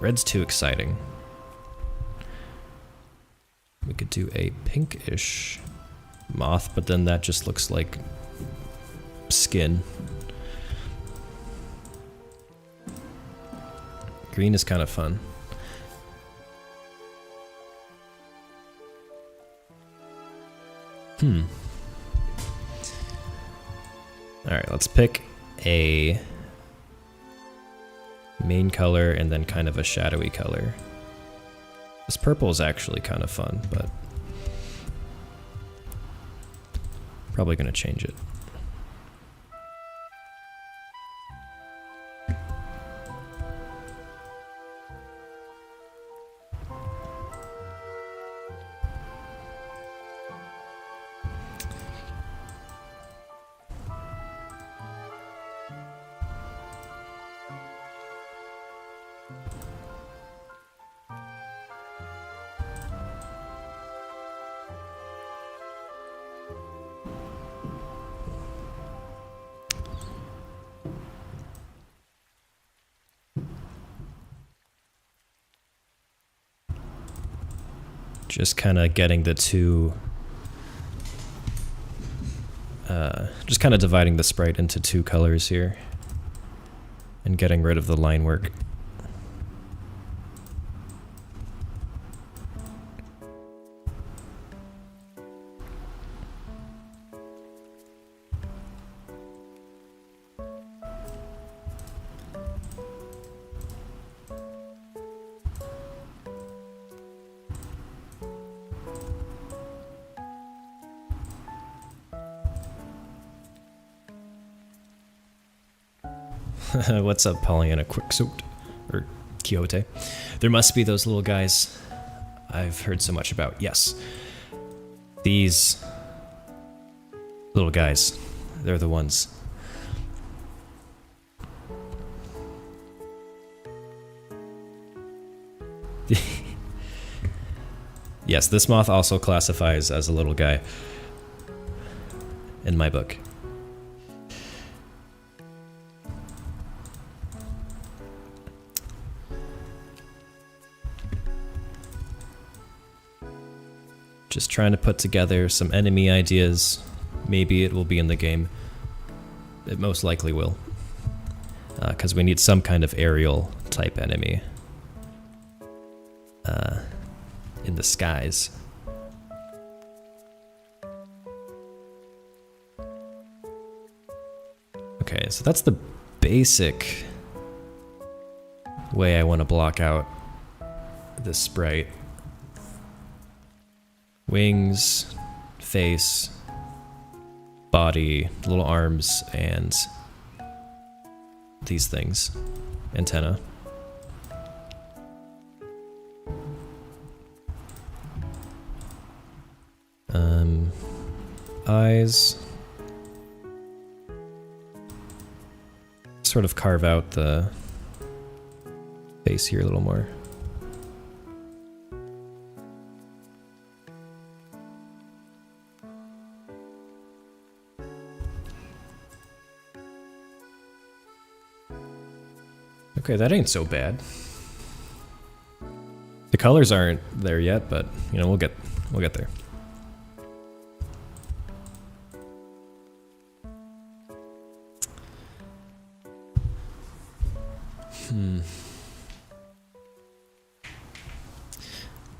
Red's too exciting. We could do a pinkish moth, but then that just looks like skin. Green is kind of fun. Alright, let's pick a main color and then kind of a shadowy color. This purple is actually kind of fun, but probably gonna change it. Just kind of getting the two, just kind of dividing the sprite into two colors here and getting rid of the line work. What's up, Pollyanna Quicksuit? Or Quixote? There must be those little guys I've heard so much about. Yes. These little guys. They're the ones. Yes, this moth also classifies as a little guy in my book. Just trying to put together some enemy ideas. Maybe it will be in the game. It most likely will. Because we need some kind of aerial type enemy. In the skies. Okay, so that's the basic way I want to block out this sprite. Wings, face, body, little arms, and these things. Antenna. Eyes. Sort of carve out the face here a little more. Okay, that ain't so bad. The colors aren't there yet, but you know, we'll get there.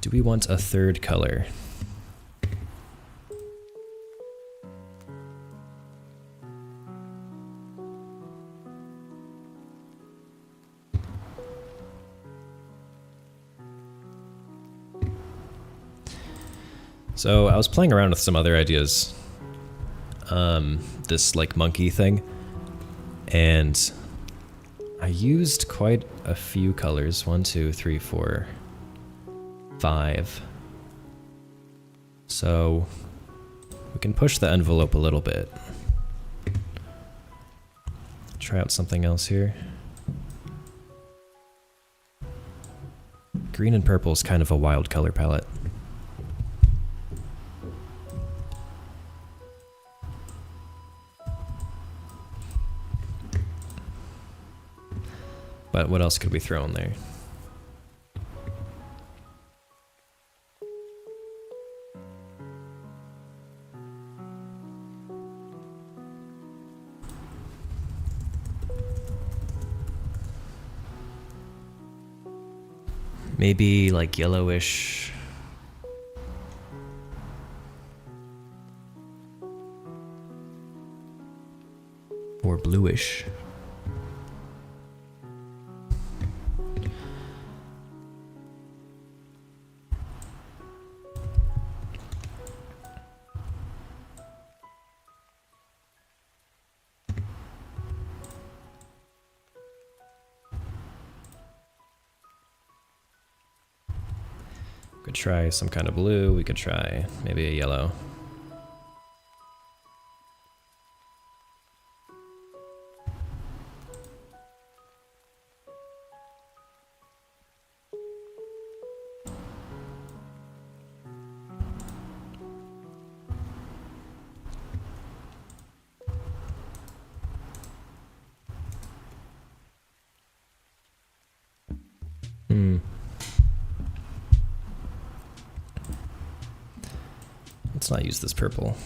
Do we want a third color? So I was playing around with some other ideas. This like monkey thing. And I used quite a few colors. 1, 2, 3, 4, 5. So we can push the envelope a little bit. Try out something else here. Green and purple is kind of a wild color palette. But what else could we throw in there? Maybe like yellowish. Or bluish. Could try some kind of blue. We could try maybe a yellow. Let's not use this purple.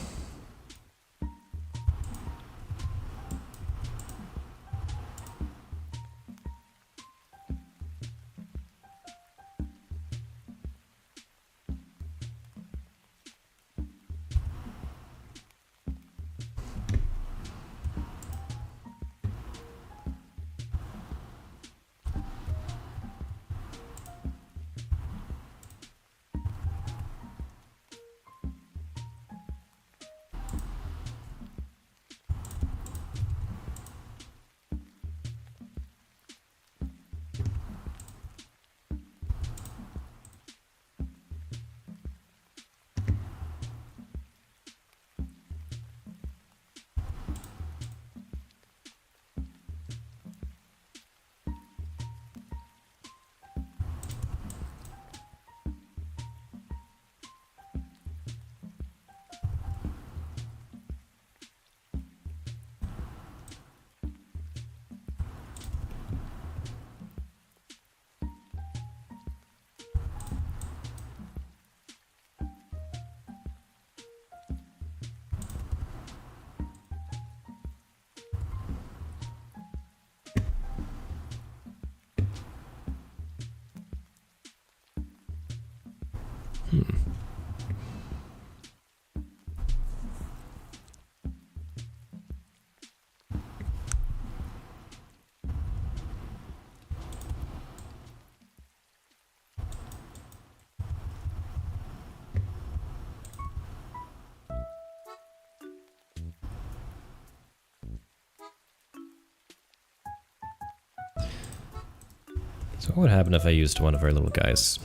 So what would happen if I used one of our little guy's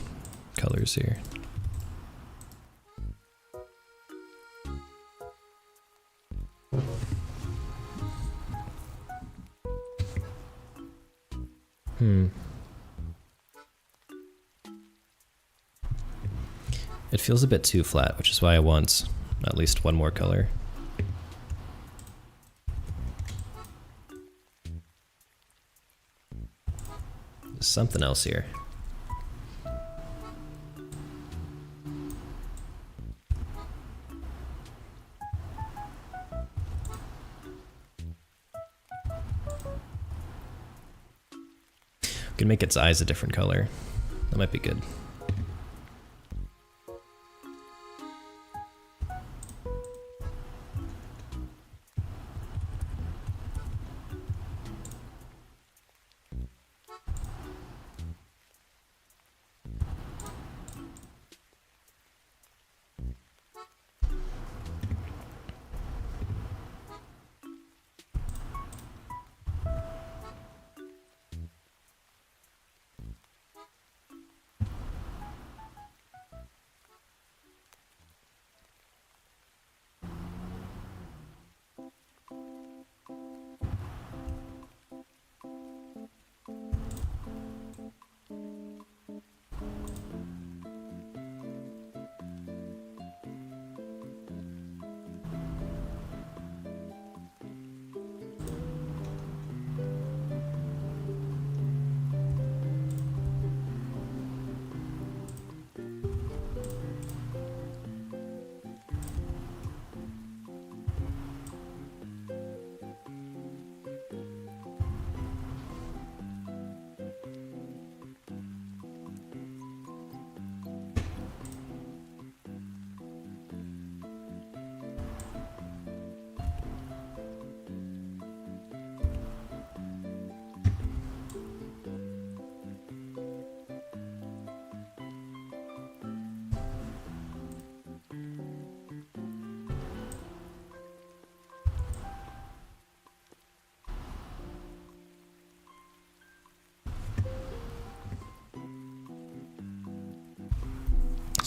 colors here? It feels a bit too flat, which is why I want at least one more color. There's something else here. We can make its eyes a different color. That might be good.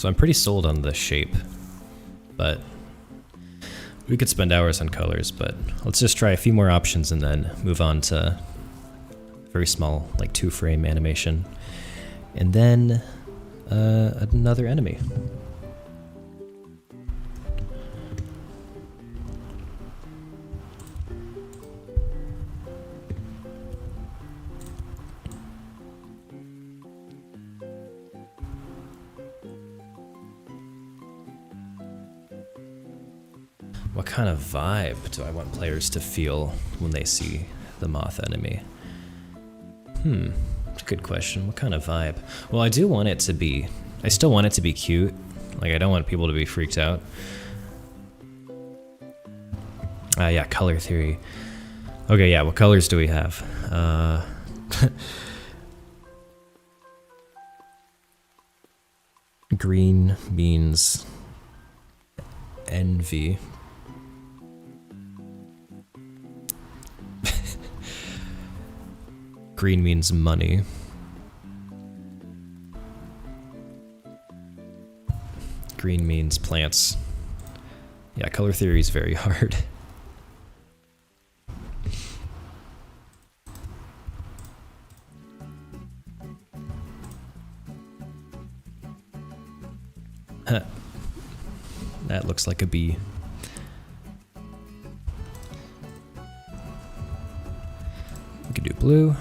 So I'm pretty sold on the shape, but we could spend hours on colors, but let's just try a few more options and then move on to very small, like 2-frame animation. And then another enemy. What kind of vibe do I want players to feel when they see the moth enemy? That's a good question. What kind of vibe? Well, I do want it to be, I still want it to be cute. Like, I don't want people to be freaked out. Yeah, color theory. Okay, yeah, what colors do we have? Green means envy. Green means money. Green means plants. Yeah, color theory is very hard. That looks like a bee. We could do blue.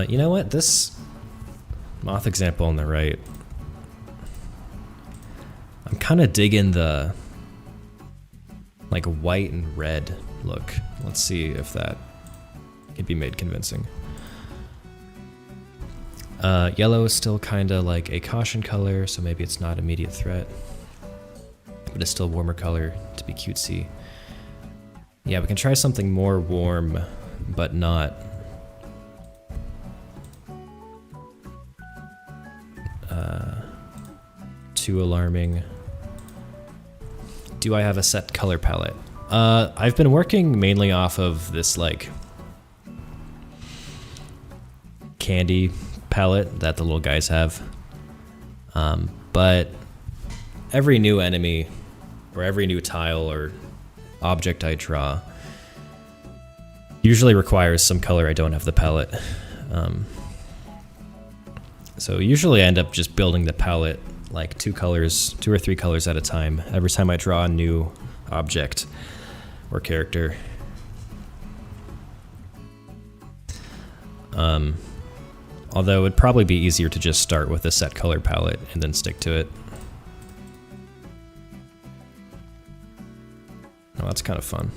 You know what? This moth example on the right, I'm kind of digging the like white and red look. Let's see if that can be made convincing. Yellow is still kind of like a caution color, so maybe it's not immediate threat, but it's still a warmer color to be cutesy. Yeah, we can try something more warm, but not too alarming. Do I have a set color palette? I've been working mainly off of this like candy palette that the little guys have. But every new enemy or every new tile or object I draw usually requires some color I don't have the palette. So usually I end up just building the palette like 2 or 3 colors at a time every time I draw a new object or character. Although it'd probably be easier to just start with a set color palette and then stick to it. Oh, that's kind of fun.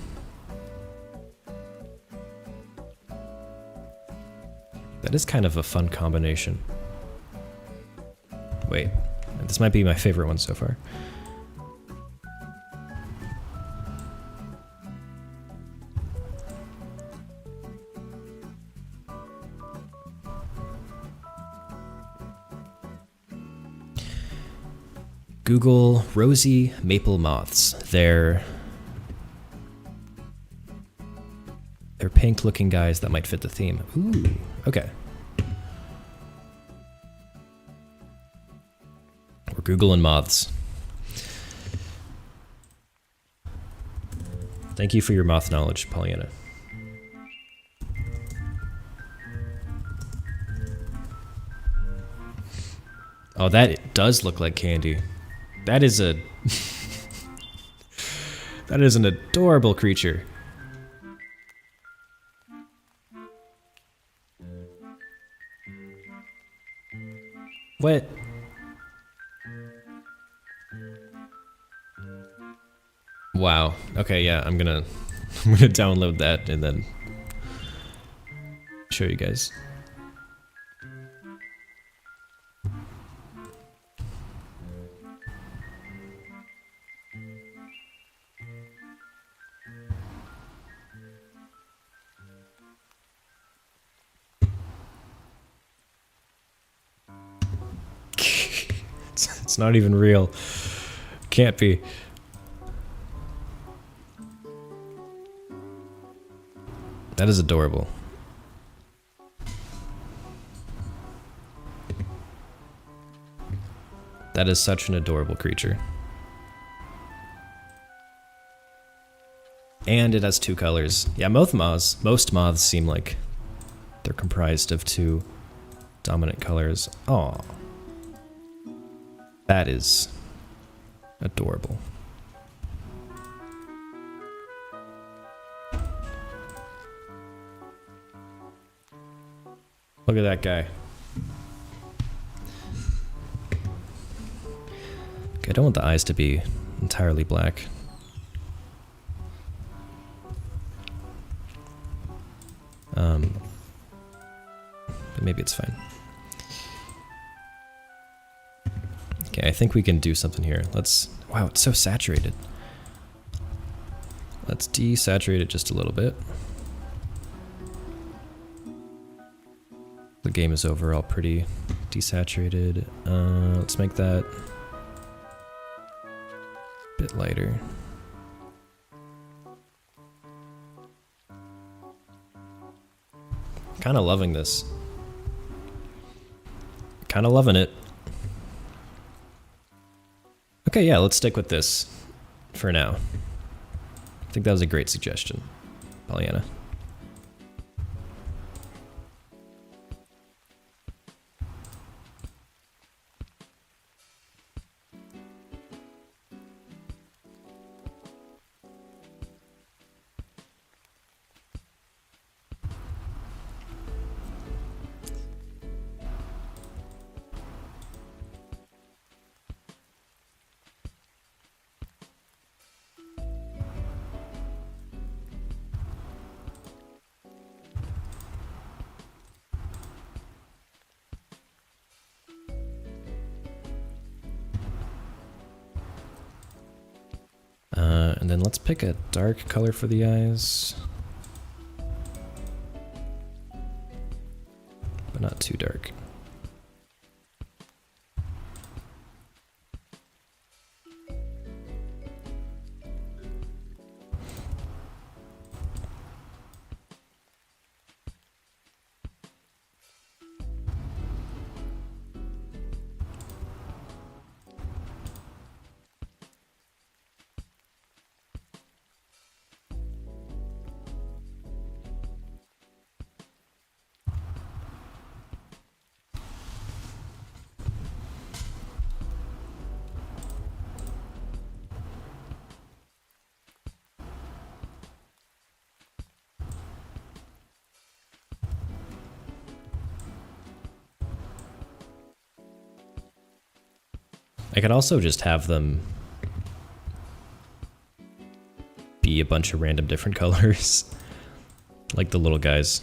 That is kind of a fun combination. Wait, this might be my favorite one so far. Google rosy maple moths. They're pink looking guys that might fit the theme. Ooh, okay. We're Googling moths. Thank you for your moth knowledge, Pollyanna. Oh, that does look like candy. That is a... that is an adorable creature. What? Wow. Okay, yeah, I'm gonna download that and then show you guys. It's not even real. Can't be. That is adorable. That is such an adorable creature. And it has 2 colors. Yeah, most moths seem like they're comprised of 2 dominant colors. Aw. That is adorable. Look at that guy. Okay, I don't want the eyes to be entirely black. But maybe it's fine. Okay, I think we can do something here. Wow, it's so saturated. Let's desaturate it just a little bit. The game is overall pretty desaturated. Let's make that a bit lighter. Kind of loving this. Kind of loving it. Okay, yeah, let's stick with this for now. I think that was a great suggestion, Pollyanna. And then let's pick a dark color for the eyes. But not too dark. I could also just have them be a bunch of random different colors, like the little guys.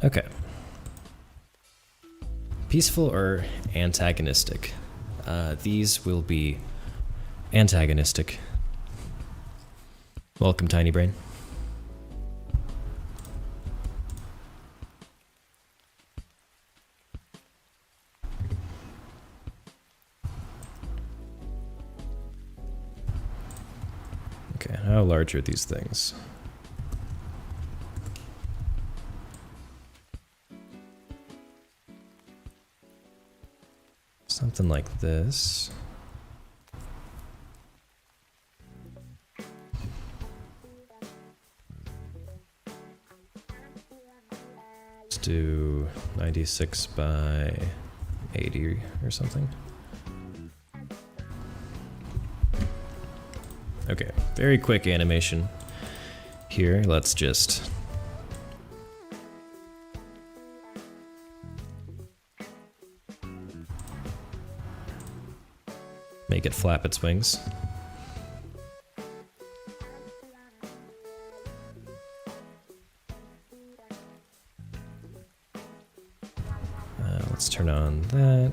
Okay. Peaceful or antagonistic? These will be antagonistic. Welcome, Tiny Brain. Okay, how large are these things? Something like this. Let's do 96 by 80 or something. Okay, very quick animation here. Let's just make it flap its wings. Let's turn on that.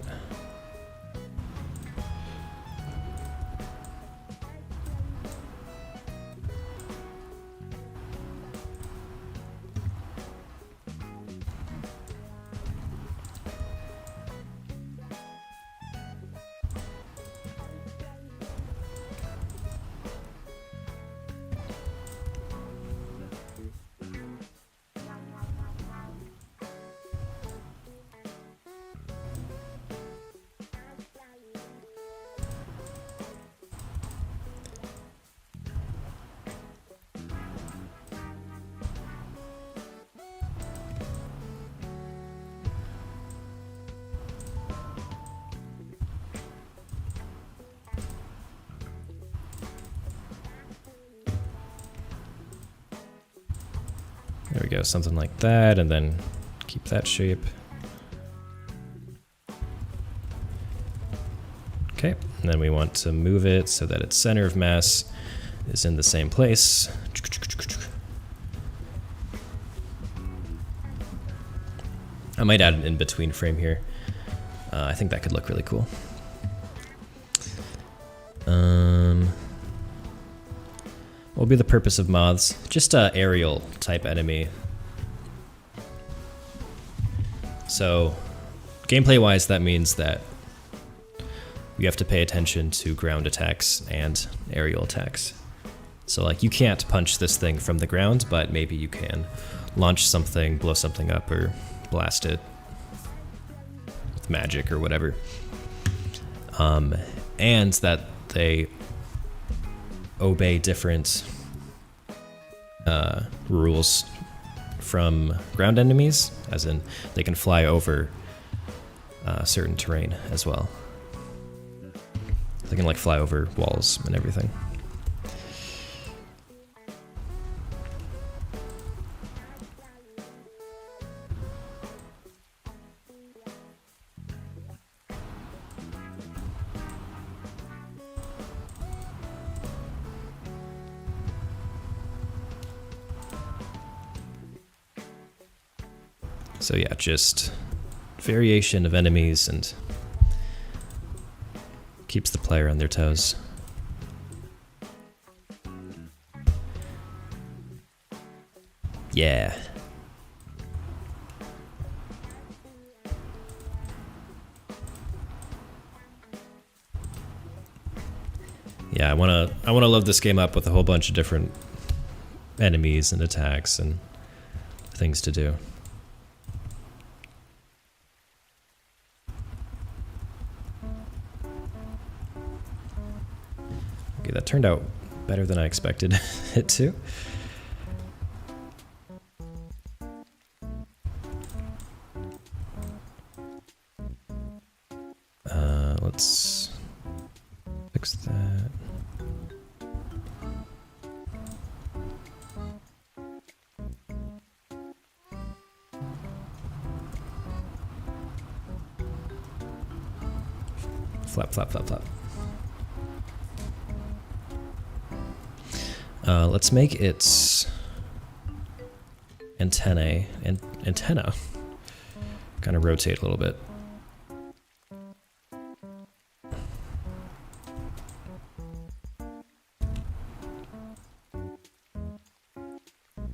There we go, something like that, and then keep that shape. Okay, and then we want to move it so that its center of mass is in the same place. I might add an in-between frame here. I think that could look really cool. What will be the purpose of moths? Just a aerial type enemy. So, gameplay-wise, that means that you have to pay attention to ground attacks and aerial attacks. So, like, you can't punch this thing from the ground, but maybe you can launch something, blow something up, or blast it with magic or whatever. And that they obey different rules from ground enemies, as in they can fly over certain terrain as well. They can like fly over walls and everything. So yeah, just variation of enemies and keeps the player on their toes. Yeah. Yeah, I wanna load this game up with a whole bunch of different enemies and attacks and things to do. Okay, that turned out better than I expected it to. Let's fix that. Flap, flap, flap, flap. Let's make its antenna kind of rotate a little bit.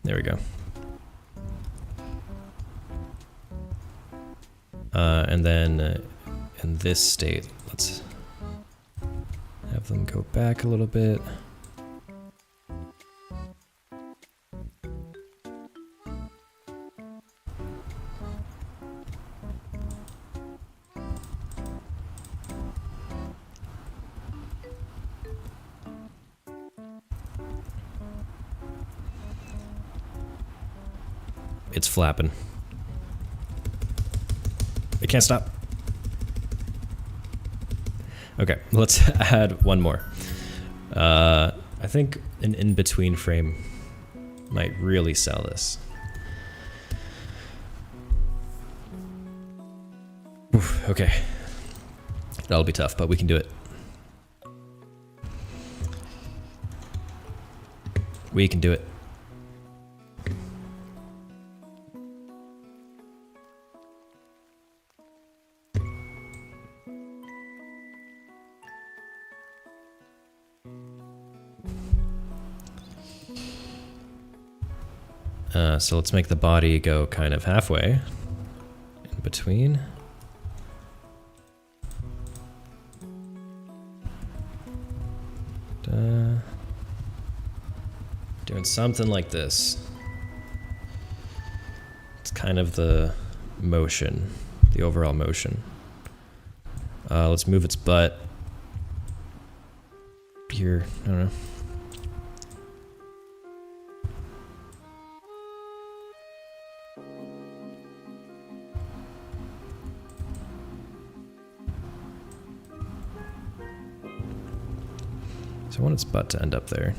There we go. And then in this state, let's have them go back a little bit. It's flapping. It can't stop. Okay, let's add one more. I think an in-between frame might really sell this. Oof, okay. That'll be tough, but we can do it. We can do it. So let's make the body go kind of halfway in between. Doing something like this. It's kind of the motion, the overall motion. Let's move its butt here. I don't know. So I want its butt to end up there.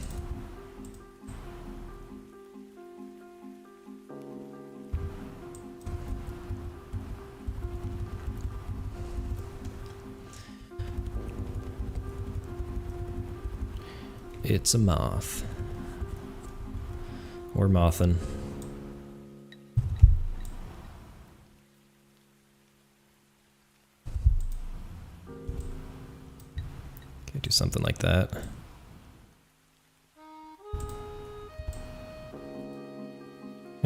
It's a moth. Or mothin'. Okay, do something like that.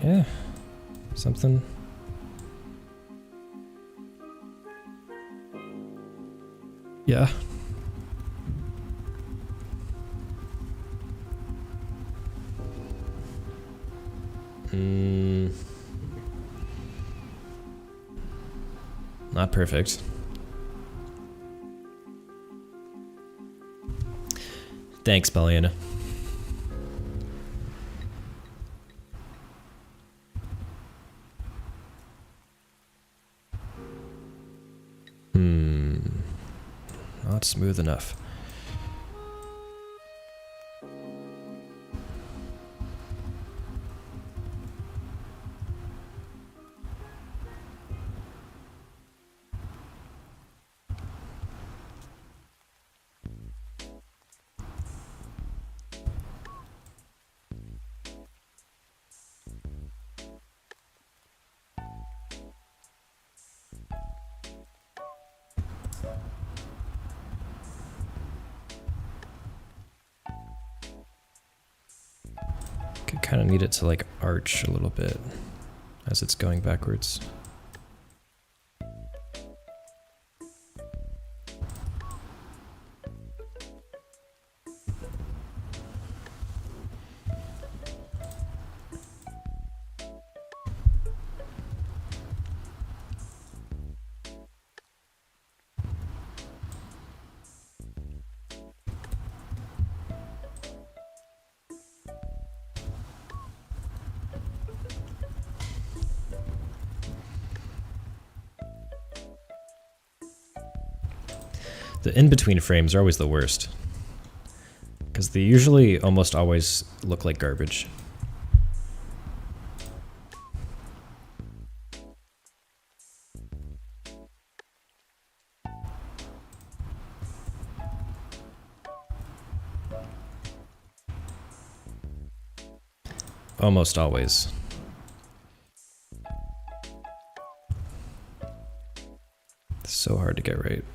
Yeah, something. Yeah. Not perfect. Thanks, Beliana. Not smooth enough. Kind of need it to like arch a little bit as it's going backwards. The in-between frames are always the worst, because they usually almost always look like garbage. Almost always. It's so hard to get right.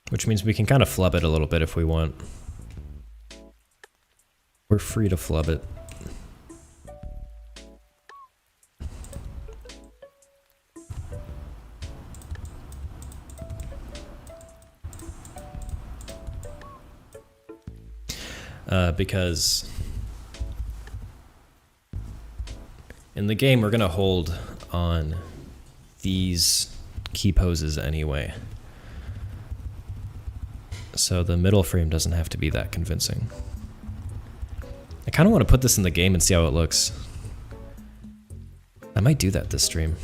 Which means we can kind of flub it a little bit if we want. We're free to flub it. Because in the game we're gonna hold on these key poses anyway. So the middle frame doesn't have to be that convincing. I kind of want to put this in the game and see how it looks. I might do that this stream.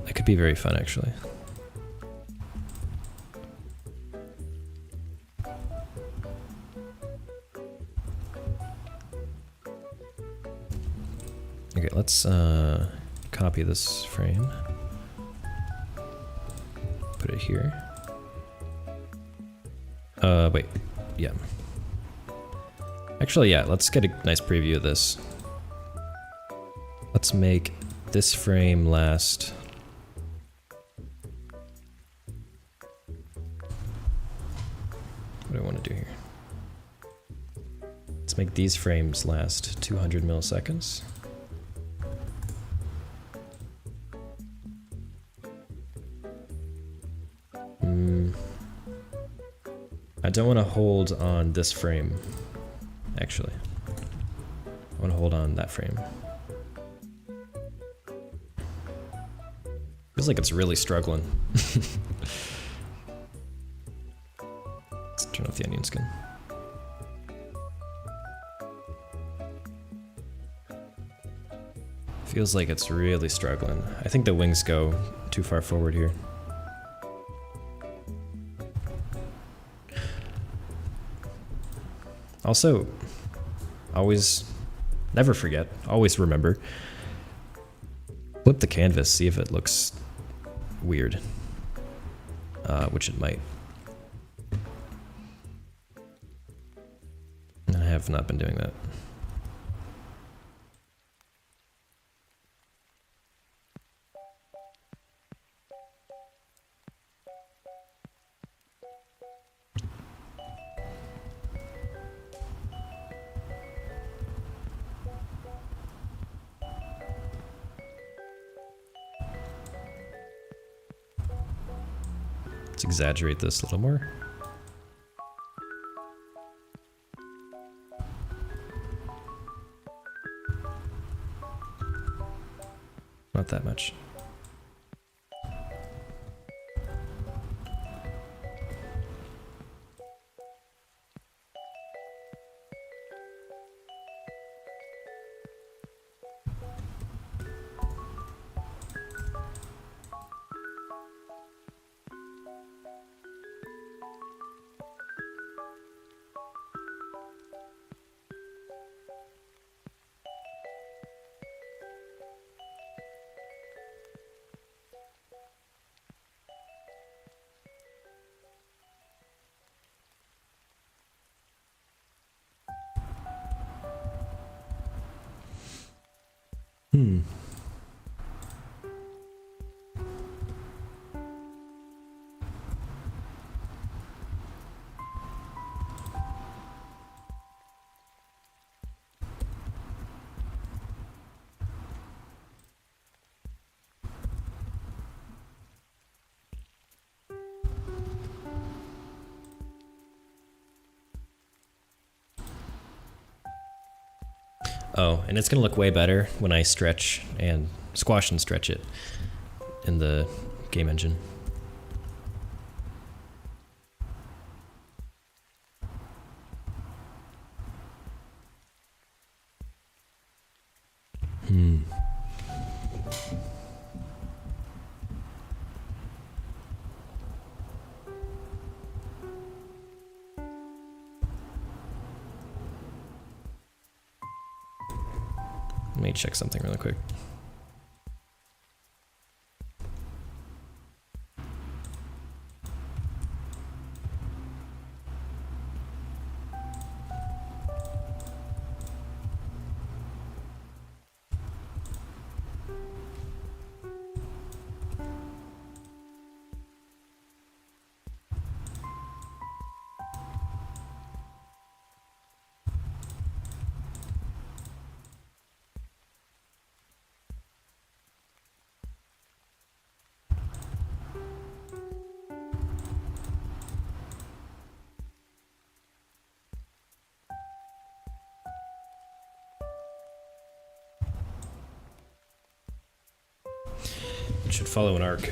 That could be very fun, actually. Okay, let's copy this frame. Put it here. Wait, yeah. Actually, yeah, let's get a nice preview of this. Let's make this frame last. What do I want to do here? Let's make these frames last 200 milliseconds. I don't want to hold on this frame, actually. I want to hold on that frame. Feels like it's really struggling. Let's turn off the onion skin. Feels like it's really struggling. I think the wings go too far forward here. Also, always, never forget, always remember, flip the canvas, see if it looks weird, which it might. I have not been doing that. Let's exaggerate this a little more. Not that much. Oh, and it's gonna look way better when I stretch and squash and stretch it in the game engine. Let me check something really quick. It should follow an arc.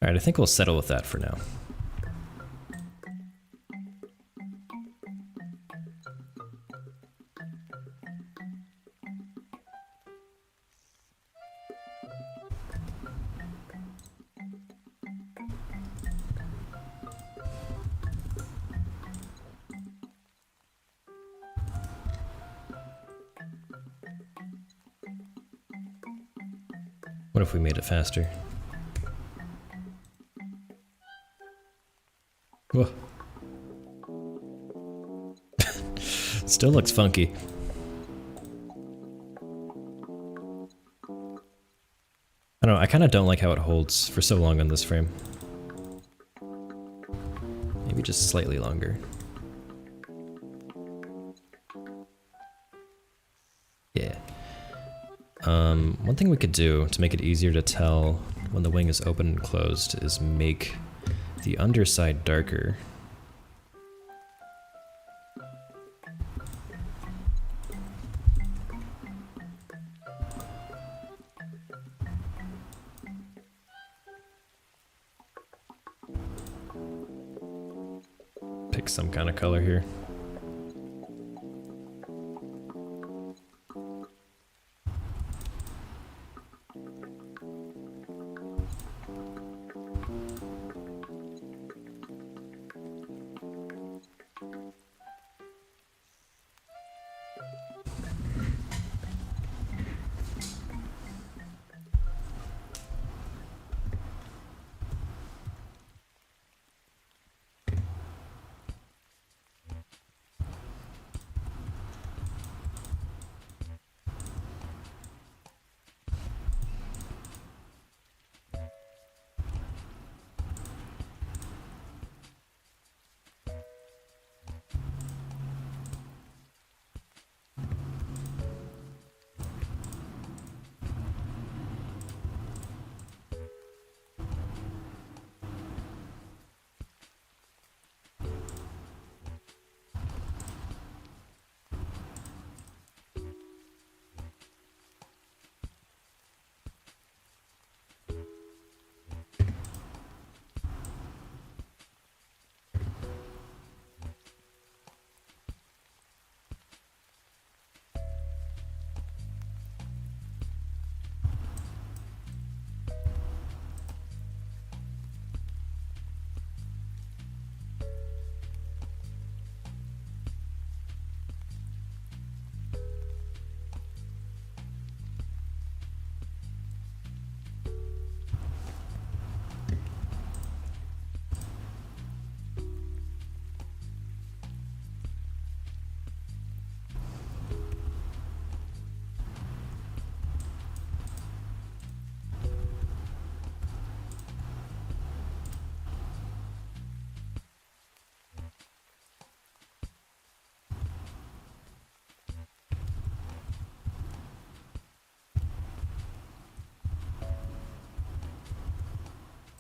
Alright, I think we'll settle with that for now. What if we made it faster? Whoa. Still looks funky. I don't know, I kind of don't like how it holds for so long on this frame. Maybe just slightly longer. Yeah. One thing we could do to make it easier to tell when the wing is open and closed is make the underside darker. Pick some kind of color here.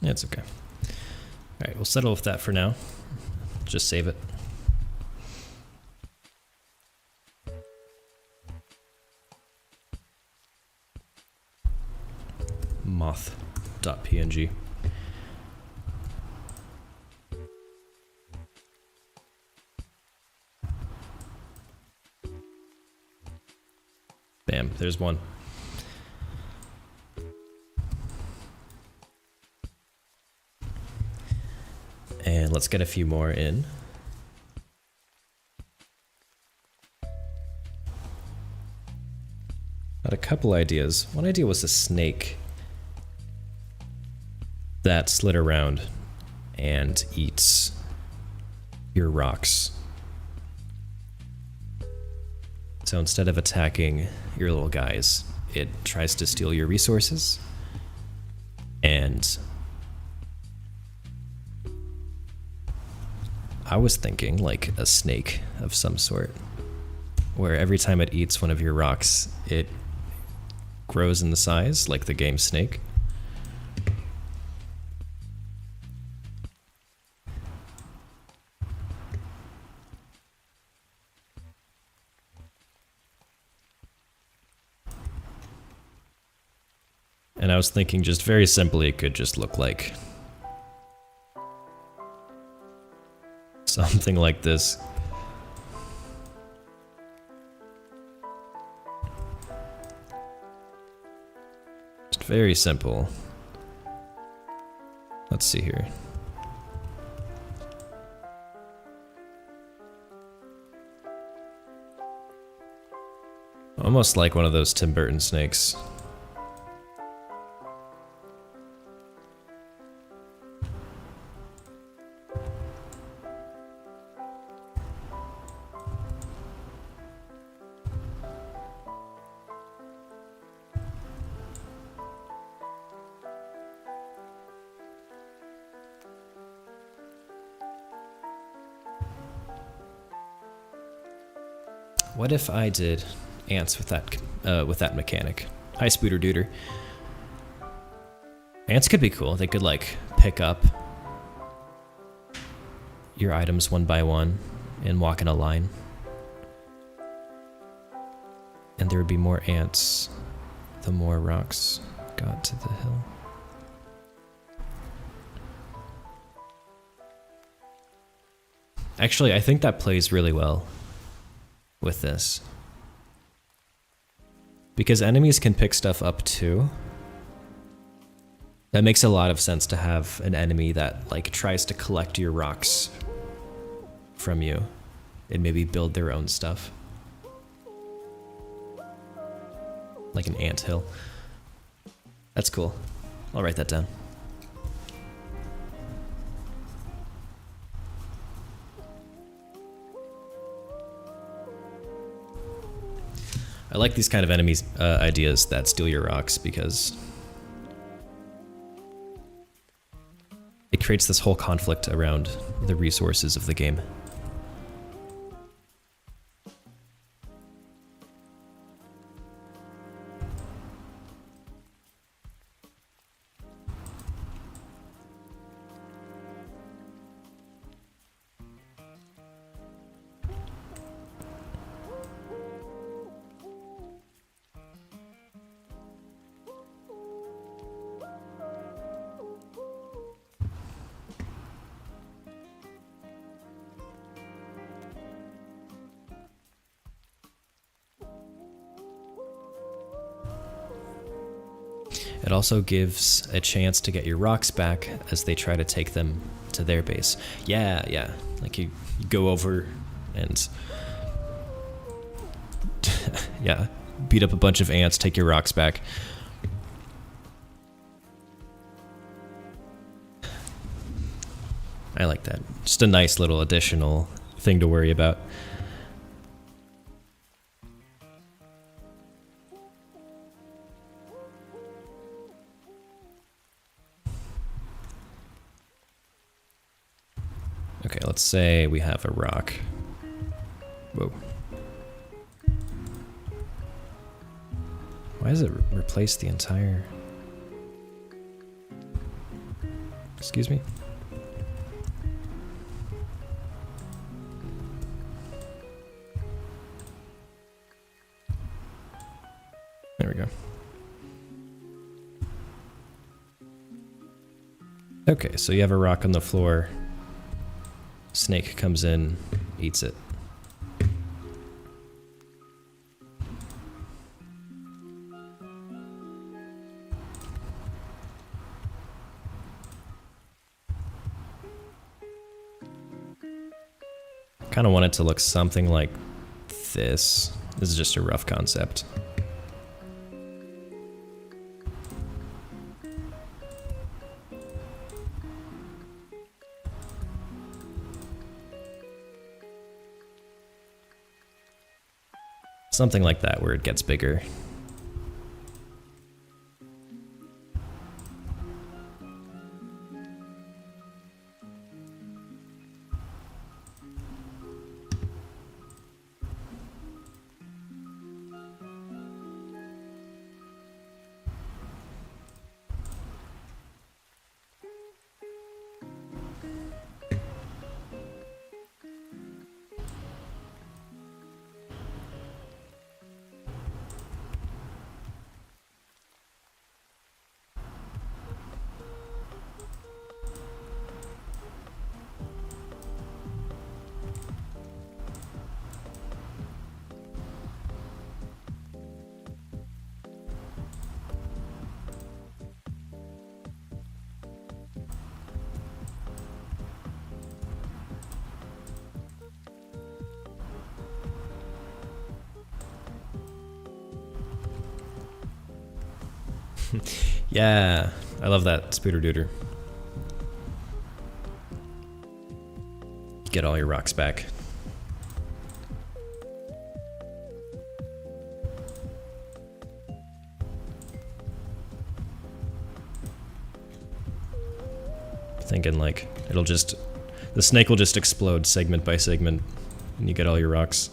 Yeah, it's okay. Alright, we'll settle with that for now. Just save it. Moth.png. Bam, there's one. And let's get a few more in. Got a couple ideas. One idea was a snake that slid around and eats your rocks. So instead of attacking your little guys, it tries to steal your resources. And I was thinking like a snake of some sort, where every time it eats one of your rocks, it grows in the size like the game Snake. And I was thinking just very simply, it could just look like Something like this. Just very simple. Let's see here. Almost like one of those Tim Burton snakes. What if I did ants with that mechanic? Hi, Spooter Dooter. Ants could be cool. They could like pick up your items one by one and walk in a line. And there would be more ants the more rocks got to the hill. Actually, I think that plays really well with this. Because enemies can pick stuff up too. That makes a lot of sense to have an enemy that like tries to collect your rocks from you and maybe build their own stuff. Like an anthill. That's cool. I'll write that down. I like these kind of enemies ideas that steal your rocks because it creates this whole conflict around the resources of the game. It also gives a chance to get your rocks back as they try to take them to their base. Yeah. Like you go over and yeah, beat up a bunch of ants, take your rocks back. I like that. Just a nice little additional thing to worry about. Okay, let's say we have a rock. Whoa. Why does it replace the entire... Excuse me? There we go. Okay, so you have a rock on the floor. Snake comes in, eats it. Kind of want it to look something like this. This is just a rough concept. Something like that where it gets bigger. Yeah, I love that, Spooter Dooter. Get all your rocks back. Thinking like it'll just, the snake will just explode segment by segment and you get all your rocks.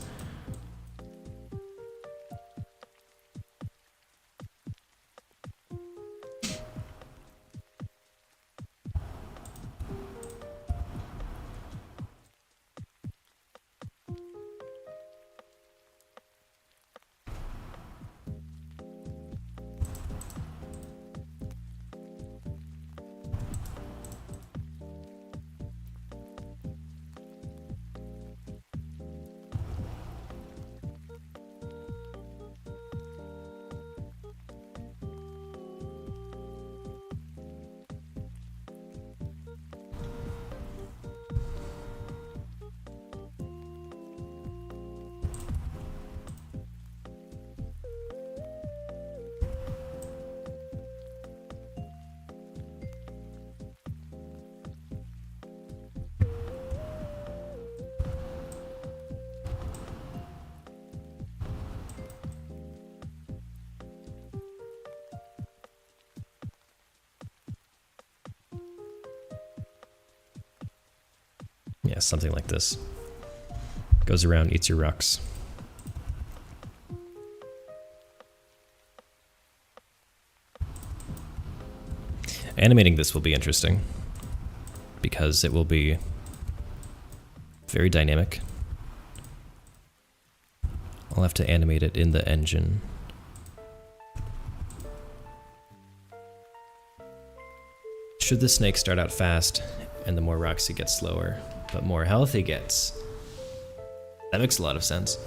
Yeah, something like this. Goes around, eats your rocks. Animating this will be interesting because it will be very dynamic. I'll have to animate it in the engine. Should the snake start out fast and the more rocks it gets slower, but more health he gets? That makes a lot of sense.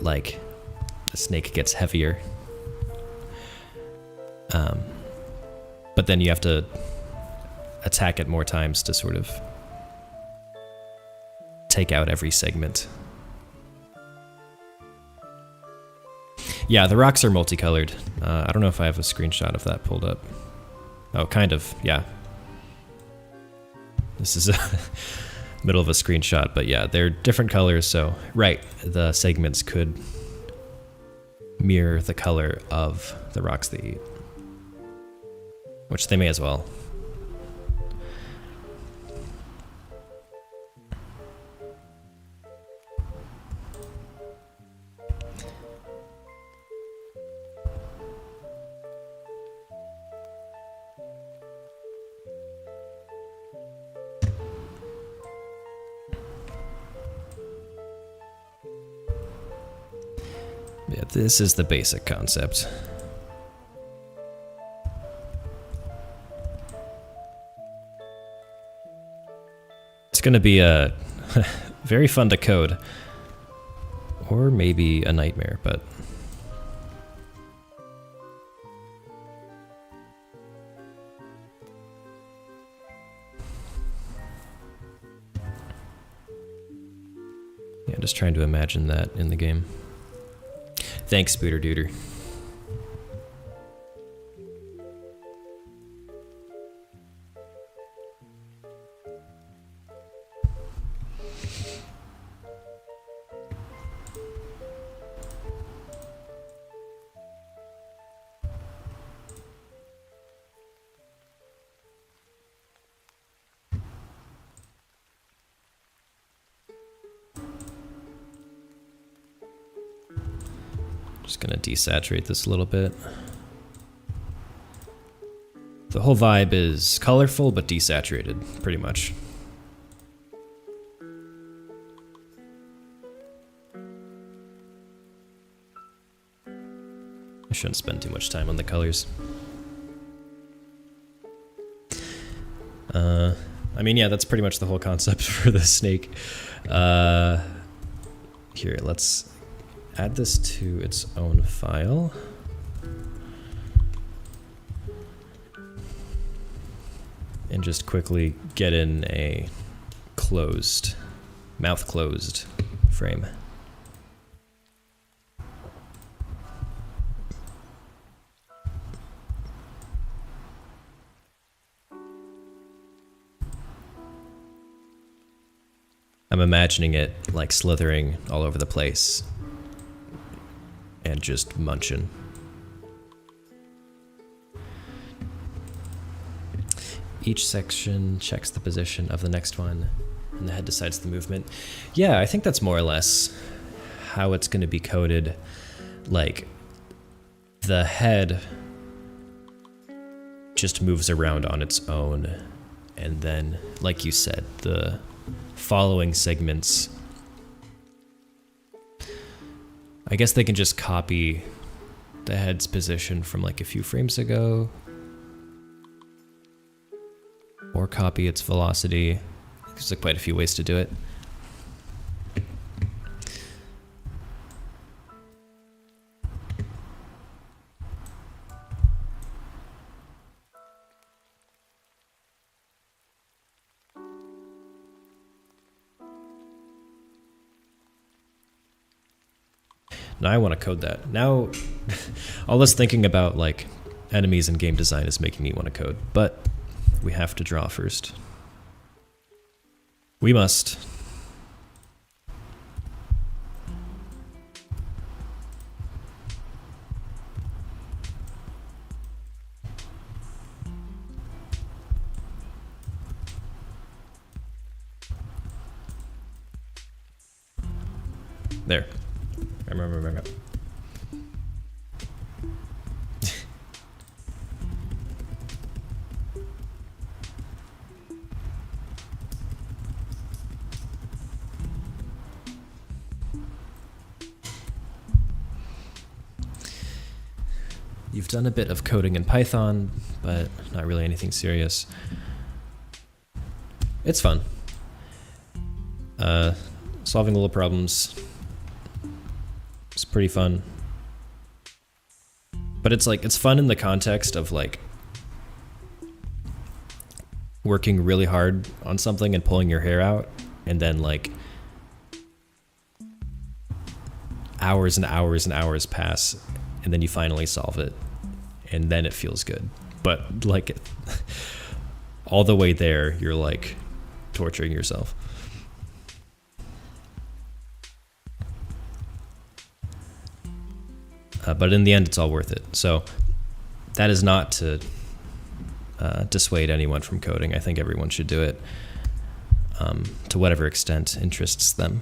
Like, the snake gets heavier. But then you have to attack it more times to sort of take out every segment. Yeah, the rocks are multicolored. I don't know if I have a screenshot of that pulled up. Oh, kind of, yeah. This is a middle of a screenshot, but yeah, they're different colors, so right, the segments could mirror the color of the rocks they eat. Which they may as well. Yeah, this is the basic concept. It's going to be a very fun to code, or maybe a nightmare, but yeah, just trying to imagine that in the game. Thanks, Spooter Dooter. Just gonna desaturate this a little bit. The whole vibe is colorful but desaturated, pretty much. I shouldn't spend too much time on the colors. I mean, yeah, that's pretty much the whole concept for the snake. Here, let's add this to its own file. And just quickly get in a closed, mouth closed frame. I'm imagining it like slithering all over the place and just munching. Each section checks the position of the next one, and the head decides the movement. Yeah, I think that's more or less how it's going to be coded. Like, the head just moves around on its own, and then, like you said, the following segments, I guess they can just copy the head's position from like a few frames ago, or copy its velocity. There's like quite a few ways to do it. Now I want to code that. Now, all this thinking about like enemies and game design is making me want to code, but we have to draw first. We must. There. Remember. You've done a bit of coding in Python, but not really anything serious. It's fun. Solving little problems. It's pretty fun. But it's like, it's fun in the context of like working really hard on something and pulling your hair out, and then like hours and hours and hours pass, and then you finally solve it, and then it feels good. But like all the way there, you're like torturing yourself. But in the end, it's all worth it. So that is not to dissuade anyone from coding. I think everyone should do it to whatever extent interests them.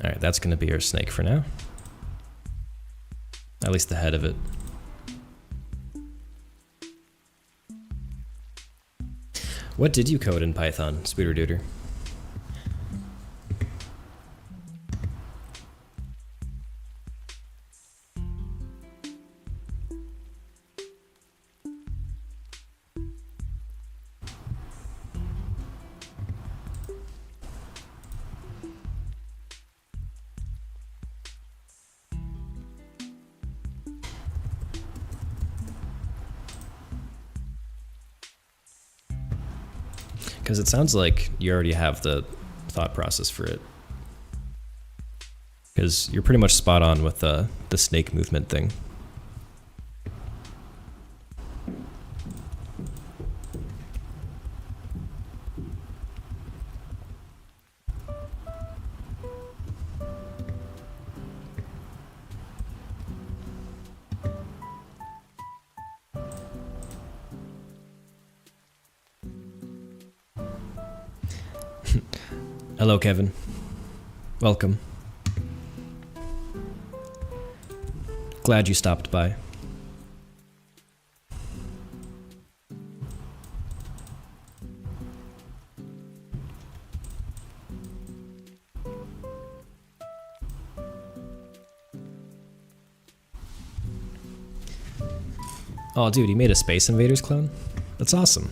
All right, that's going to be our snake for now. At least the head of it. What did you code in Python, Speeder Duder? Because it sounds like you already have the thought process for it. Because you're pretty much spot on with the snake movement thing. Hello, Kevin. Welcome. Glad you stopped by. Oh, dude, he made a Space Invaders clone? That's awesome.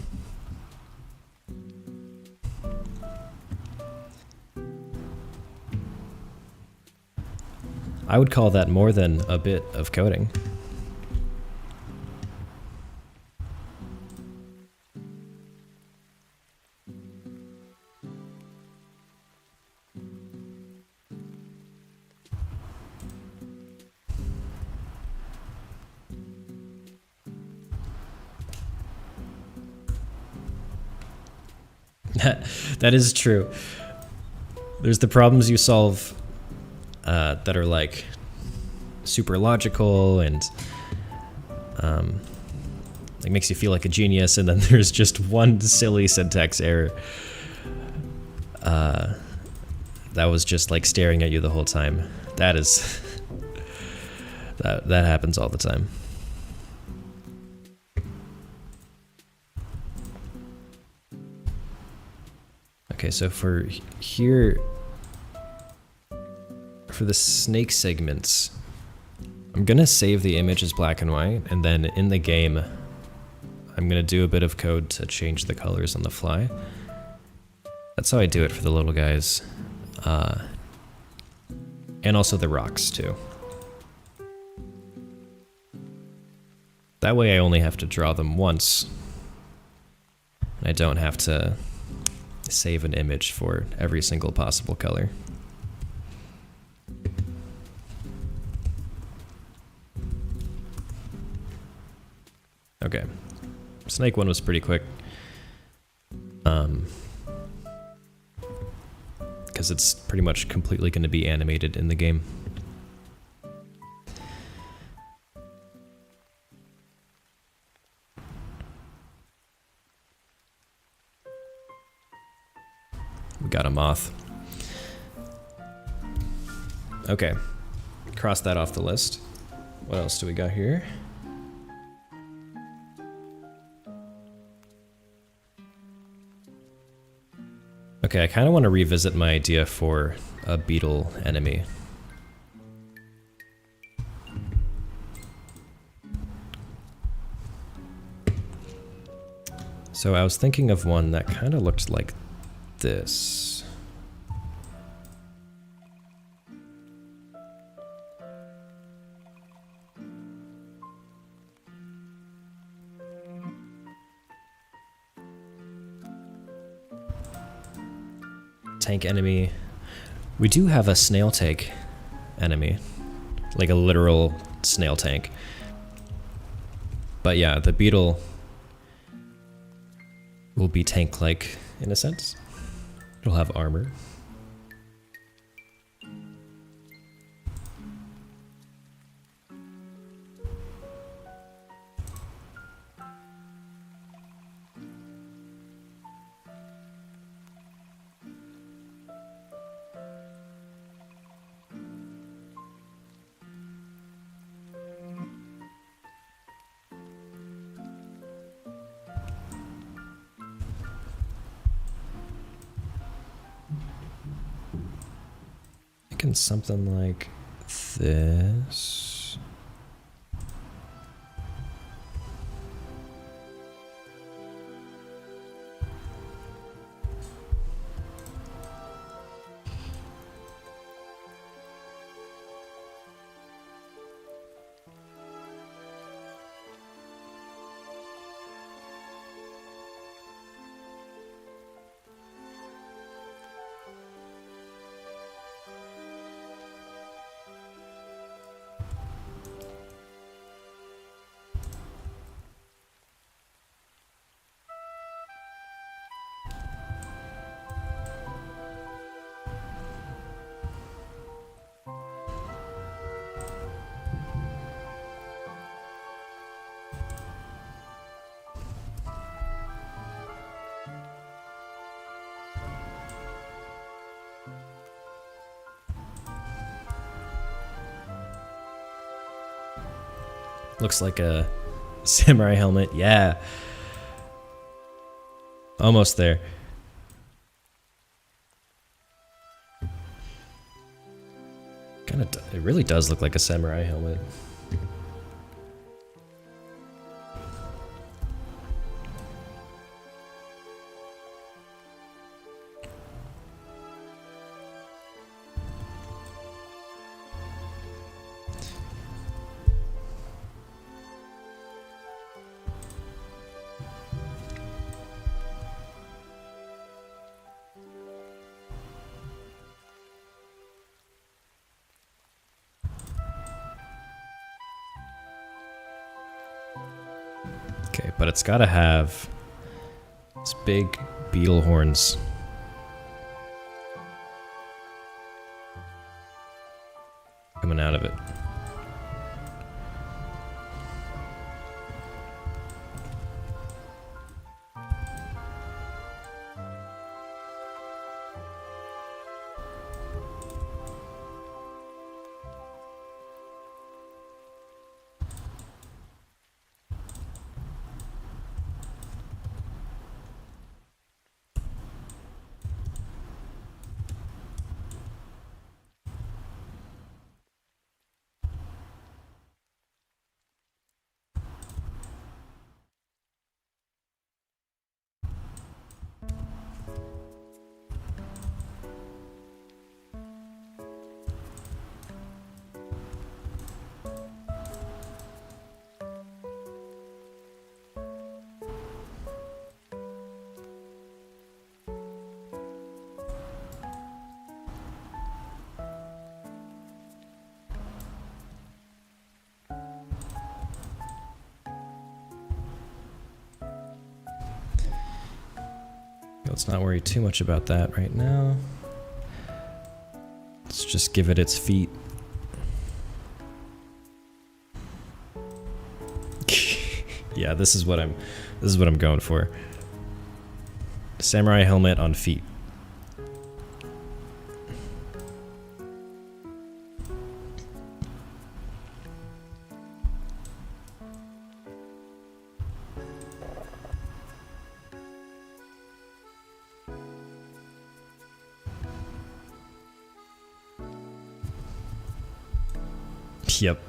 I would call that more than a bit of coding. That is true. There's the problems you solve that are like super logical and like makes you feel like a genius, and then there's just one silly syntax error that was just like staring at you the whole time. That is that happens all the time. Okay, so for here, for the snake segments, I'm gonna save the image as black and white, and then in the game, I'm gonna do a bit of code to change the colors on the fly. That's how I do it for the little guys. And also the rocks too. That way I only have to draw them once. I don't have to save an image for every single possible color. Okay, snake one was pretty quick. Because it's pretty much completely going to be animated in the game. We got a moth. Okay, cross that off the list. What else do we got here? Okay, I kind of want to revisit my idea for a beetle enemy. So I was thinking of one that kind of looked like this. Tank enemy. We do have a snail tank enemy, like a literal snail tank. But yeah, the beetle will be tank-like in a sense. It'll have armor. Something like this. Looks like a samurai helmet. Yeah. Almost there. It really does look like a samurai helmet. Okay, but it's gotta have this big beetle horns. Coming out of it. Let's not worry too much about that right now. Let's just give it its feet. Yeah, this is what I'm going for. Samurai helmet on feet. Yep.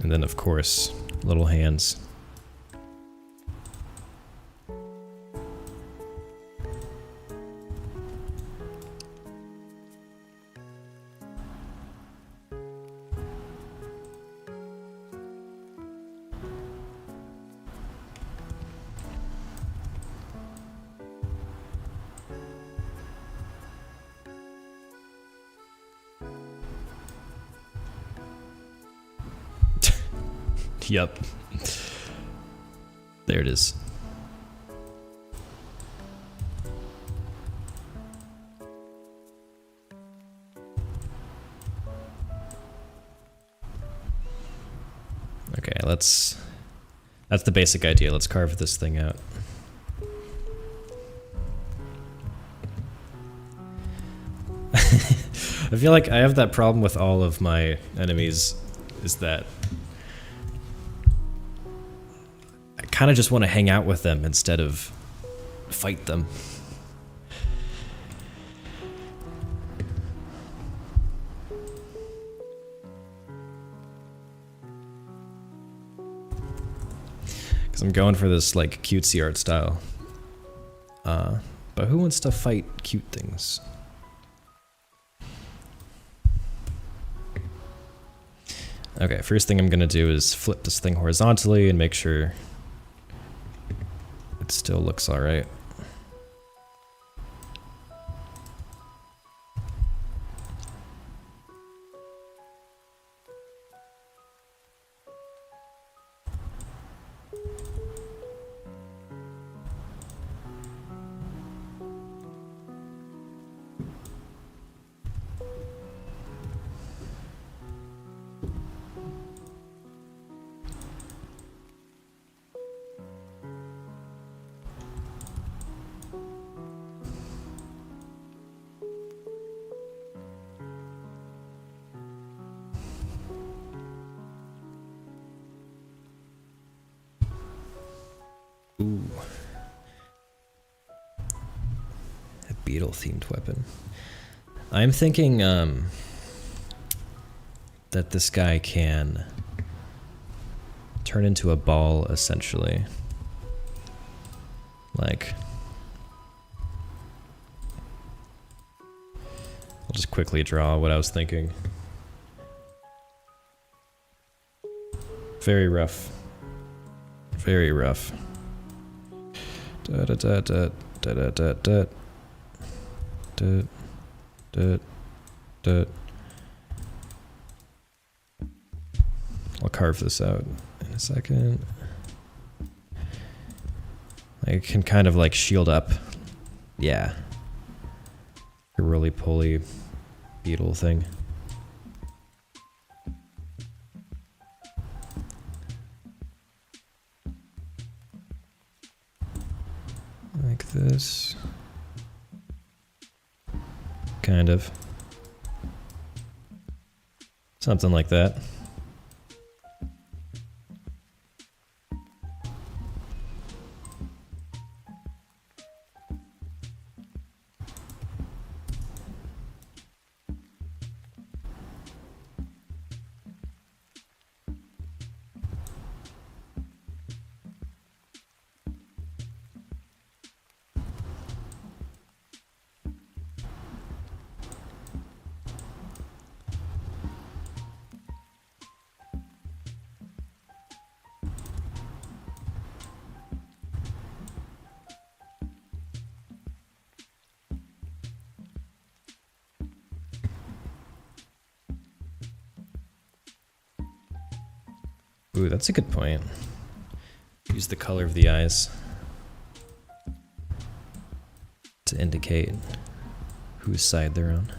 And then, of course, little hands. Yep. There it is. Okay, that's the basic idea. Let's carve this thing out. I feel like I have that problem with all of my enemies, is that I kind of just want to hang out with them instead of fight them. Because I'm going for this like cutesy art style. But who wants to fight cute things? Okay, first thing I'm gonna do is flip this thing horizontally and make sure it still looks alright. Ooh. A beetle themed weapon. I'm thinking that this guy can turn into a ball, essentially. Like, I'll just quickly draw what I was thinking. Very rough. Very rough. Da da da da da da da da da da da. I'll carve this out in a second. I can kind of like shield up. Yeah. A roly-poly beetle thing. Like this. Kind of. Something like that. Ooh, that's a good point. Use the color of the eyes to indicate whose side they're on.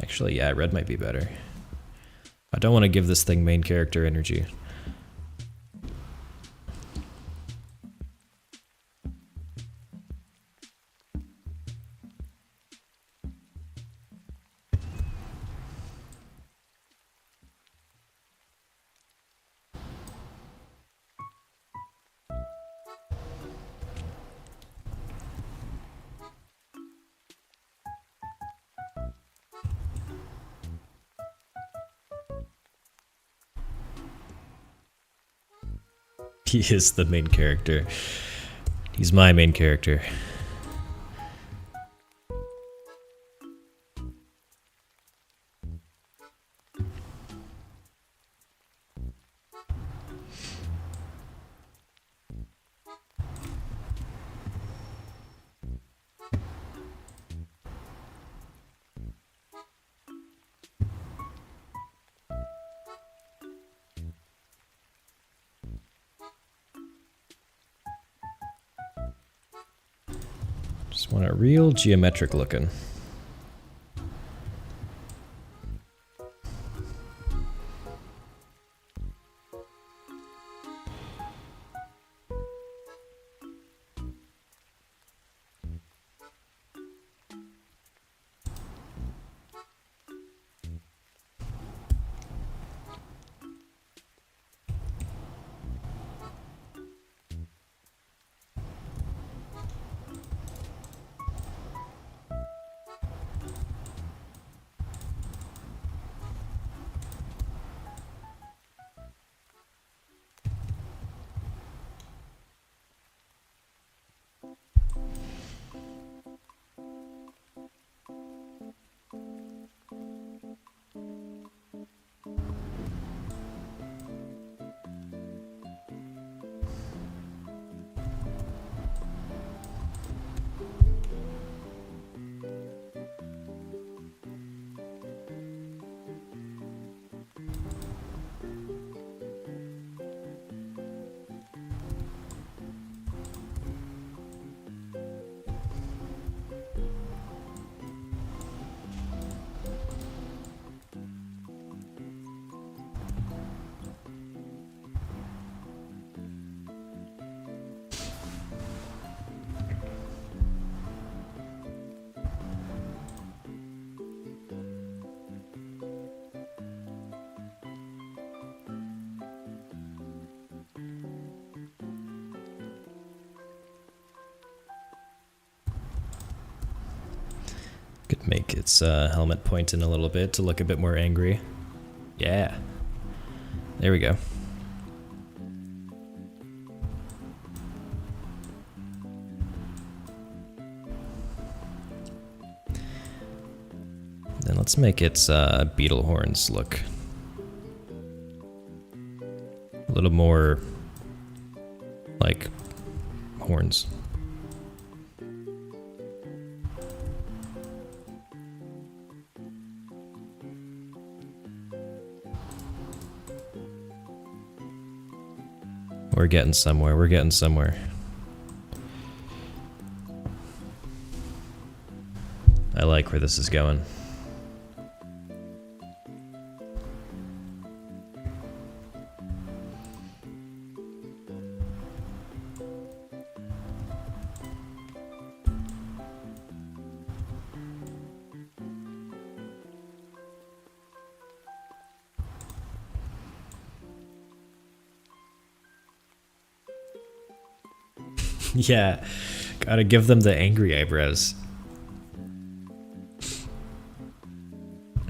Actually, yeah, red might be better. I don't want to give this thing main character energy. He is the main character. He's my main character. Just want it real geometric looking. Could make its helmet point in a little bit to look a bit more angry. Yeah. There we go. Then let's make its beetle horns look a little more like horns. We're getting somewhere, we're getting somewhere. I like where this is going. Yeah, gotta give them the angry eyebrows.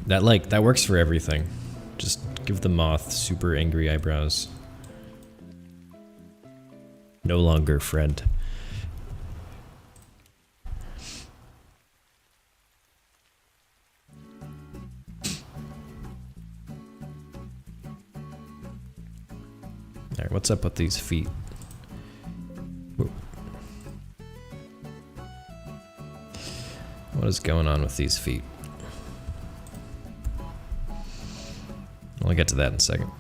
That works for everything. Just give the moth super angry eyebrows. No longer friend. Alright, what's up with these feet? Whoa. What is going on with these feet? I'll get to that in a second.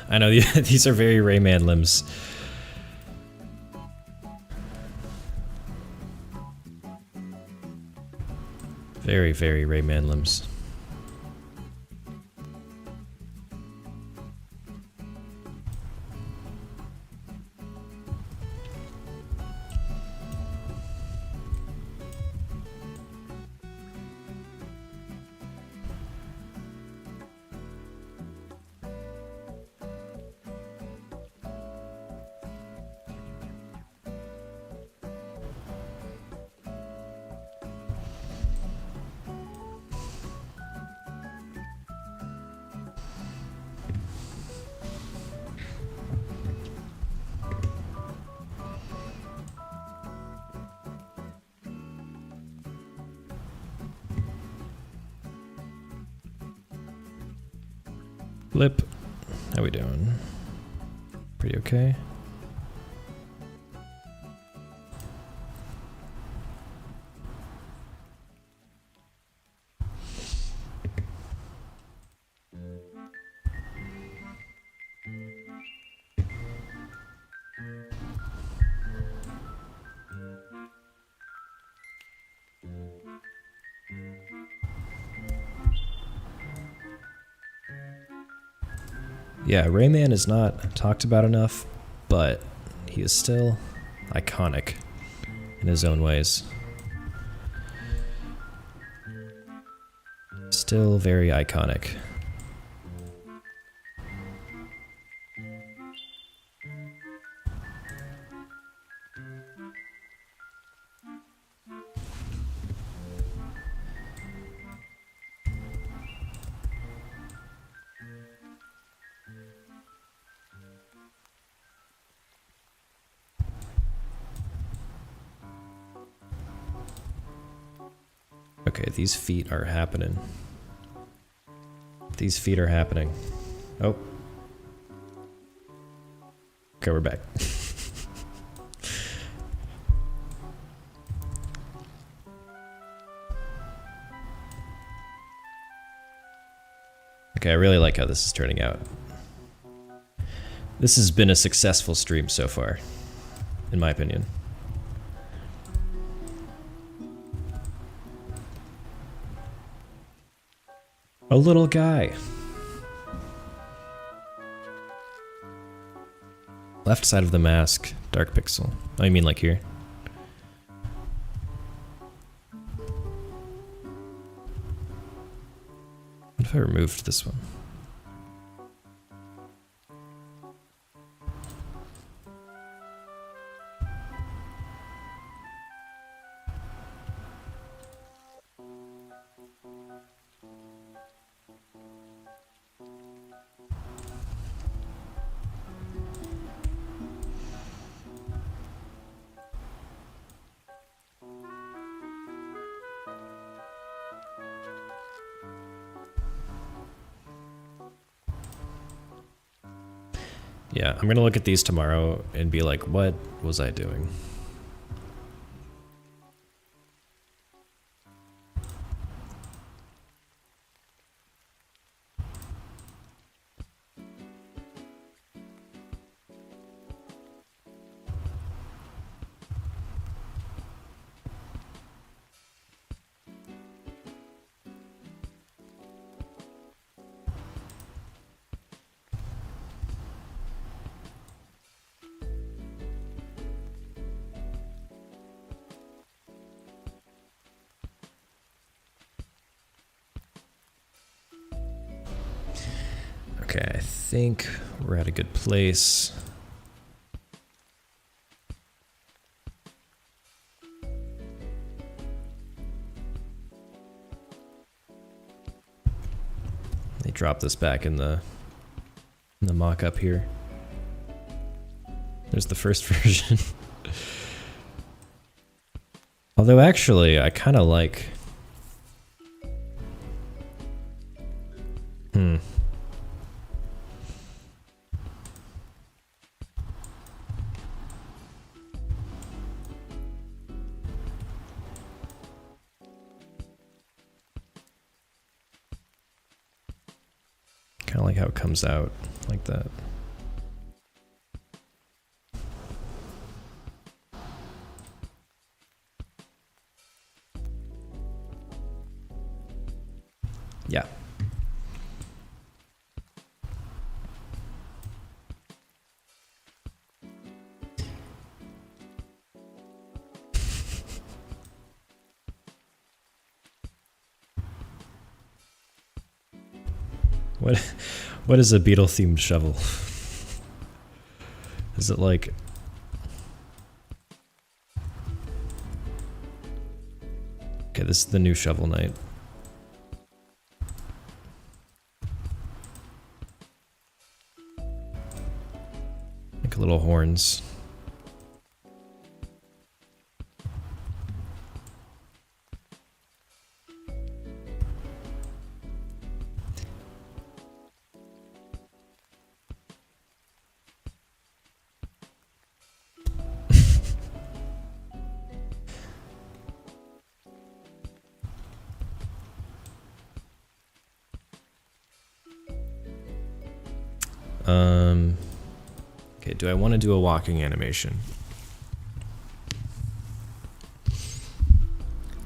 I know these are very Rayman limbs. Very, very Rayman limbs. Lip, how we doing? Pretty okay. Yeah, Rayman is not talked about enough, but he is still iconic in his own ways. Still very iconic. Okay, these feet are happening. These feet are happening. Oh. Okay, we're back. Okay, I really like how this is turning out. This has been a successful stream so far, in my opinion. A little guy. Left side of the mask, dark pixel. Oh, you mean like here? What if I removed this one? Yeah, I'm gonna look at these tomorrow and be like, what was I doing? Okay, I think we're at a good place. They drop this back in the mock-up here. There's the first version. Although actually, I kind of like... Kind of like how it comes out like that. Yeah. What is a beetle themed shovel? Is it like... Okay, this is the new Shovel Knight. Like little horns. Okay, do I want to do a walking animation?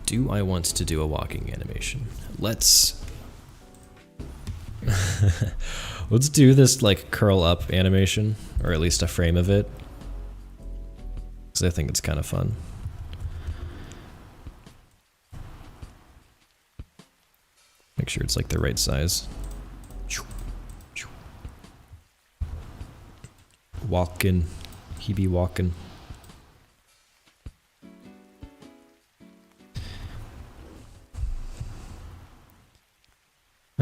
Do I want to do a walking animation? Let's do this like curl up animation, or at least a frame of it, because I think it's kind of fun. Make sure it's like the right size. Walking, he be walking.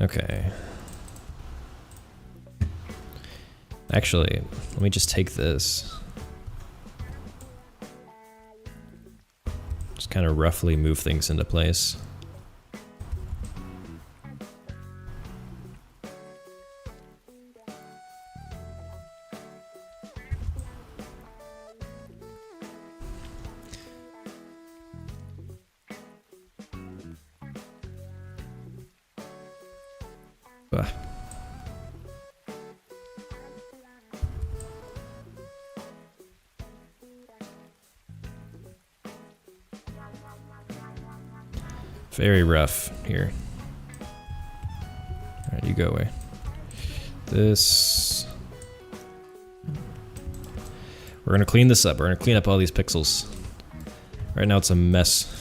Okay. Actually, let me just take this. Just kind of roughly move things into place. Ugh. Very rough here. Alright, you go away. This... We're gonna clean this up. We're gonna clean up all these pixels. Right now it's a mess.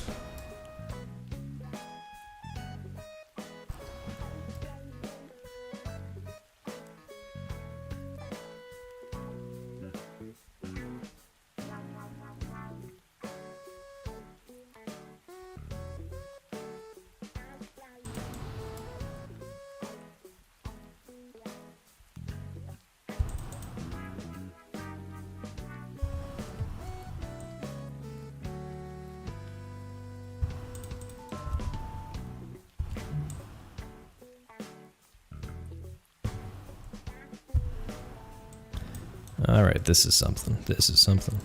Alright, this is something. This is something.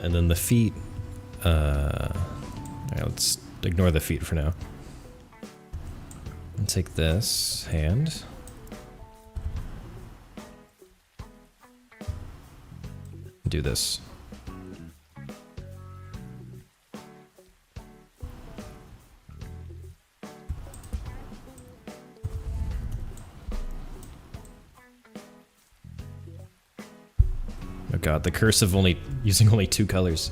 And then the feet, alright, let's ignore the feet for now. And take this hand. Do this. Oh god, the curse of using only 2 colors.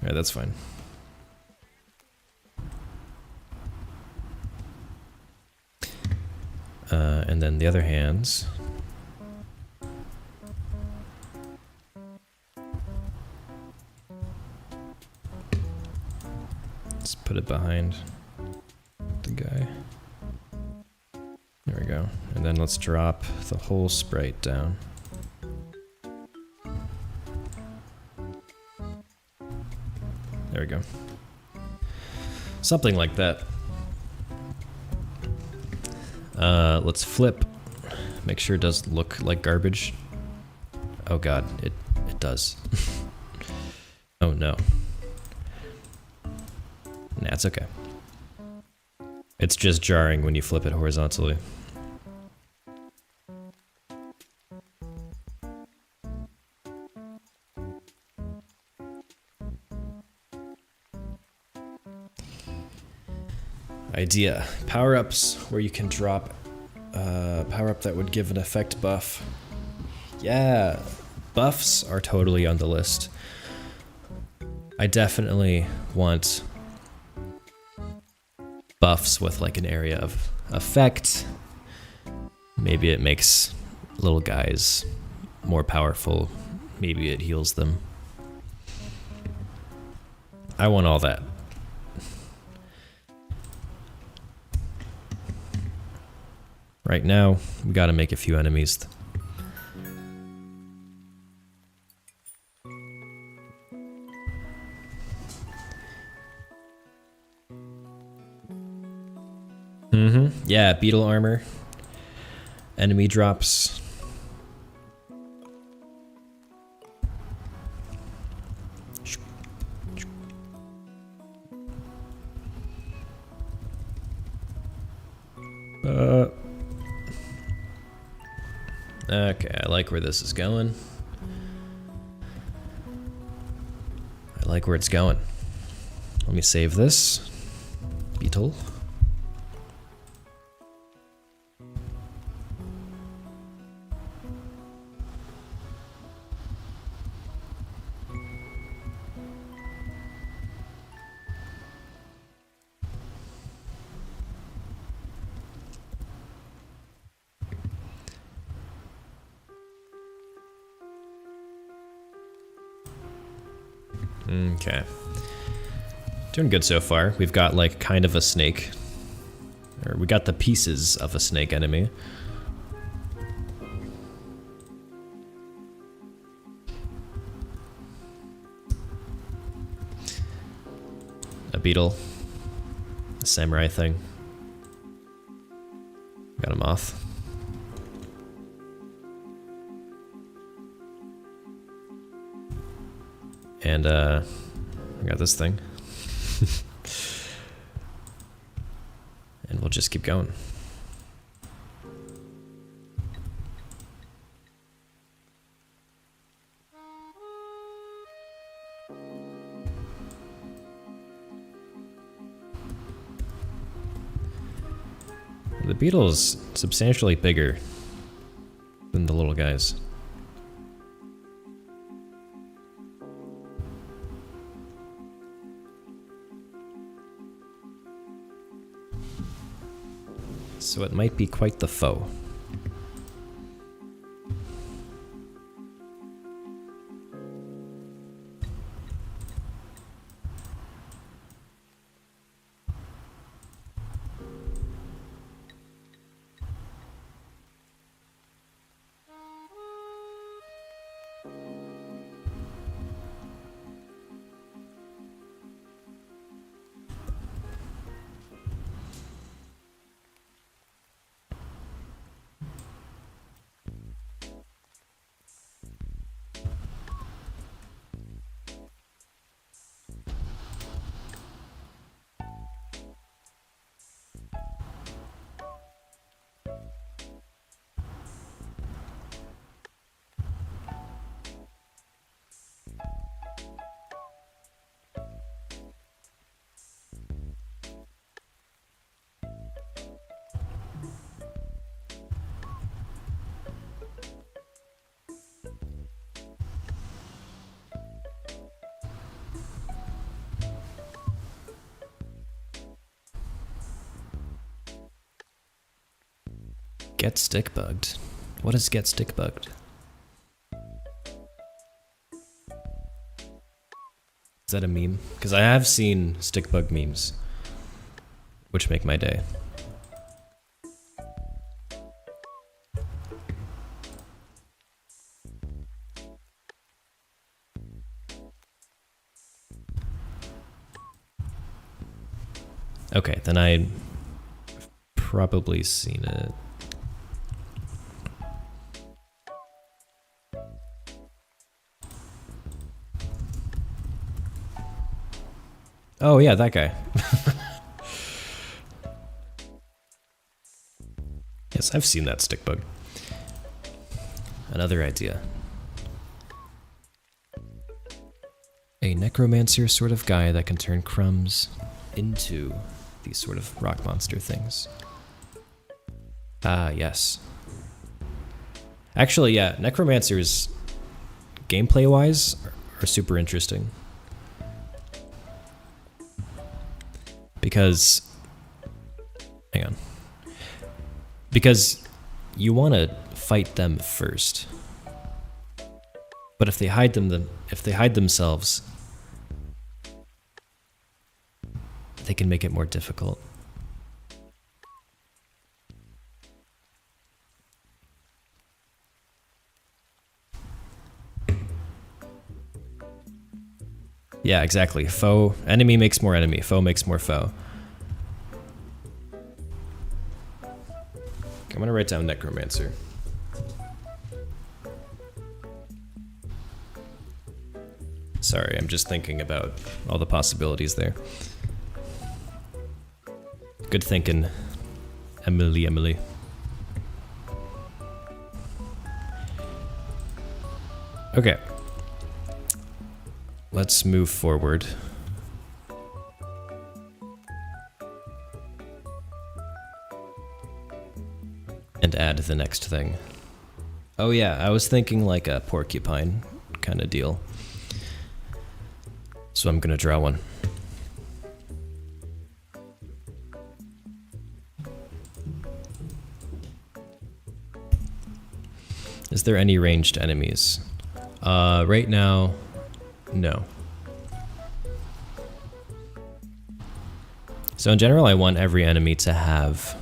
Alright, that's fine. And then the other hands. Let's put it behind the guy. There we go. And then let's drop the whole sprite down. There we go. Something like that. Let's flip. Make sure it does look like garbage. Oh god, it does. Oh no. Nah, it's okay. It's just jarring when you flip it horizontally. Idea. Power-ups where you can drop power-up that would give an effect buff. Yeah, buffs are totally on the list. I definitely want buffs with like an area of effect. Maybe it makes little guys more powerful. Maybe it heals them. I want all that. Right now, we gotta make a few enemies. Yeah, beetle armor. Enemy drops. Okay, I like where this is going. I like where it's going. Let me save this. Beetle. Okay. Doing good so far. We've got like kind of a snake. Or we got the pieces of a snake enemy. A beetle. A samurai thing. Got a moth. And I got this thing. And we'll just keep going. The beetle's substantially bigger than the little guys. So it might be quite the foe. Get stick bugged. What is get stick bugged? Is that a meme? Because I have seen stick bug memes, which make my day. Okay, then I've probably seen it. Oh yeah, that guy. Yes, I've seen that stick bug. Another idea. A necromancer sort of guy that can turn crumbs into these sort of rock monster things. Ah, yes. Actually, yeah, necromancers, gameplay-wise, are super interesting. Because, hang on. Because you want to fight them first. But if they hide themselves, they can make it more difficult. Yeah, exactly. Enemy makes more enemy. Foe makes more foe. I'm gonna write down necromancer. Sorry, I'm just thinking about all the possibilities there. Good thinking, Emily. Okay. Let's move forward. And add the next thing. Oh yeah, I was thinking like a porcupine kind of deal. So I'm gonna draw one. Is there any ranged enemies? Right now, no. So in general, I want every enemy to have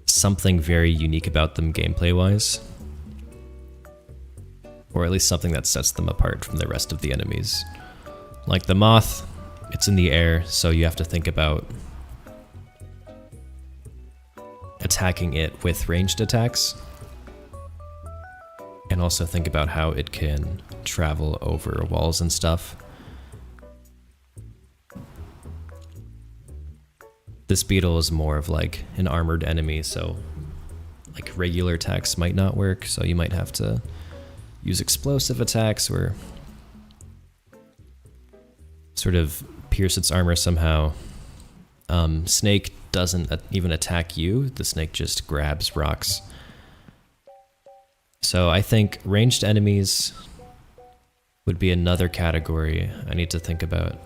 something very unique about them gameplay-wise. Or at least something that sets them apart from the rest of the enemies. Like the moth, it's in the air, so you have to think about attacking it with ranged attacks. And also think about how it can travel over walls and stuff. This beetle is more of like an armored enemy, so like regular attacks might not work, so you might have to use explosive attacks or sort of pierce its armor somehow. Snake doesn't even attack you, the snake just grabs rocks. So I think ranged enemies would be another category I need to think about.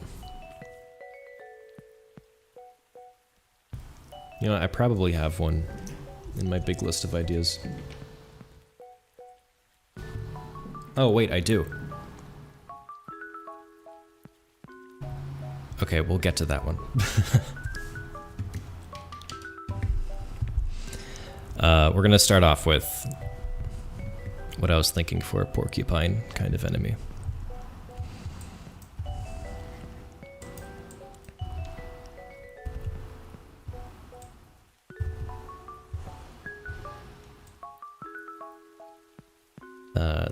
You know, I probably have one in my big list of ideas. Oh wait, I do. Okay, we'll get to that one. We're gonna start off with what I was thinking for a porcupine kind of enemy.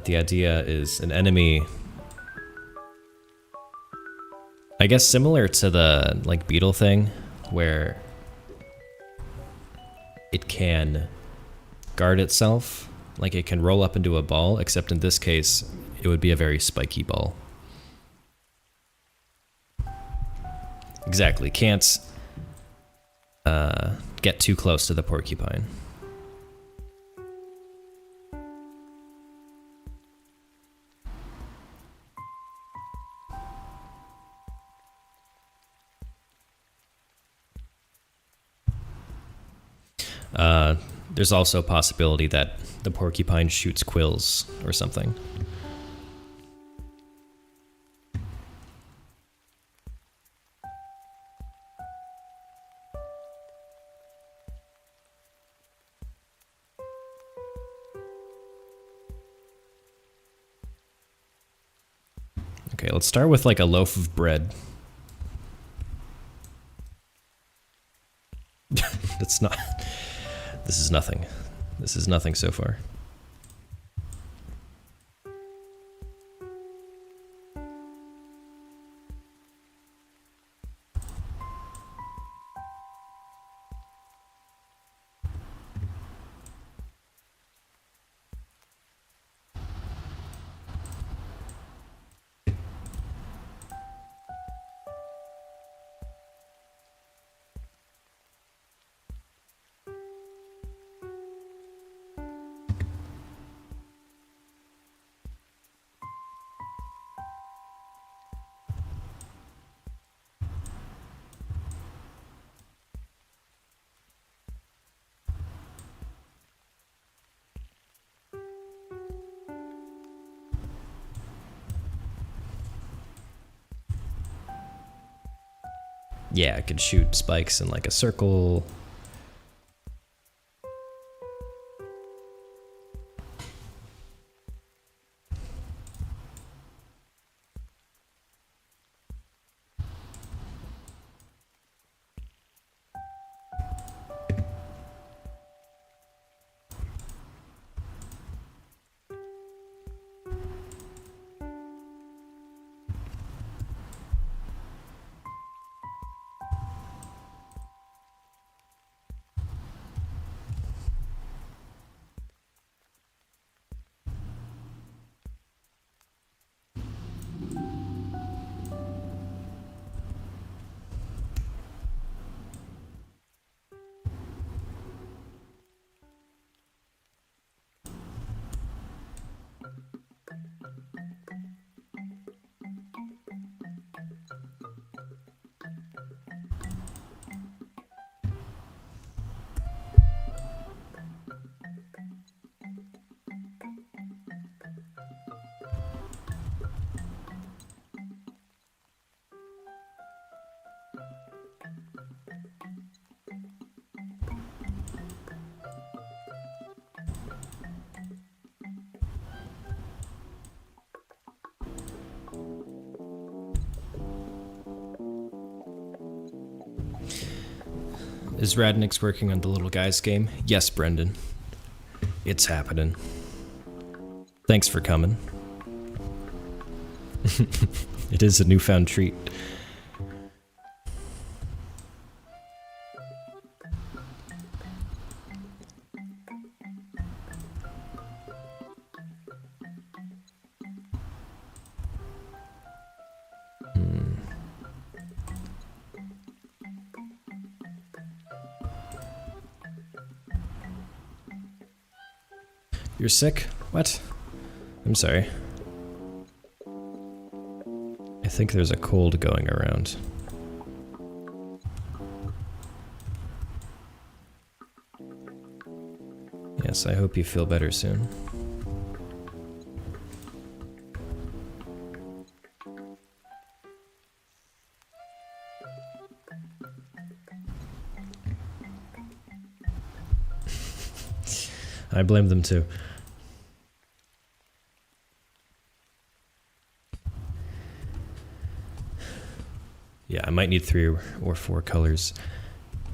The idea is an enemy, I guess similar to the like beetle thing, where it can guard itself, like it can roll up into a ball, except in this case, it would be a very spiky ball. Exactly, can't get too close to the porcupine. There's also a possibility that the porcupine shoots quills or something. Okay, let's start with like a loaf of bread. It's not... This is nothing. This is nothing so far. Yeah, I could shoot spikes in like a circle. Is Radnix working on the little guys game? Yes, Brendan. It's happening. Thanks for coming. It is a newfound treat. You're sick? What? I'm sorry. I think there's a cold going around. Yes, I hope you feel better soon. I blame them too. Yeah, I might need 3 or 4 colors.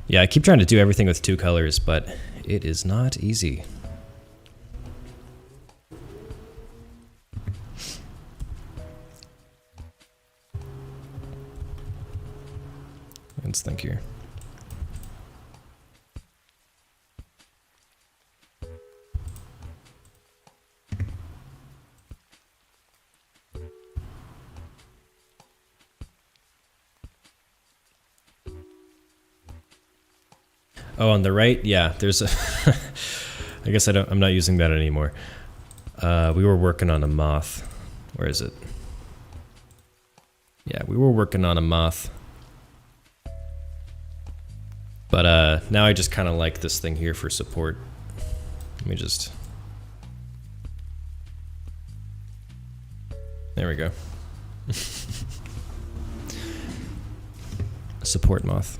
Yeah, I keep trying to do everything with 2 colors, but it is not easy. Let's think here. Oh, on the right? Yeah, there's a... I guess I'm not using that anymore. We were working on a moth. Where is it? Yeah, we were working on a moth. But now I just kind of like this thing here for support. Let me just... There we go. Support moth.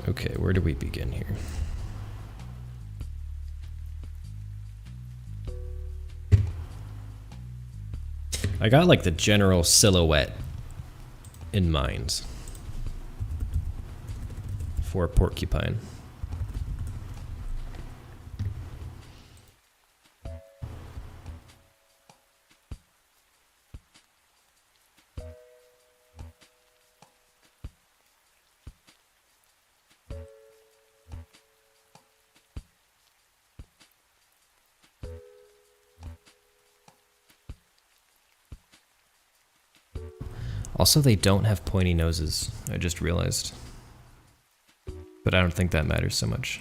Okay, where do we begin here? I got like the general silhouette in mind for a porcupine. Also, they don't have pointy noses, I just realized. But I don't think that matters so much.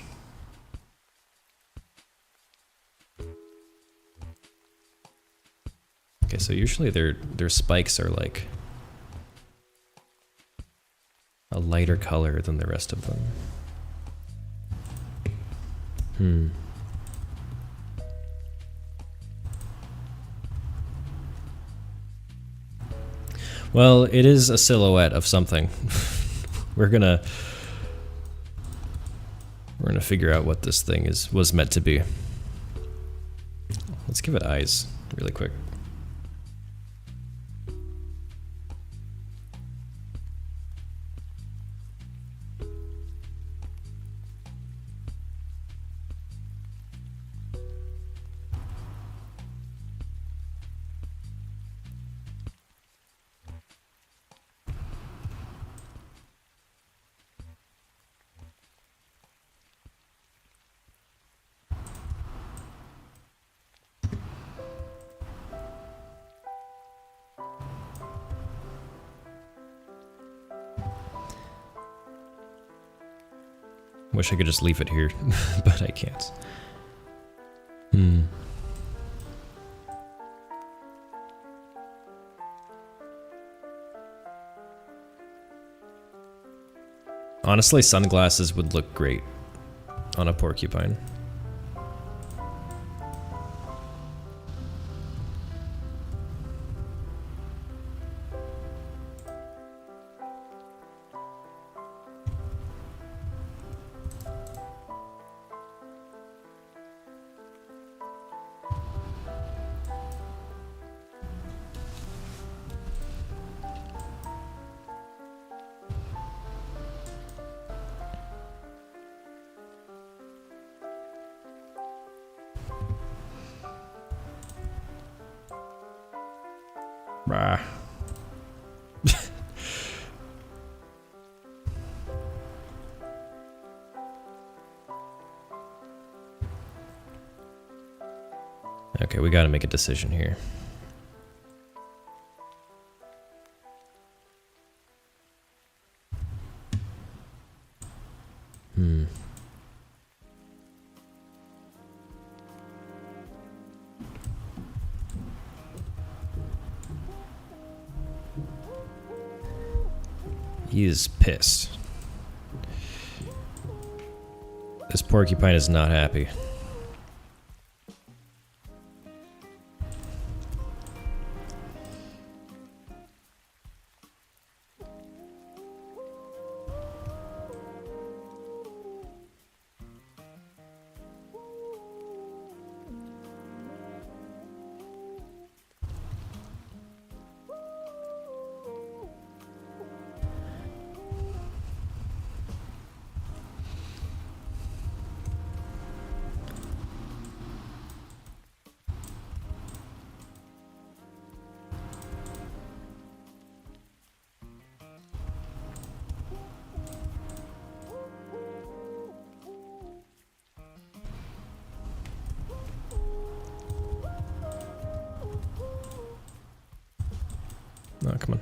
Okay, so usually their spikes are like a lighter color than the rest of them. Well, it is a silhouette of something. We're gonna figure out what this thing was meant to be. Let's give it eyes really quick. Wish I could just leave it here, but I can't. Honestly, sunglasses would look great on a porcupine. Bah. Okay, we gotta make a decision here. He is pissed. This porcupine is not happy. Oh, come on.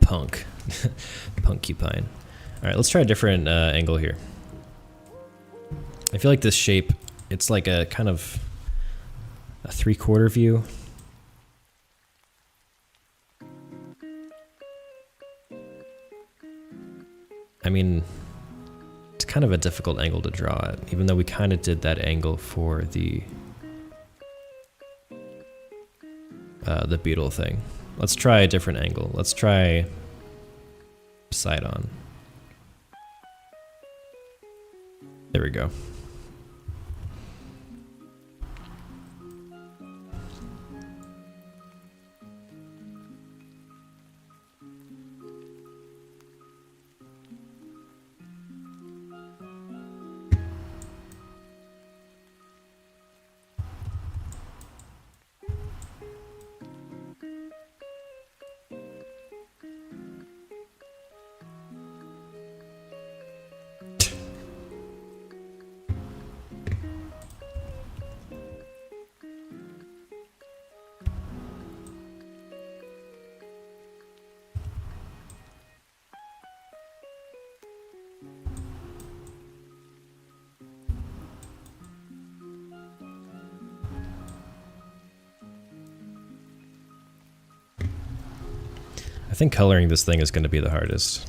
Punk. Punkupine. Alright, let's try a different angle here. I feel like this shape, it's like a kind of a 3/4 view. I mean, it's kind of a difficult angle to draw at, even though we kind of did that angle for the beetle thing. Let's try a different angle. Let's try side on. There we go. I think coloring this thing is going to be the hardest.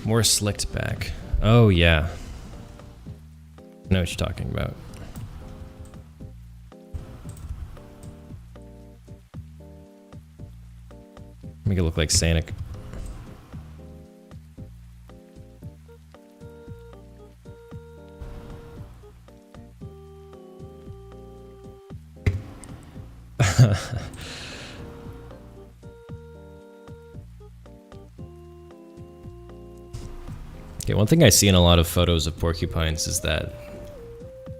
More slicked back. Oh, yeah. I know what you're talking about. Make it look like Santa. Okay, one thing I see in a lot of photos of porcupines is that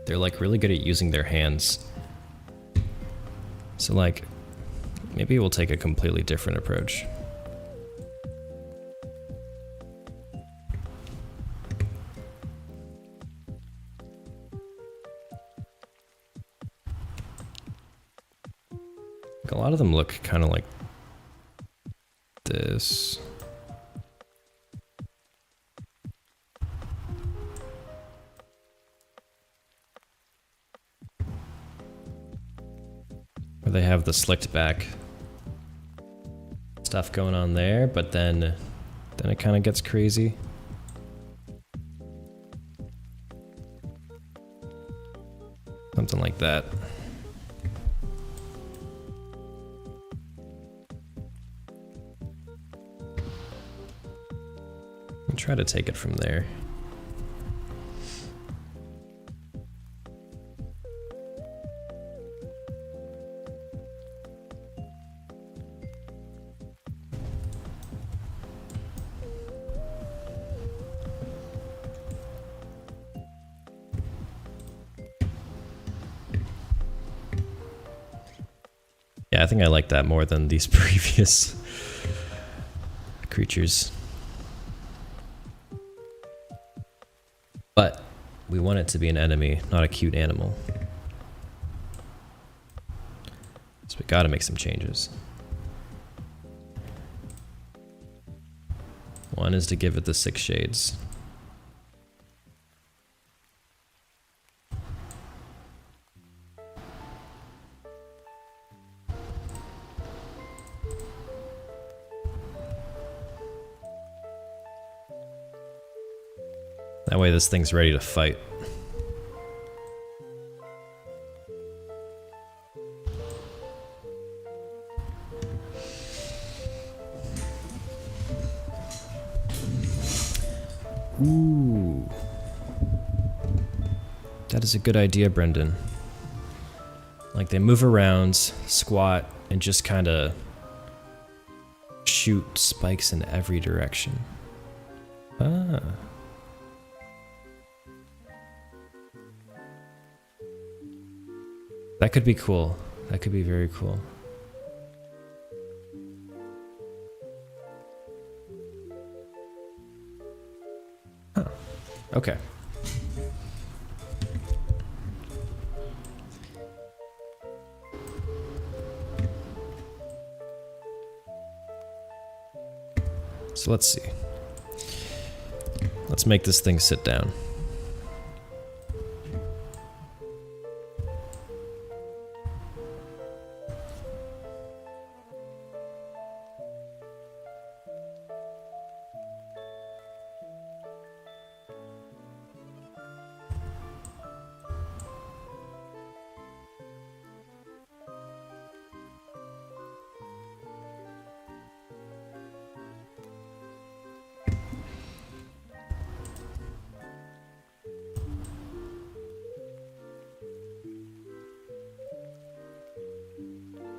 they're like really good at using their hands. So like, maybe we'll take a completely different approach. Like, a lot of them look kind of like this. Where they have the slicked back stuff going on there, but then it kind of gets crazy. Something like that. I'll try to take it from there. Yeah, I think I like that more than these previous creatures. But we want it to be an enemy, not a cute animal. So we gotta make some changes. One is to give it the 6 shades. That way this thing's ready to fight. Ooh. That is a good idea, Brendan. Like they move around, squat, and just kind of shoot spikes in every direction. Ah. That could be cool. That could be very cool. Huh. Okay. So let's see. Let's make this thing sit down.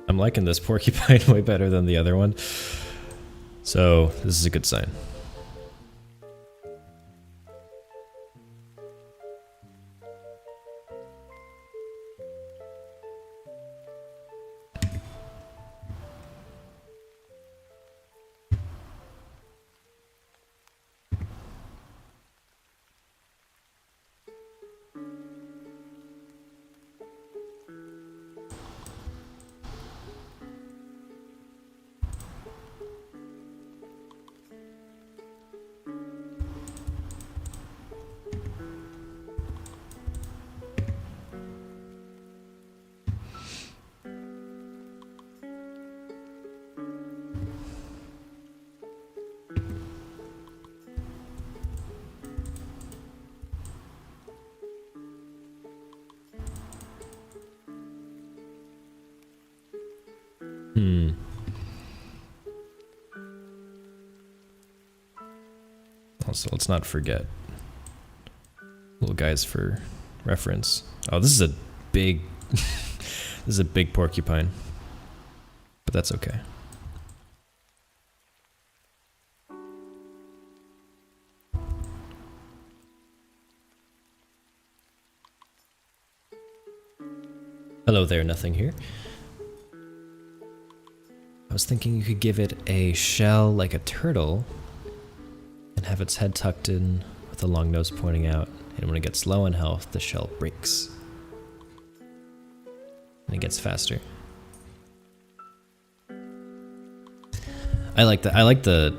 I'm liking this porcupine way better than the other one. So this is a good sign. Also, let's not forget little guys for reference. Oh, this is a big this is a big porcupine, but that's okay. Hello there, nothing here. I was thinking you could give it a shell like a turtle and have its head tucked in with a long nose pointing out, and when it gets low in health, the shell breaks. And it gets faster. I like that. I like the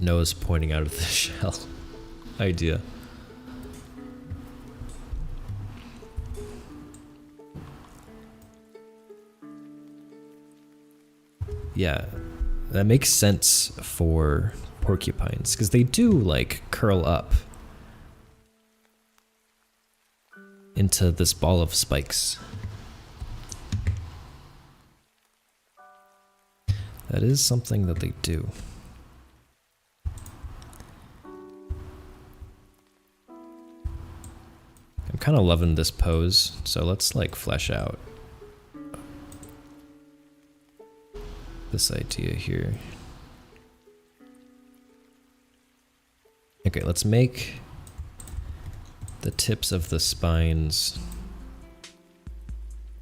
nose pointing out of the shell idea. Yeah, that makes sense for porcupines because they do like curl up into this ball of spikes. That is something that they do. I'm kind of loving this pose, so let's like flesh out this idea here. Okay, let's make the tips of the spines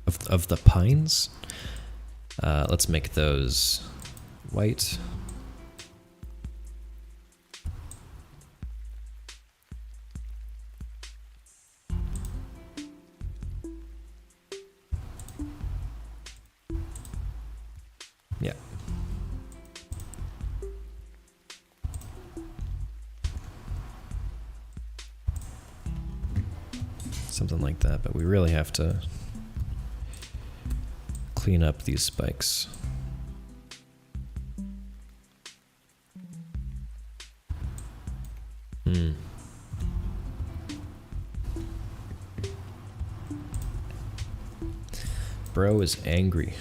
of the pines. Let's make those white. Yeah. Something like that, but we really have to clean up these spikes. Bro is angry.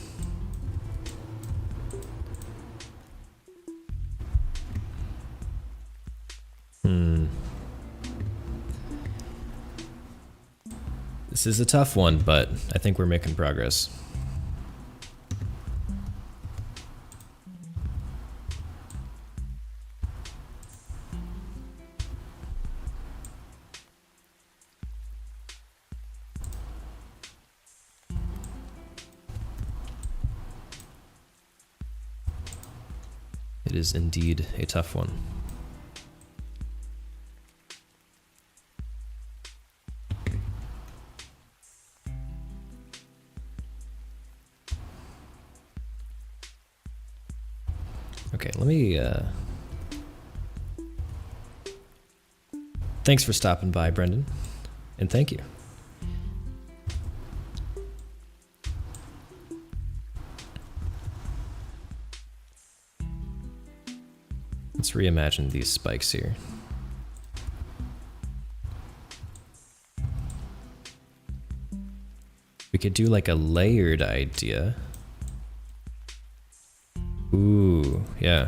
This is a tough one, but I think we're making progress. It is indeed a tough one. Okay, let me, thanks for stopping by, Brendan, and thank you. Let's reimagine these spikes here. We could do like a layered idea. Ooh, yeah.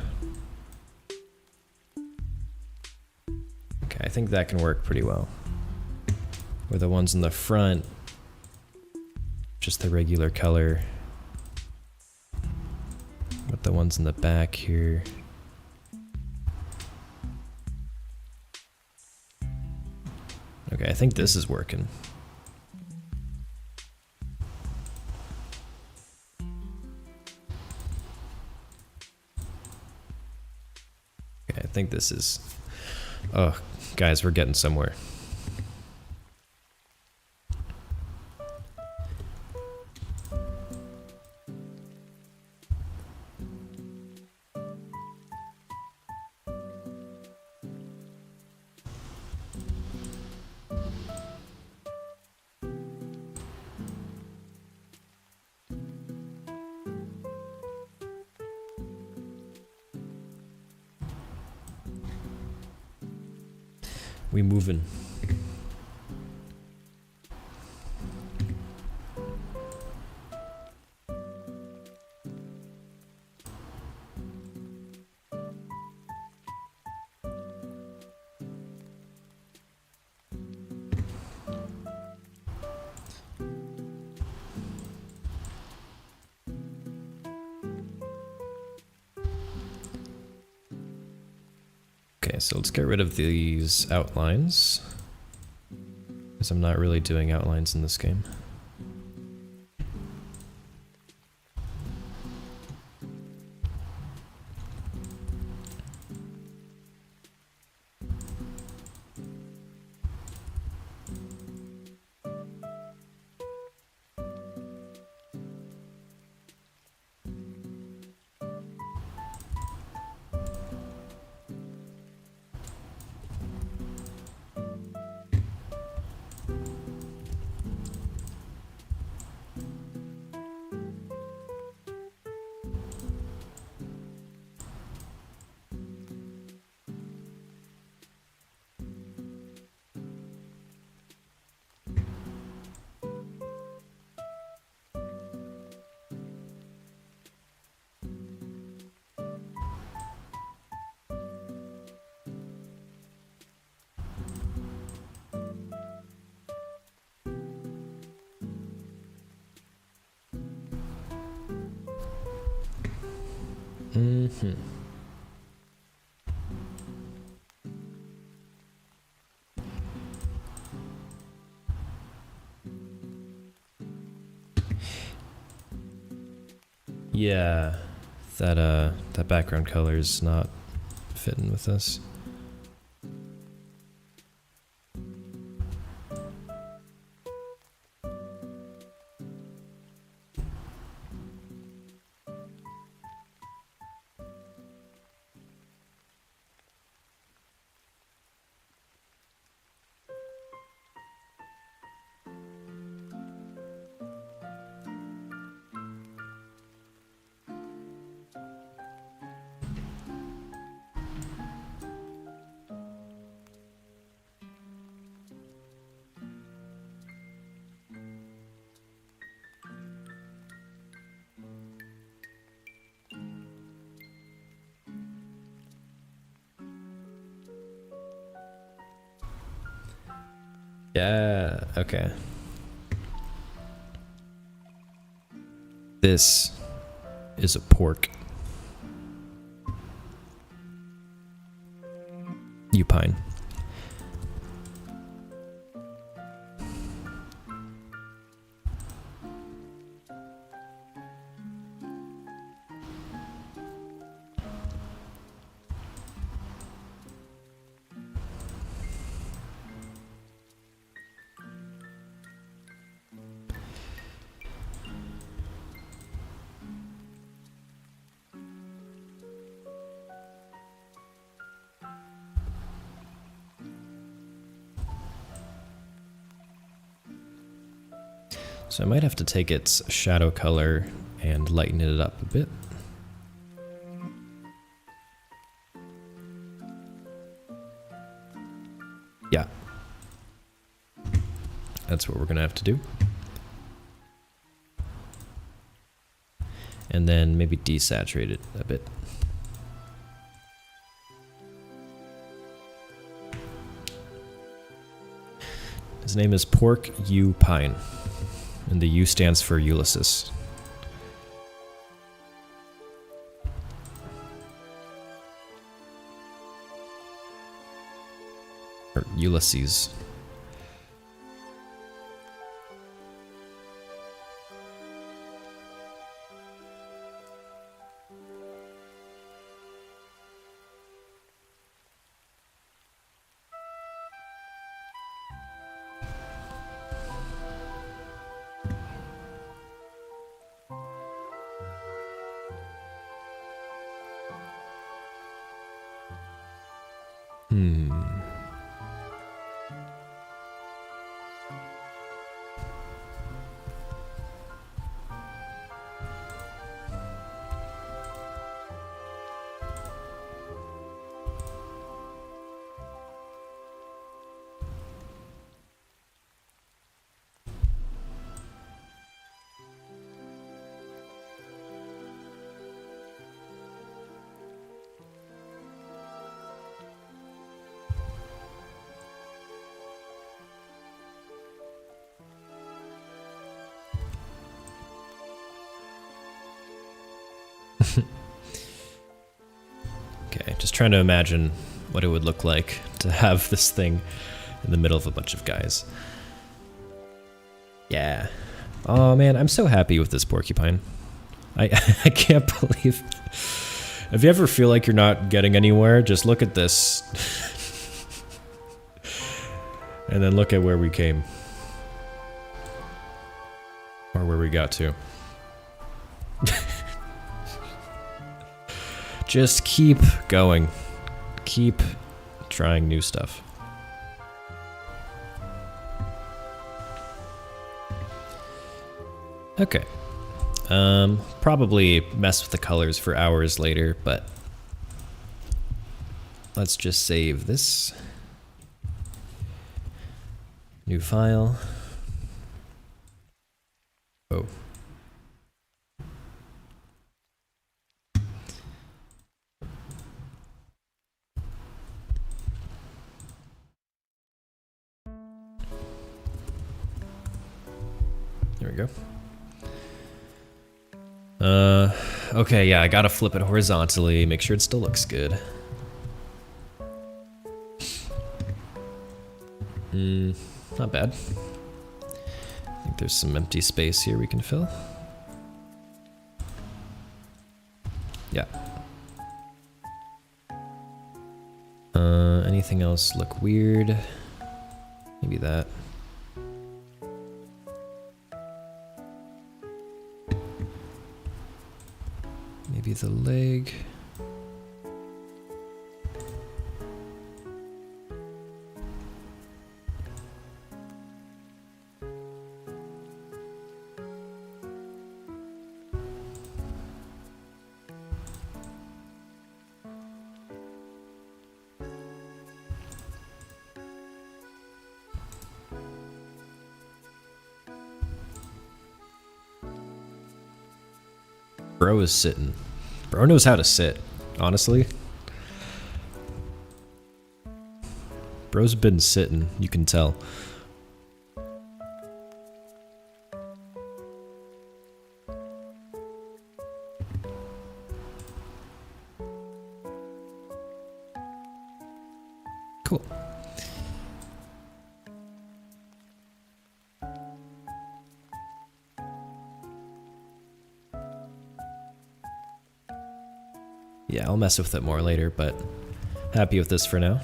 Okay, I think that can work pretty well. Where the ones in the front, just the regular color. With the ones in the back here. Okay, I think this is working. Okay, I think this is... Oh, guys, we're getting somewhere. We moving. Okay, so let's get rid of these outlines, because I'm not really doing outlines in this game. Mm-hmm. Yeah, that background color is not fitting with this. Yeah, okay. This is a pork. Upine. So I might have to take its shadow color and lighten it up a bit. Yeah. That's what we're gonna have to do. And then maybe desaturate it a bit. His name is Porcupine, and the U stands for Ulysses. Or Ulysses. Okay, just trying to imagine what it would look like to have this thing in the middle of a bunch of guys. Yeah. Oh man, I'm so happy with this porcupine. I can't believe... If you ever feel like you're not getting anywhere, just look at this. And then look at where we came. Or where we got to. Just keep going. Keep trying new stuff. Okay. Probably mess with the colors for hours later, but let's just save this. New file. Oh. There we go. Okay, yeah, I gotta flip it horizontally, make sure it still looks good. Not bad. I think there's some empty space here we can fill. Yeah. Anything else look weird? Maybe that. Maybe the leg. Bro is sitting. Bro knows how to sit, honestly. Bro's been sitting, you can tell. Cool. Yeah, I'll mess with it more later, but happy with this for now.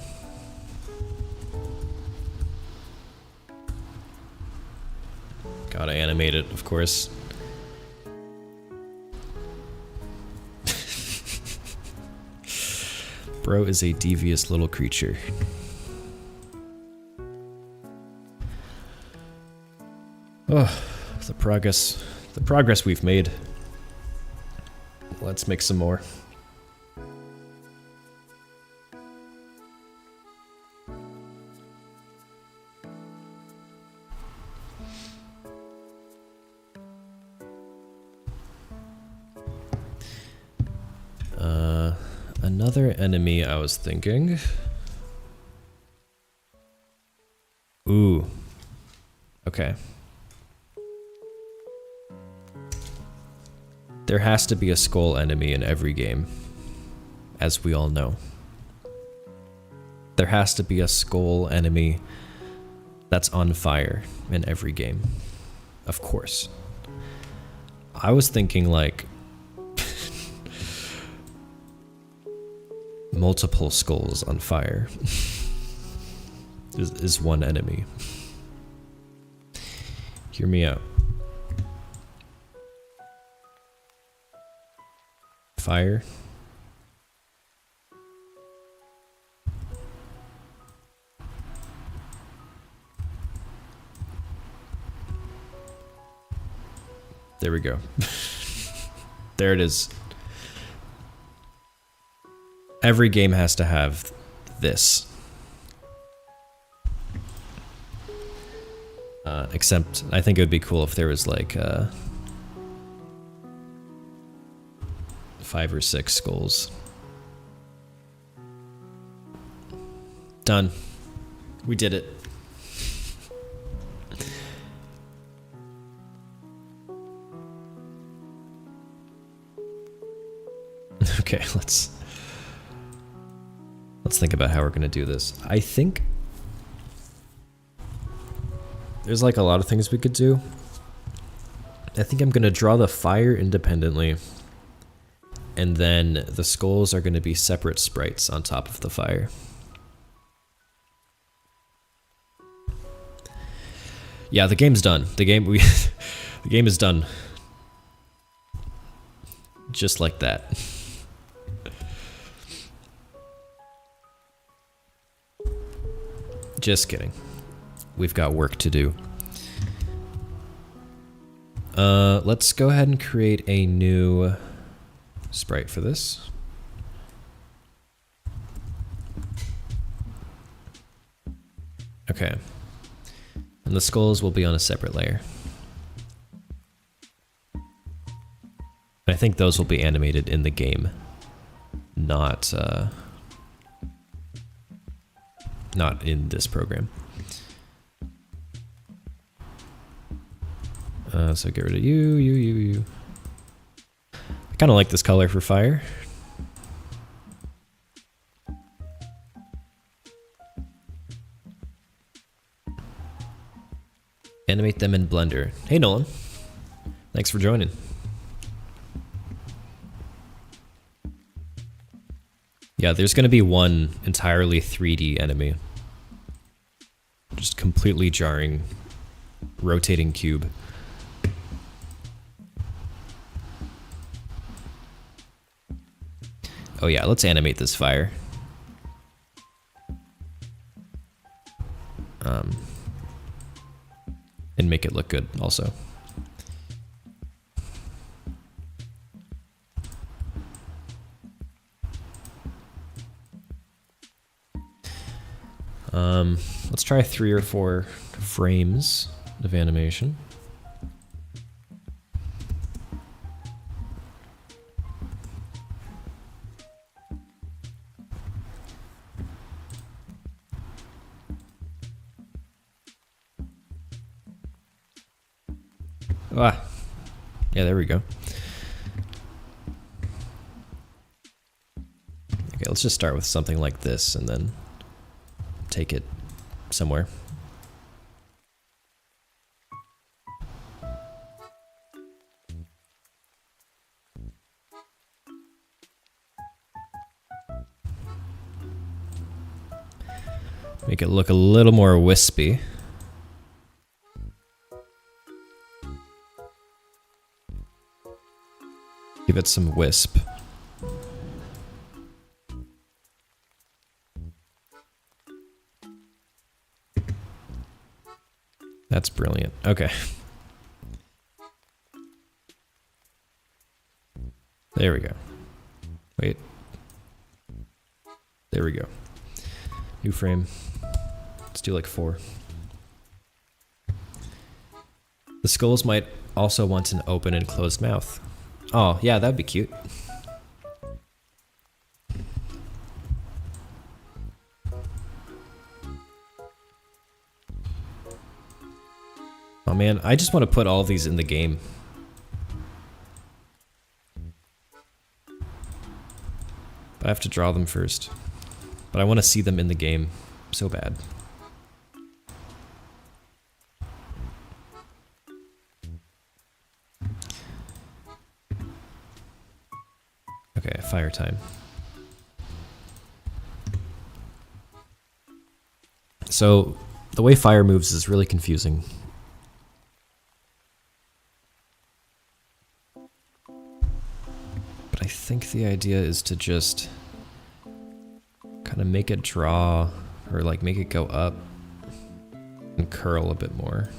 Gotta animate it, of course. Bro is a devious little creature. Oh, the progress we've made. Let's make some more. Another enemy I was thinking. Ooh. Okay. There has to be a skull enemy in every game, as we all know. There has to be a skull enemy that's on fire in every game. Of course. I was thinking like multiple skulls on fire is one enemy. Hear me out. Fire. There we go. There it is. Every game has to have this. Except, I think it would be cool if there was like 5 or 6 skulls. Done. We did it. Okay, let's think about how we're gonna do this. I think there's like a lot of things we could do. I think I'm gonna draw the fire independently, and then the skulls are gonna be separate sprites on top of the fire. Yeah, the game's done. The game is done. Just like that. Just kidding. We've got work to do. Let's go ahead and create a new sprite for this. Okay. And the skulls will be on a separate layer. I think those will be animated in the game, not in this program. So get rid of you. I kind of like this color for fire. Animate them in Blender. Hey Nolan, thanks for joining. Yeah, there's going to be one entirely 3D enemy. Just completely jarring, rotating cube. Oh yeah, let's animate this fire. And make it look good also. Let's try 3 or 4 frames of animation. Ah, yeah, there we go. Okay, let's just start with something like this and then take it somewhere. Make it look a little more wispy. Give it some wisp. That's brilliant. Okay. There we go. Wait. There we go. New frame. Let's do like 4. The skulls might also want an open and closed mouth. Oh, yeah, that'd be cute. Oh man, I just want to put all of these in the game. But I have to draw them first. But I want to see them in the game so bad. Okay, fire time. So, the way fire moves is really confusing. But I think the idea is to just kind of make it draw, or like make it go up and curl a bit more.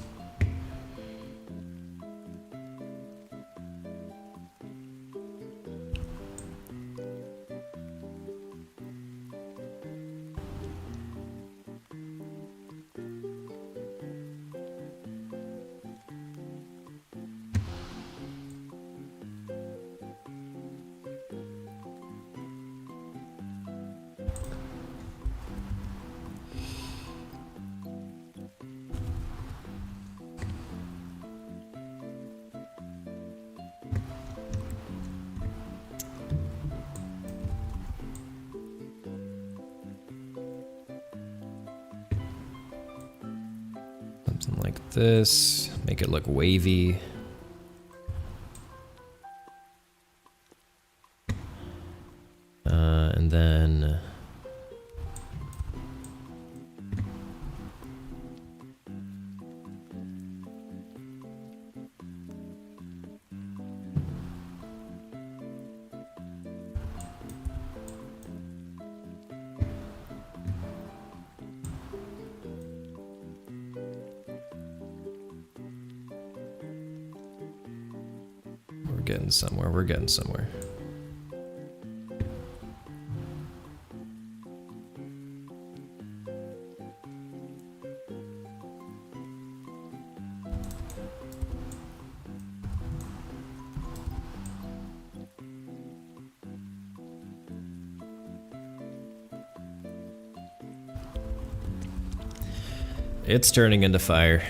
Something like this, make it look wavy. And then we're getting somewhere, we're getting somewhere. It's turning into fire.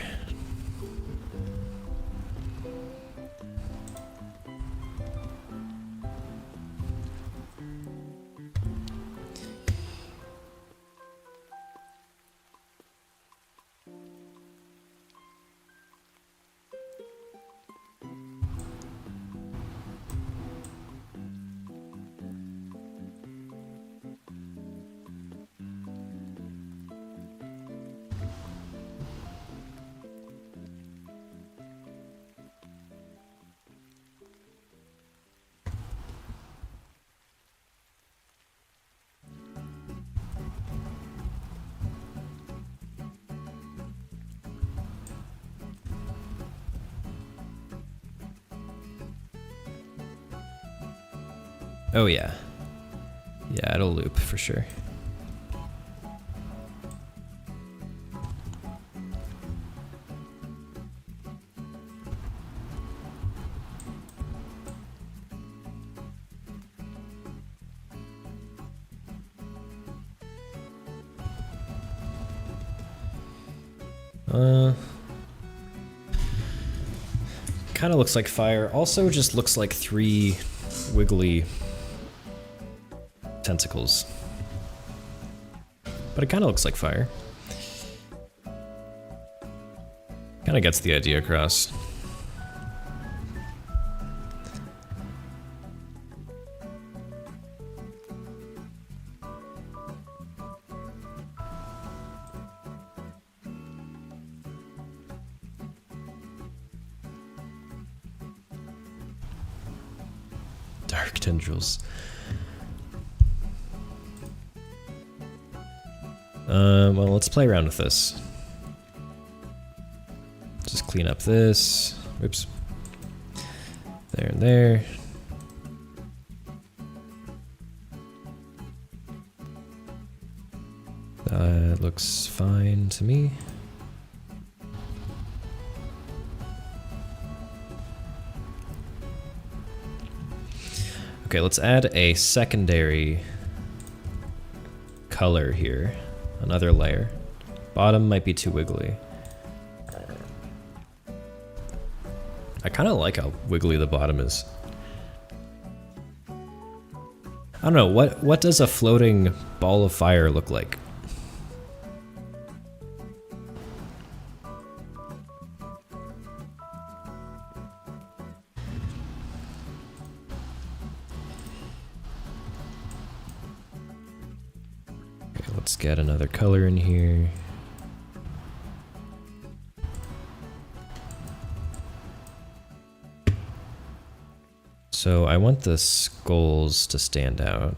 Oh yeah. Yeah, it'll loop for sure. Kind of looks like fire. Also just looks like 3 wiggly tentacles. But it kind of looks like fire. Kind of gets the idea across. Dark tendrils. Well, let's play around with this. Just clean up this. Oops. There and there. That looks fine to me. Okay, let's add a secondary color here. Another layer. Bottom might be too wiggly. I kind of like how wiggly the bottom is. I don't know, what does a floating ball of fire look like? Okay, let's get another color in here. So I want the skulls to stand out.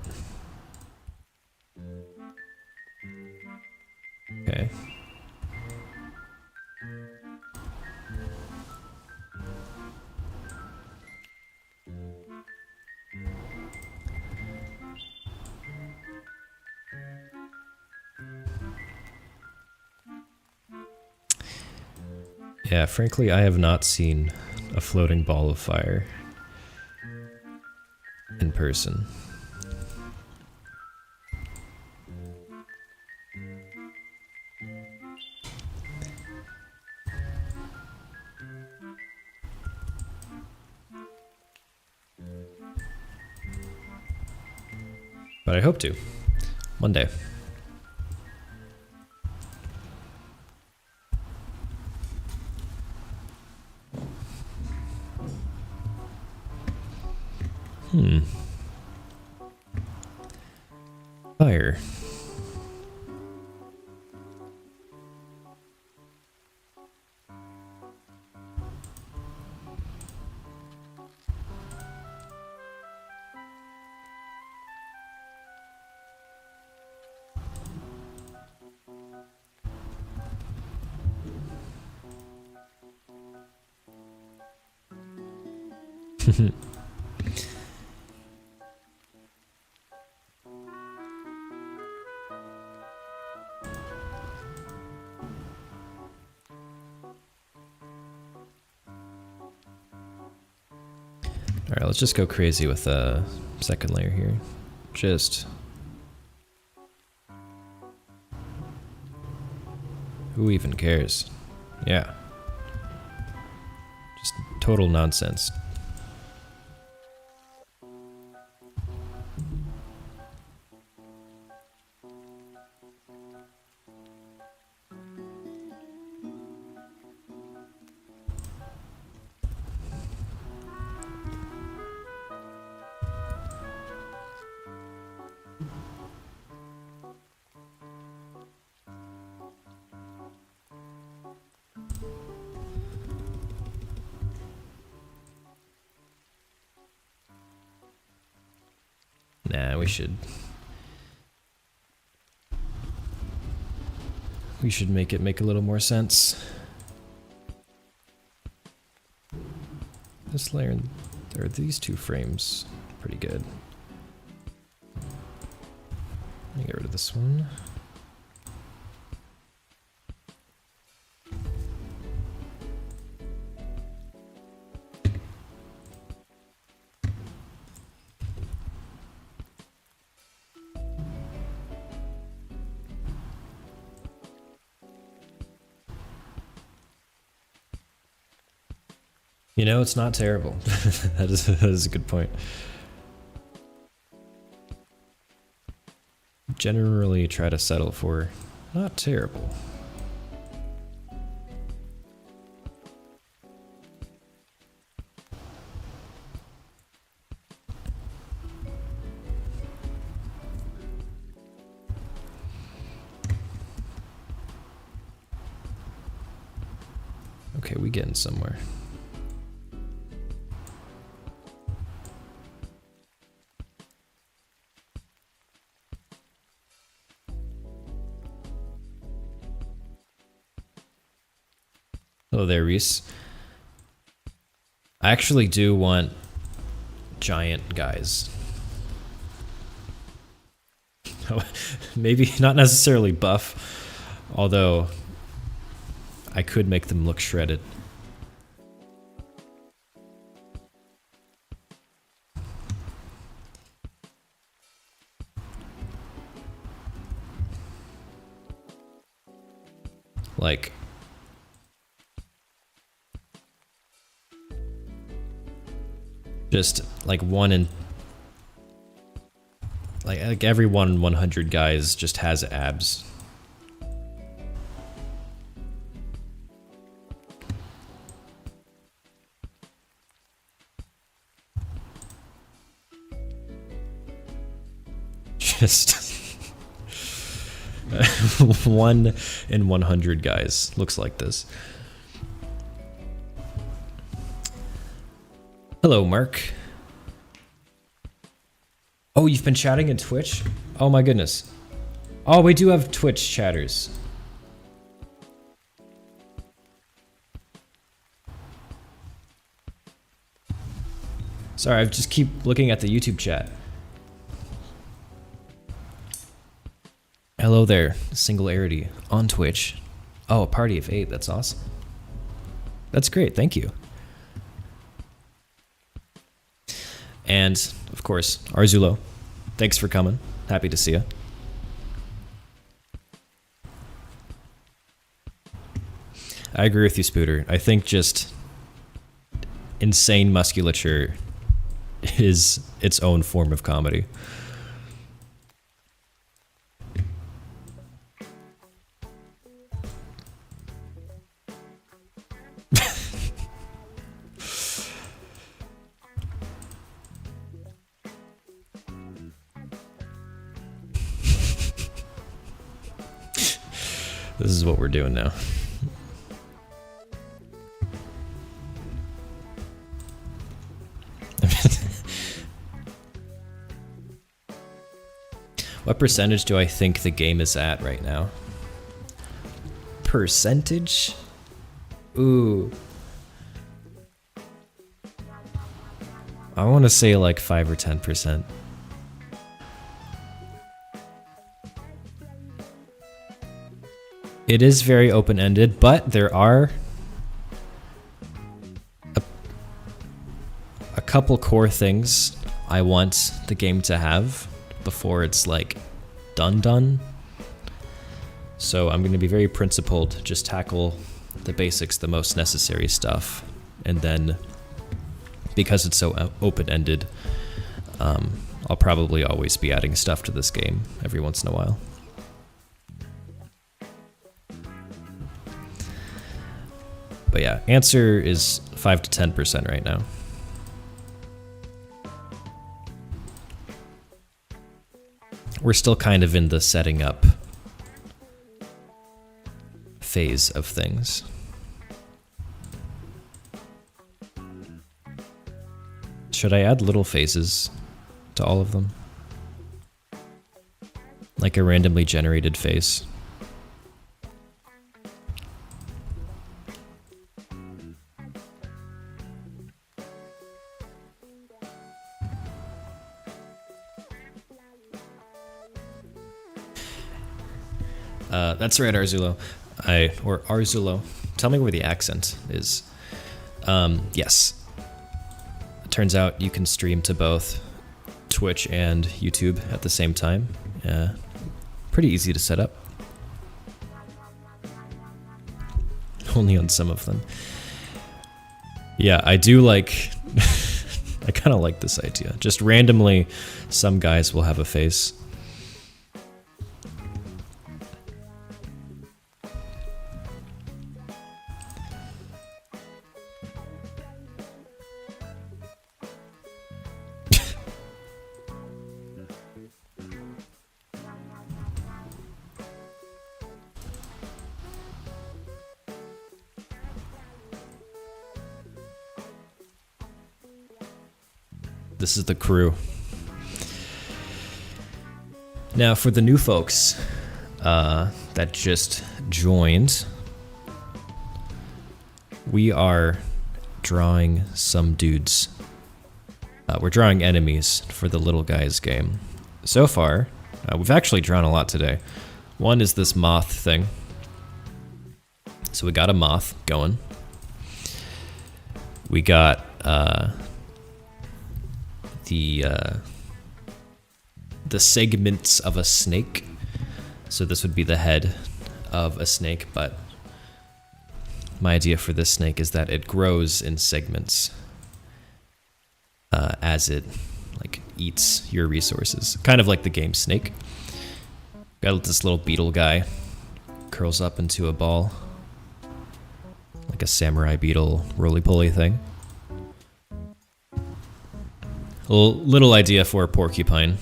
Okay. Yeah, frankly, I have not seen a floating ball of fire in person. But I hope to. One day. Fire. Alright, let's just go crazy with the second layer here. Just... who even cares? Yeah. Just total nonsense. Nah, we should make it make a little more sense. This layer, or these two frames, pretty good. Get rid of this one. You know, it's not terrible. that is a good point. Generally try to settle for not terrible. Okay, we getting somewhere. Hello there, Reese. I actually do want giant guys. Maybe not necessarily buff, although I could make them look shredded. Like, just like like every 100 guys just has abs. Just 1 in 100 guys looks like this. Hello, Mark. Oh, you've been chatting in Twitch? Oh my goodness. Oh, we do have Twitch chatters. Sorry, I just keep looking at the YouTube chat. Hello there, Singularity on Twitch. Oh, a party of 8, that's awesome. That's great, thank you. And, of course, Arzulo, thanks for coming. Happy to see you. I agree with you, Spooter. I think just insane musculature is its own form of comedy. This is what we're doing now. What percentage do I think the game is at right now? Percentage? Ooh. I want to say like 5 or 10%. It is very open-ended, but there are a couple core things I want the game to have before it's like done. So I'm going to be very principled, just tackle the basics, the most necessary stuff, and then because it's so open-ended, I'll probably always be adding stuff to this game every once in a while. But yeah, answer is 5 to 10% right now. We're still kind of in the setting up phase of things. Should I add little phases to all of them? Like a randomly generated face? That's right, Arzulo. Or Arzulo. Tell me where the accent is. Yes. It turns out you can stream to both Twitch and YouTube at the same time. Pretty easy to set up. Only on some of them. Yeah, I do like... I kind of like this idea. Just randomly, some guys will have a face. This is the crew. Now, for the new folks that just joined, we are drawing some dudes. We're drawing enemies for the little guys game. So far, we've actually drawn a lot today. One is this moth thing. So we got a moth going. We got the segments of a snake. So this would be the head of a snake, but my idea for this snake is that it grows in segments as it like eats your resources, kind of like the game Snake. Got this little beetle guy, curls up into a ball, like a samurai beetle roly-poly thing. A little idea for a porcupine.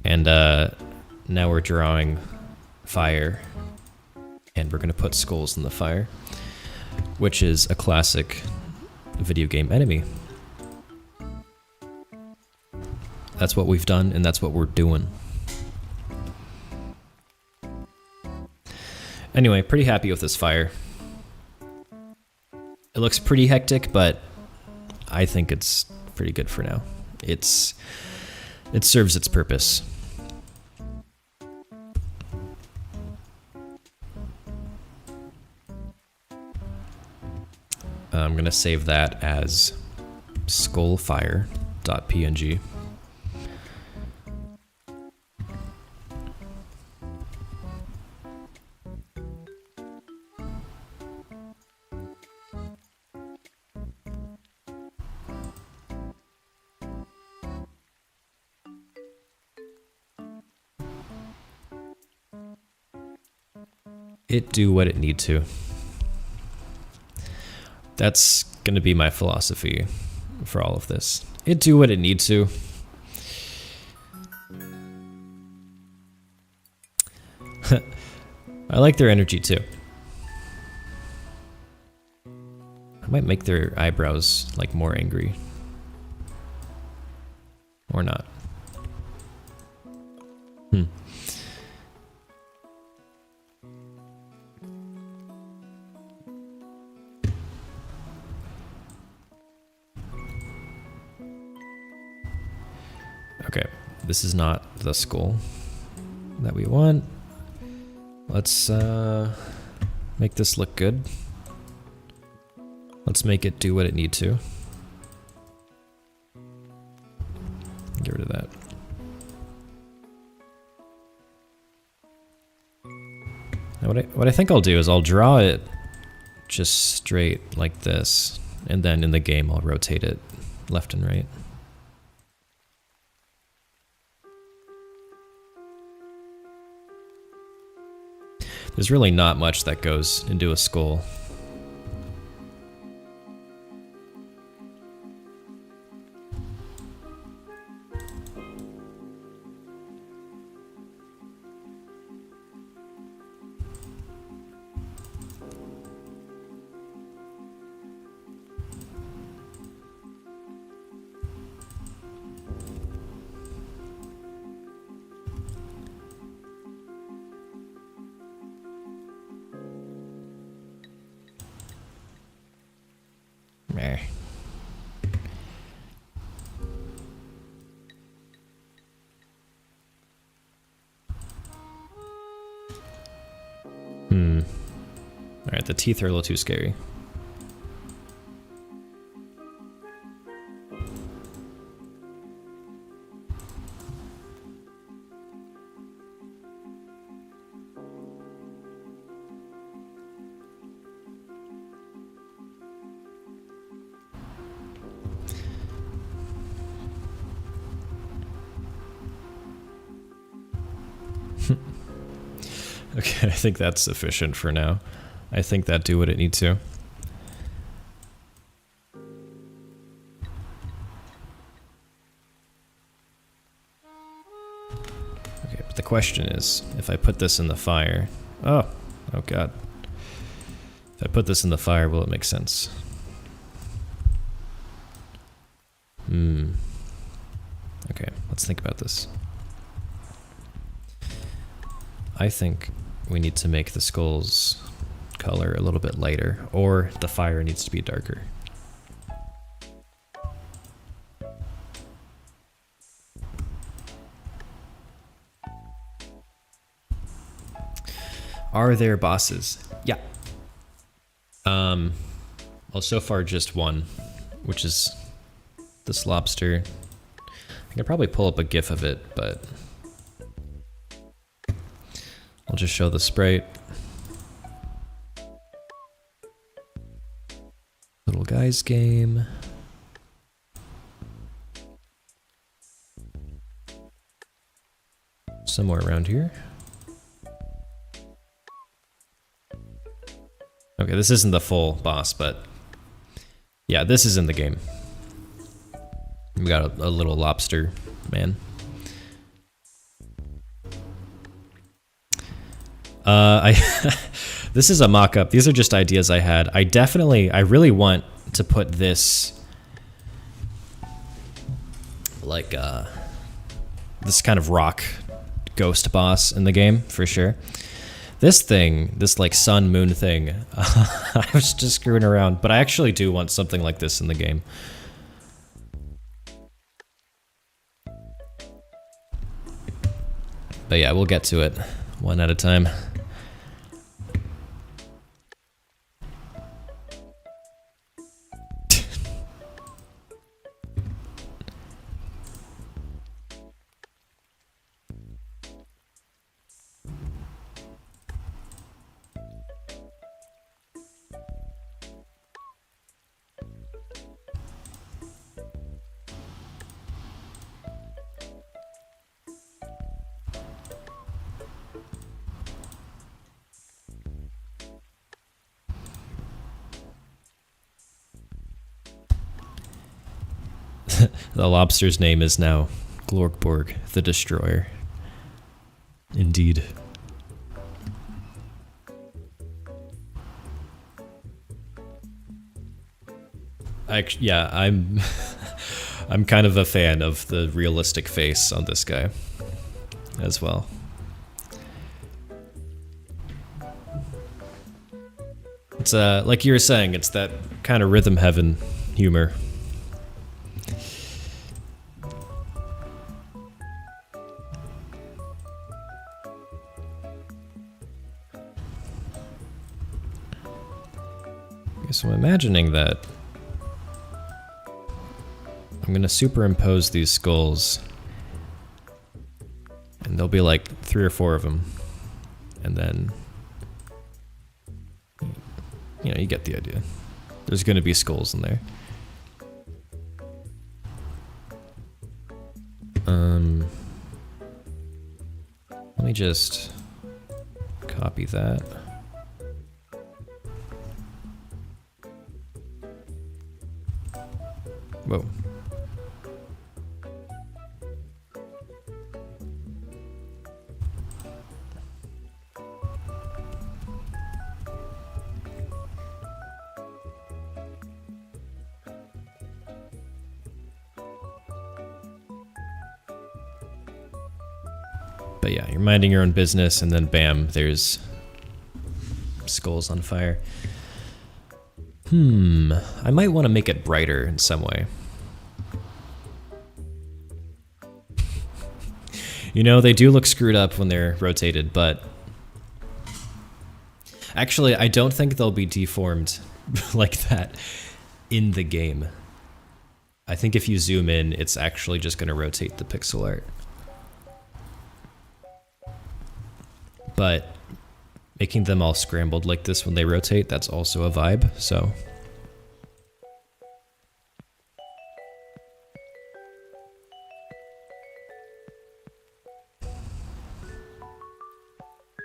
And now we're drawing fire, and we're gonna put skulls in the fire, which is a classic video game enemy. That's what we've done, and that's what we're doing. Anyway, pretty happy with this fire. It looks pretty hectic, but I think it's pretty good for now. It serves its purpose. I'm gonna save that as skullfire.png. It do what it need to. That's gonna be my philosophy for all of this. It do what it need to. I like their energy too. I might make their eyebrows like more angry. Or not. Okay, this is not the skull that we want. Let's make this look good. Let's make it do what it need to. Get rid of that. Now what I think I'll do is I'll draw it just straight like this, and then in the game I'll rotate it left and right. There's really not much that goes into a skull. Meh. Alright, the teeth are a little too scary. Okay, I think that's sufficient for now. I think that do what it needs to. Okay, but the question is, if I put this in the fire... Oh god. If I put this in the fire, will it make sense? Okay, let's think about this. I think we need to make the skull's color a little bit lighter, or the fire needs to be darker. Are there bosses? Yeah. Well, so far just one, which is this lobster. I can probably pull up a GIF of it, but I'll just show the sprite. Little guy's game. Somewhere around here. Okay, this isn't the full boss, but yeah, this is in the game. We got a little lobster man. This is a mock-up. These are just ideas I had. I really want to put this, like, this kind of rock ghost boss in the game, for sure. This thing, this like sun moon thing, I was just screwing around, but I actually do want something like this in the game. But yeah, we'll get to it one at a time. The lobster's name is now Glorgborg the Destroyer. Indeed. Yeah, I'm I'm kind of a fan of the realistic face on this guy as well. It's like you were saying, it's that kind of rhythm heaven humor. So I'm imagining that I'm gonna superimpose these skulls, and there'll be like 3 or 4 of them, and then, you know, you get the idea. There's gonna be skulls in there. Let me just copy that. Whoa. But yeah, you're minding your own business, and then bam, there's skulls on fire. I might want to make it brighter in some way. You know, they do look screwed up when they're rotated, but Actually, I don't think they'll be deformed like that in the game. I think if you zoom in, it's actually just going to rotate the pixel art. But making them all scrambled like this when they rotate, that's also a vibe, so.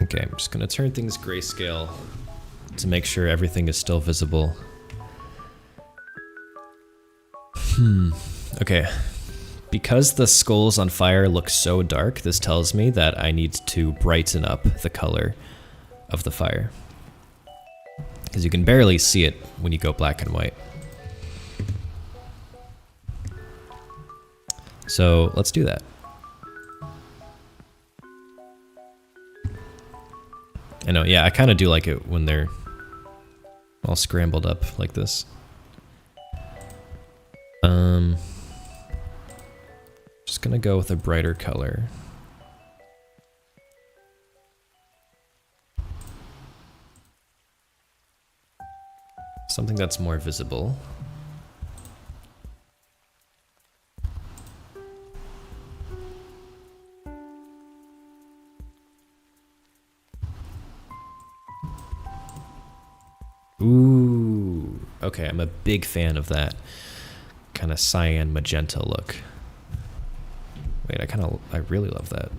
Okay, I'm just gonna turn things grayscale to make sure everything is still visible. Okay. Because the skulls on fire look so dark, this tells me that I need to brighten up the color of the fire. Because you can barely see it when you go black and white. So let's do that. I know, yeah, I kind of do like it when they're all scrambled up like this. Just gonna go with a brighter color. Something that's more visible. Ooh, okay, I'm a big fan of that kind of cyan magenta look. Wait, I really love that.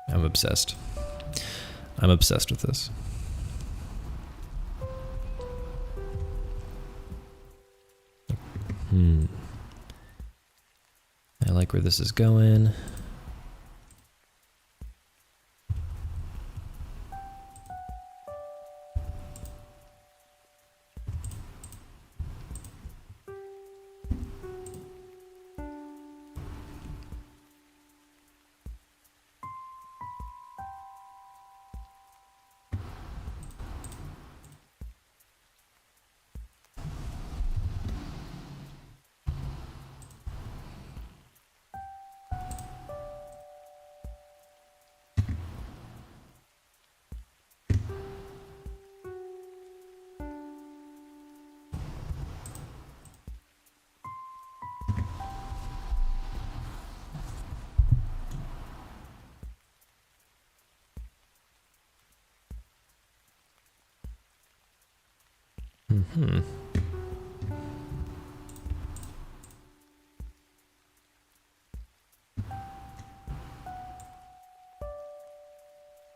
I'm obsessed. I'm obsessed with this. I like where this is going.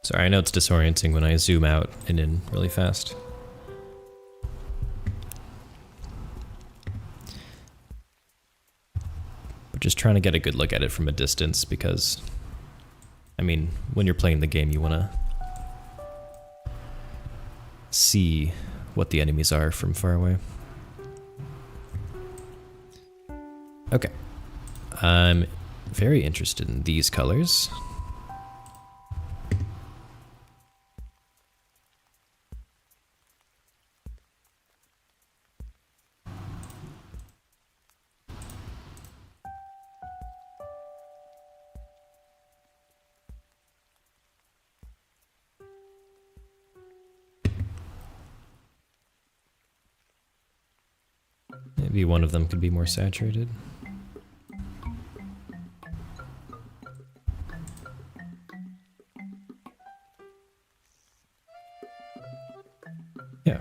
Sorry, I know it's disorienting when I zoom out and in really fast. But just trying to get a good look at it from a distance because, I mean, when you're playing the game, you want to see what the enemies are from far away. Okay. I'm very interested in these colors. Maybe one of them could be more saturated. Yeah.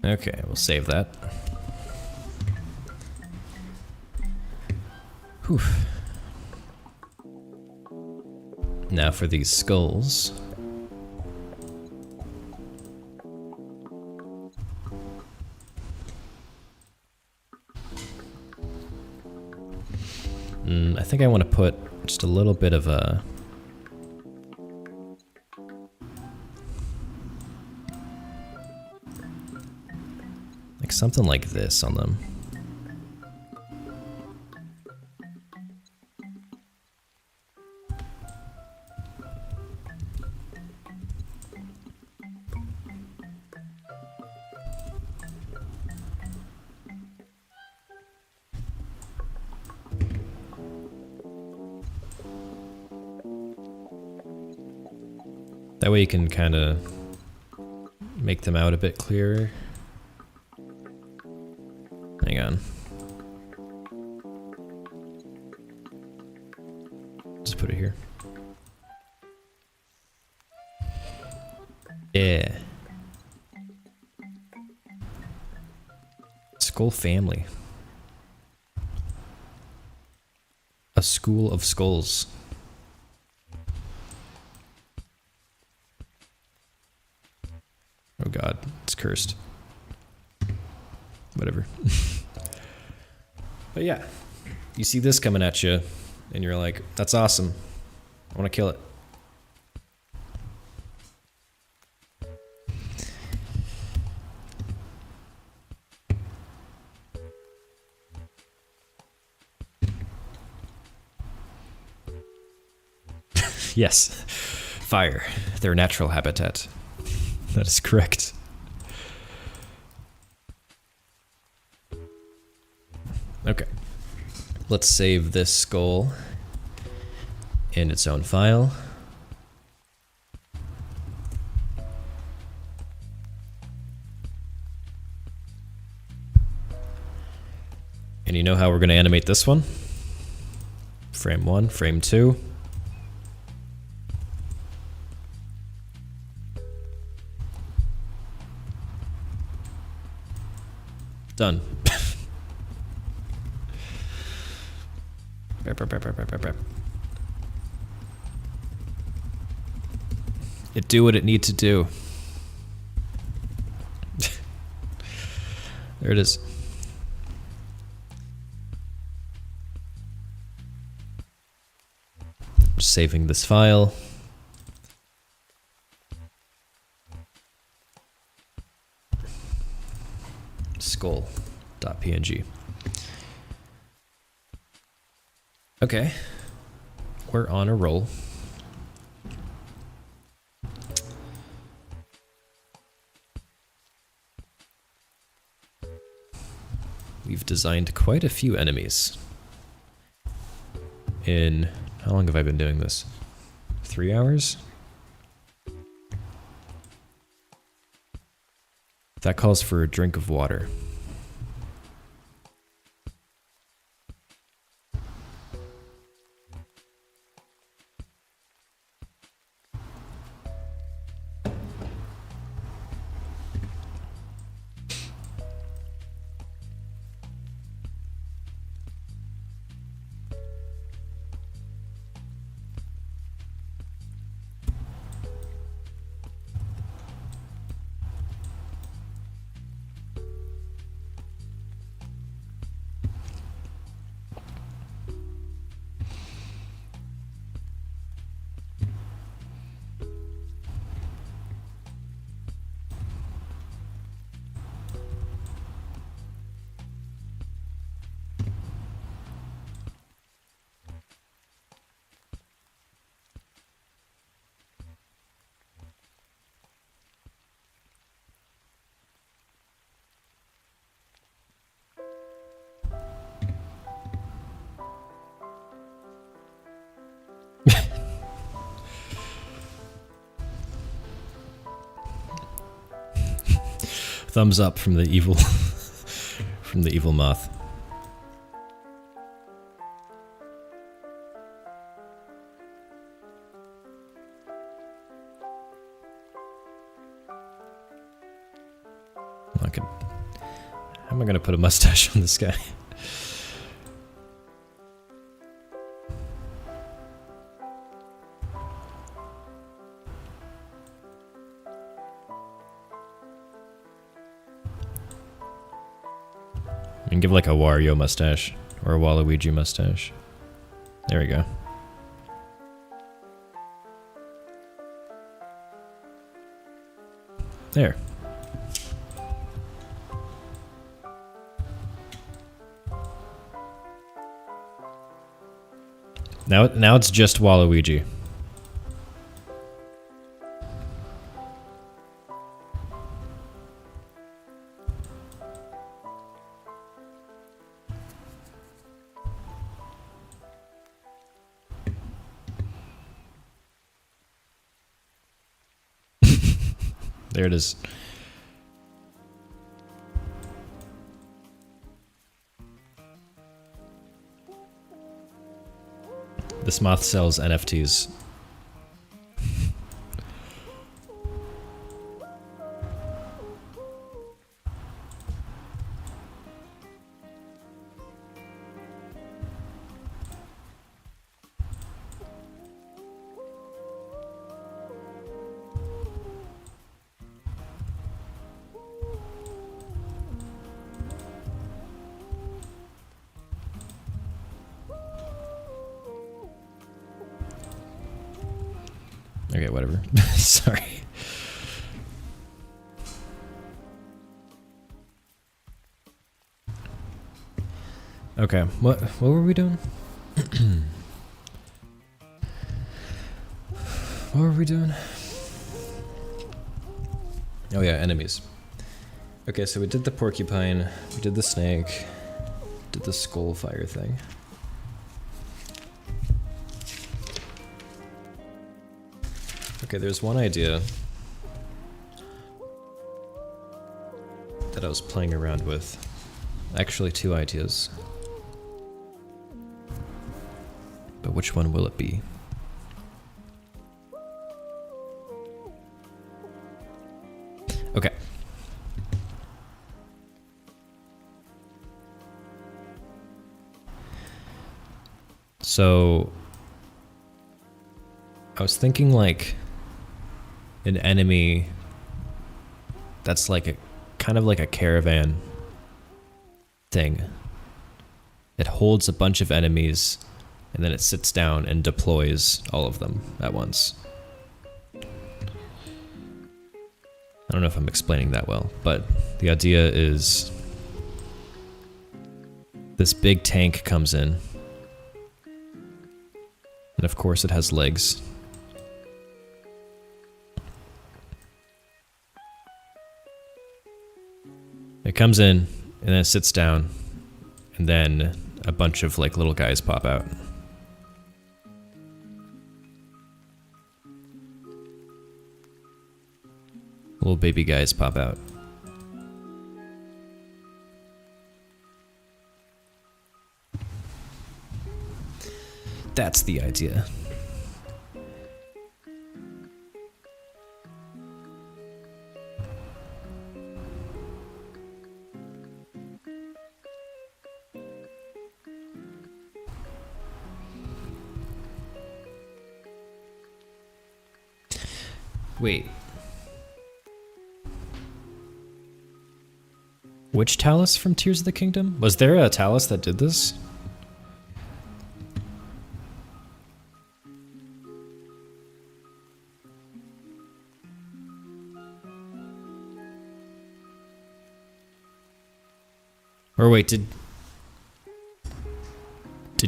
Okay, we'll save that. Whew. Now for these skulls. I think I want to put just a little bit of a... like something like this on them. That way you can kind of make them out a bit clearer. Hang on. Just put it here. Yeah. Skull family. A school of skulls. Oh god, it's cursed. Whatever. But yeah, you see this coming at you, and you're like, that's awesome. I want to kill it. Yes, fire, their natural habitat. That is correct. Okay, let's save this skull in its own file. And you know how we're going to animate this one? Frame 1, frame 2. Done. It do what it need to do. There it is. Just saving this file. Skull.png. Okay, we're on a roll. We've designed quite a few enemies. In, how long have I been doing this? 3 hours? That calls for a drink of water. Thumbs up from the evil from the evil moth. How am I gonna put a mustache on this guy? And give like a Wario mustache or a Waluigi mustache. There we go. There. Now it's just Waluigi. There it is. This moth sells NFTs. Okay, whatever. Sorry. Okay, what were we doing? What were we doing? Oh yeah, enemies. Okay, so we did the porcupine, we did the snake, did the skull fire thing. Okay, there's one idea that I was playing around with. Actually, two ideas. But which one will it be? Okay. So I was thinking like an enemy that's like a kind of like a caravan thing. It holds a bunch of enemies and then it sits down and deploys all of them at once. I don't know if I'm explaining that well, but the idea is this big tank comes in, and of course it has legs. It comes in, and then it sits down, and then a bunch of like little guys pop out. Little baby guys pop out. That's the idea. Wait. Which Talus from Tears of the Kingdom? Was there a Talus that did this? Or wait, did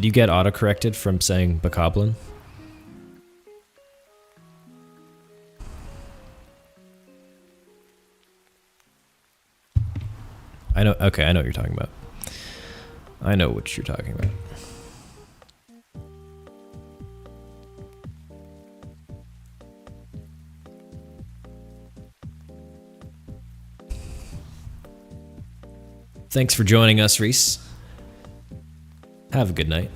you get autocorrected from saying Bokoblin? I know, okay, I know what you're talking about. I know what you're talking about. Thanks for joining us, Reese. Have a good night.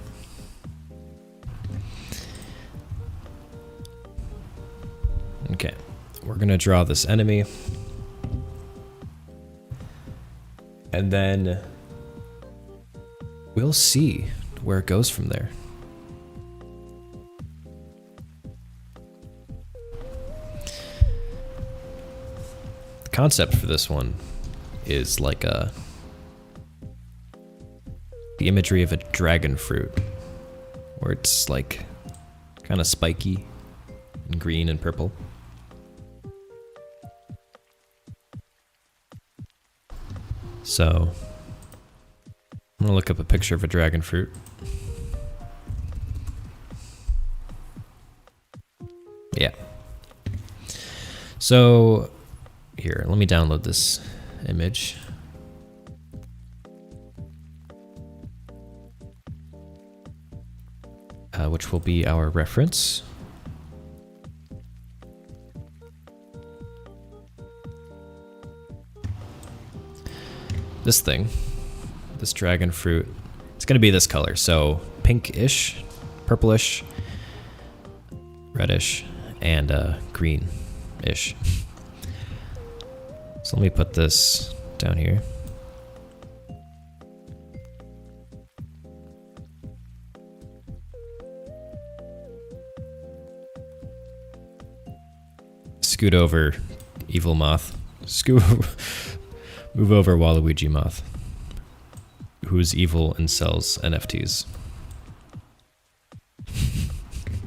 Okay, we're gonna draw this enemy. And then we'll see where it goes from there. The concept for this one is like the imagery of a dragon fruit, where it's like kind of spiky and green and purple. So I'm gonna look up a picture of a dragon fruit. Yeah. So here, let me download this image. Which will be our reference. this thing, this dragon fruit, it's gonna be this color. So pinkish, purplish, reddish, and greenish. So let me put this down here. Scoot over, evil moth. Move over, Waluigi moth, who's evil and sells NFTs.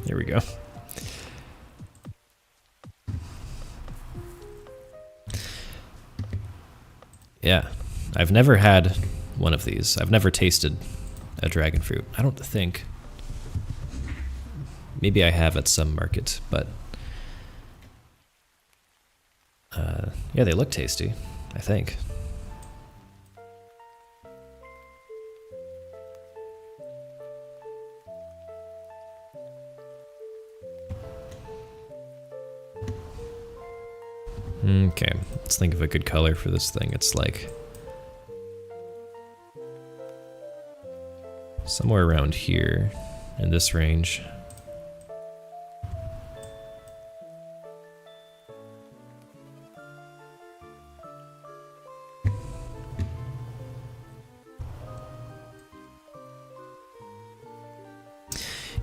There we go. Yeah, I've never had one of these. I've never tasted a dragon fruit. I don't think. Maybe I have at some market, but yeah, they look tasty, I think. Okay, let's think of a good color for this thing. It's like somewhere around here in this range.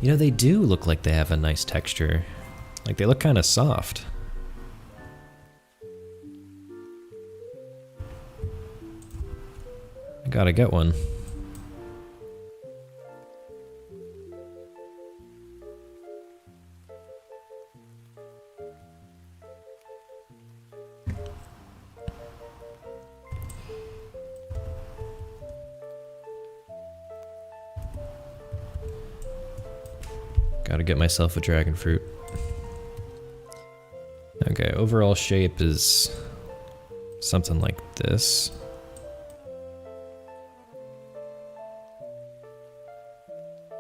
You know, they do look like they have a nice texture. Like, they look kind of soft. I gotta get one. Gotta get myself a dragon fruit. Okay, overall shape is something like this.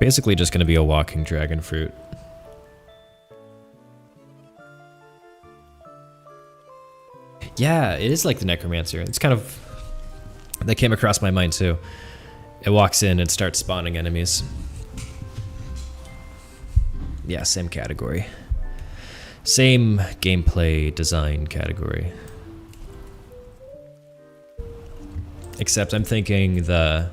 Basically just gonna be a walking dragon fruit. Yeah, it is like the necromancer. It's kind of... That came across my mind too. It walks in and starts spawning enemies. Yeah, same category. Same gameplay design category. Except I'm thinking the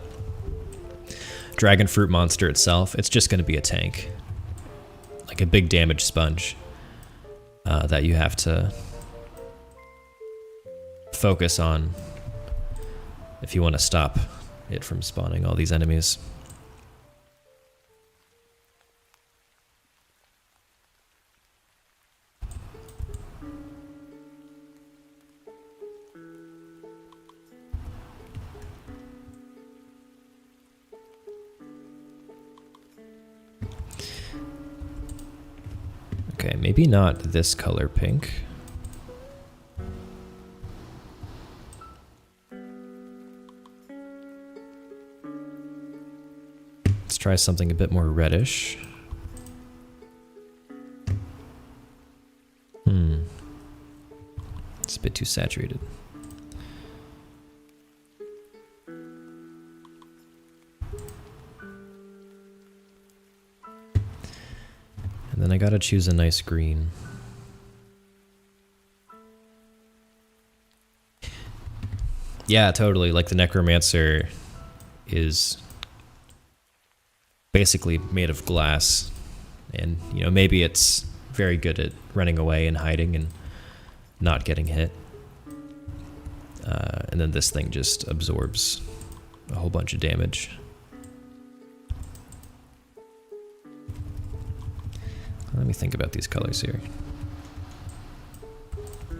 dragon fruit monster itself, it's just going to be a tank. Like a big damage sponge that you have to focus on if you want to stop it from spawning all these enemies. Okay, maybe not this color pink. Let's try something a bit more reddish. It's a bit too saturated. And then I gotta choose a nice green. Yeah, totally. Like the necromancer is basically made of glass. And, you know, maybe it's very good at running away and hiding and not getting hit. And then this thing just absorbs a whole bunch of damage. Let me think about these colors here.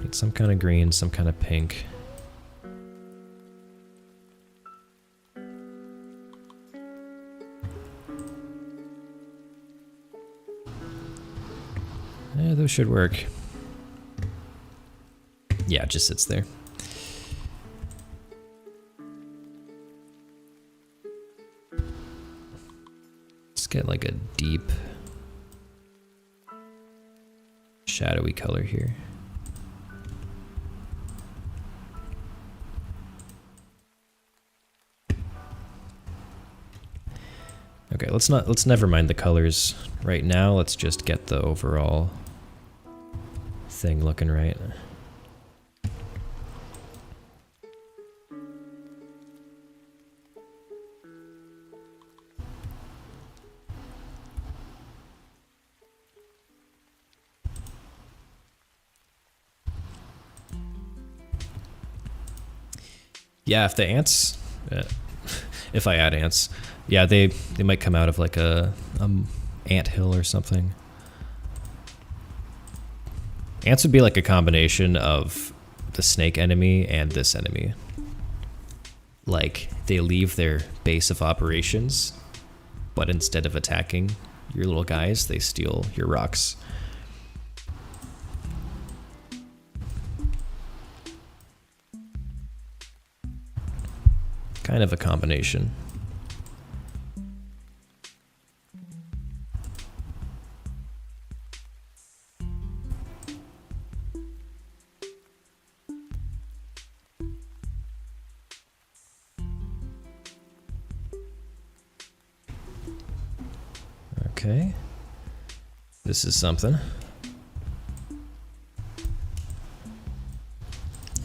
Need some kind of green, some kind of pink. Yeah, those should work. Yeah, it just sits there. Let's get like a deep shadowy color here. Okay, let's never mind the colors right now. Let's just get the overall thing looking right. Yeah, if the ants, if I add ants, yeah, they might come out of like a ant hill or something. Ants would be like a combination of the snake enemy and this enemy. Like, they leave their base of operations, but instead of attacking your little guys, they steal your rocks. Kind of a combination. Okay. This is something.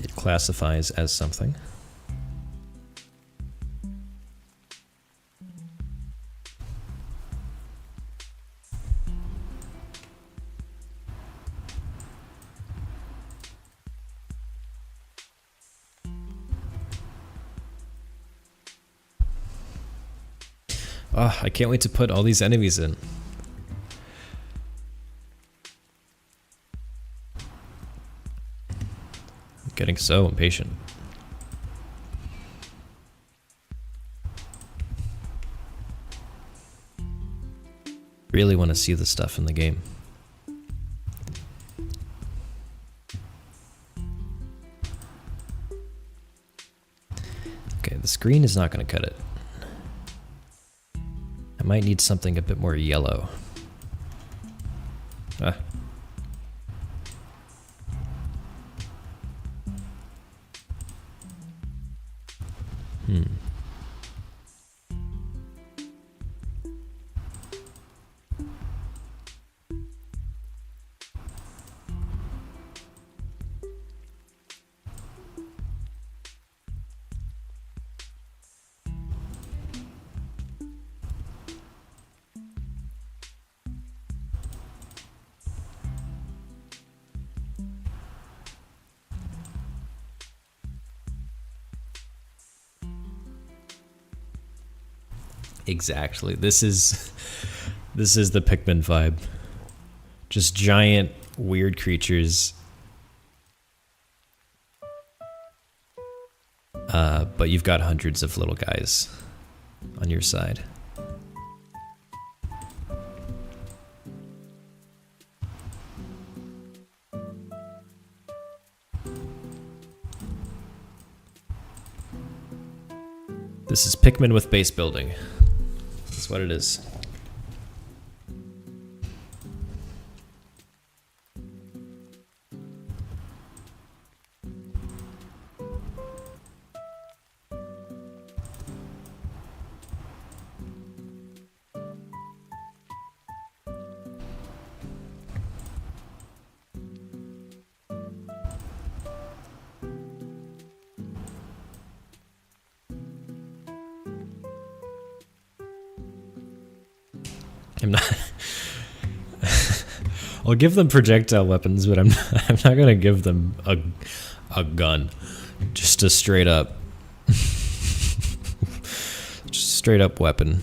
It classifies as something. Oh, I can't wait to put all these enemies in. I'm getting so impatient. Really want to see the stuff in the game. Okay, the screen is not going to cut it. I might need something a bit more yellow. Ah. Exactly. This is the Pikmin vibe. Just giant, weird creatures. But you've got hundreds of little guys on your side. This is Pikmin with base building. That's what it is. I'm not. I'll give them projectile weapons, but I'm not gonna give them a gun. Just a straight up, just straight up weapon.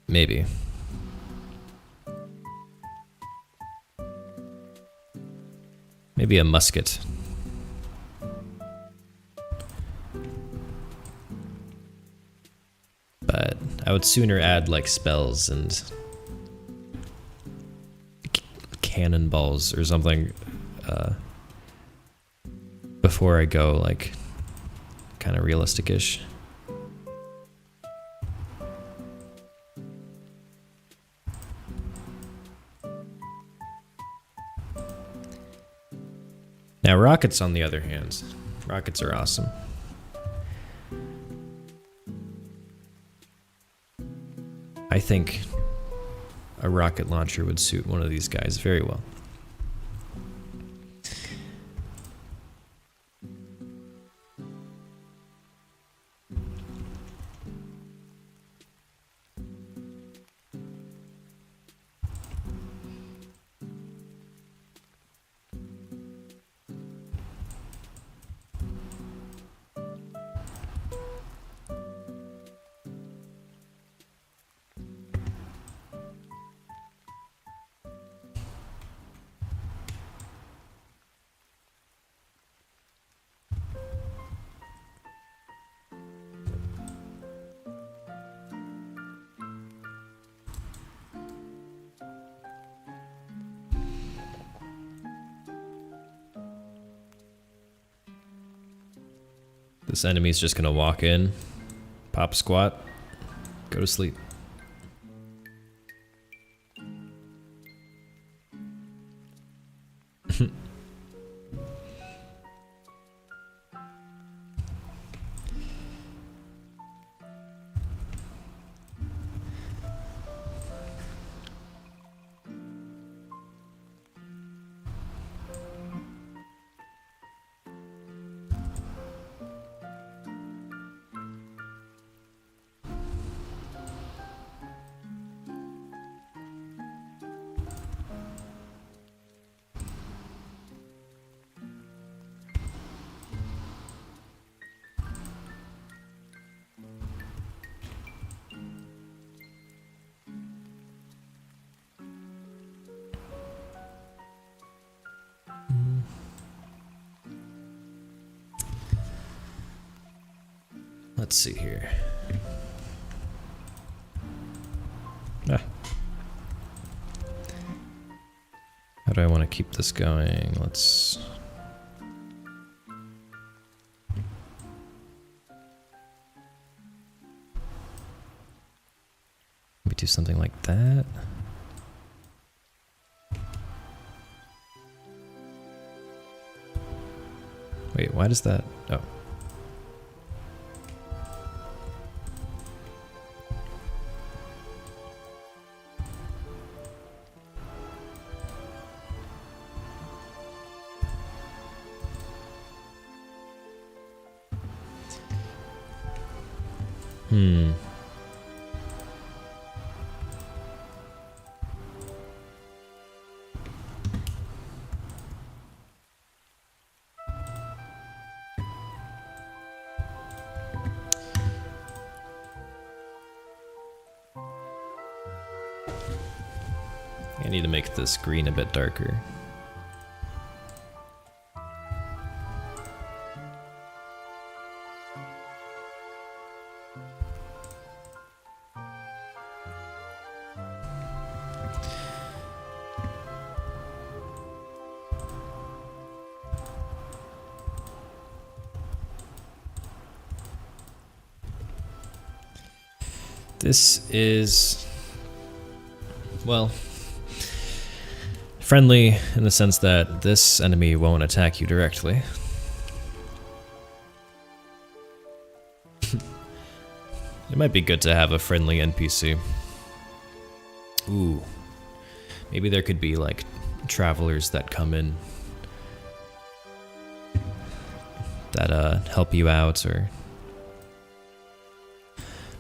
Maybe. Maybe a musket. But I would sooner add like spells and cannonballs or something before I go like kind of realistic-ish. Rockets, on the other hand. Rockets are awesome. I think a rocket launcher would suit one of these guys very well. This enemy's just gonna walk in, pop squat, go to sleep. Let's see here. How do I want to keep this going? Let's... maybe do something like that. Wait, why does that... oh. I need to make this green a bit darker. This is, well, friendly in the sense that this enemy won't attack you directly. It might be good to have a friendly NPC. Ooh. Maybe there could be like travelers that come in that help you out, or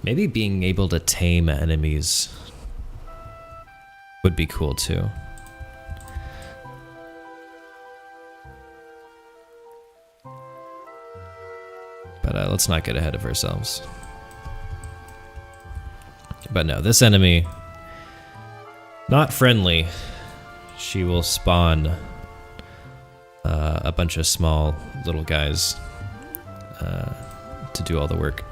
maybe being able to tame enemies would be cool too. But let's not get ahead of ourselves. But no, this enemy, not friendly. She will spawn a bunch of small little guys to do all the work.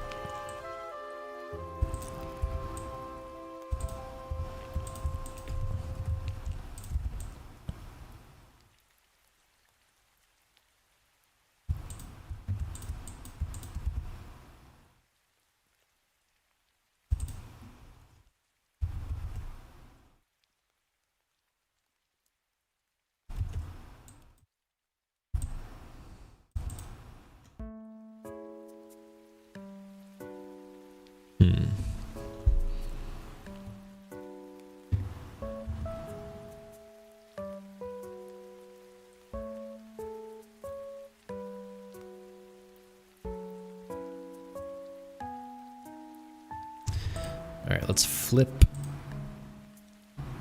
Alright, let's flip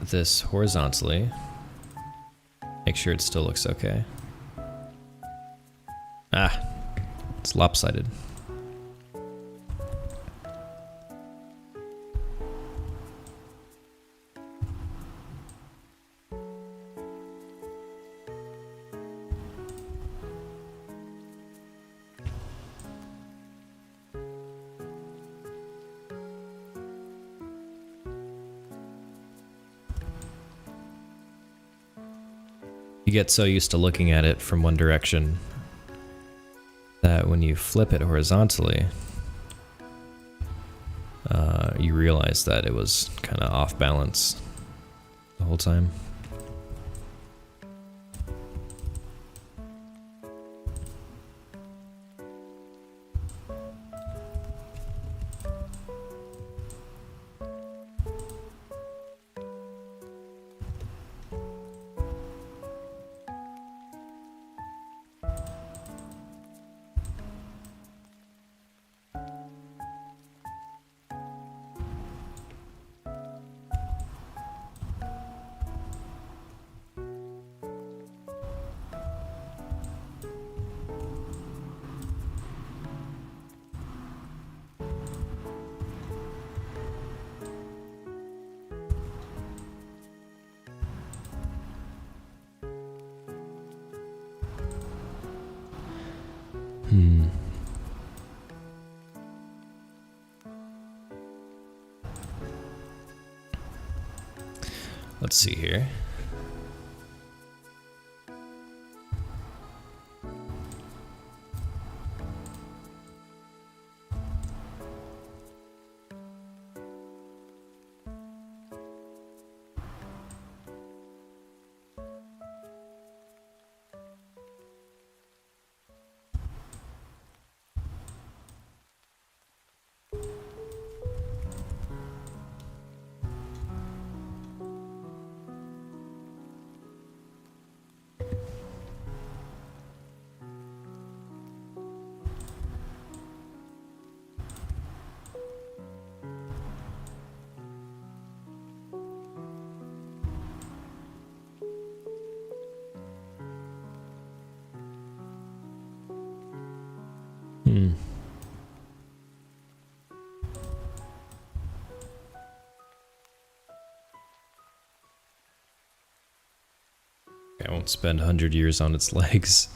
this horizontally. Make sure it still looks okay. Ah, it's lopsided. You get so used to looking at it from one direction that when you flip it horizontally, you realize that it was kind of off balance the whole time. Let's see here. I won't spend 100 years on its legs.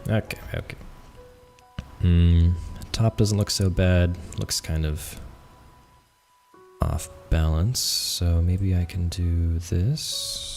Okay. Top doesn't look so bad. Looks kind of off balance, so maybe I can do this.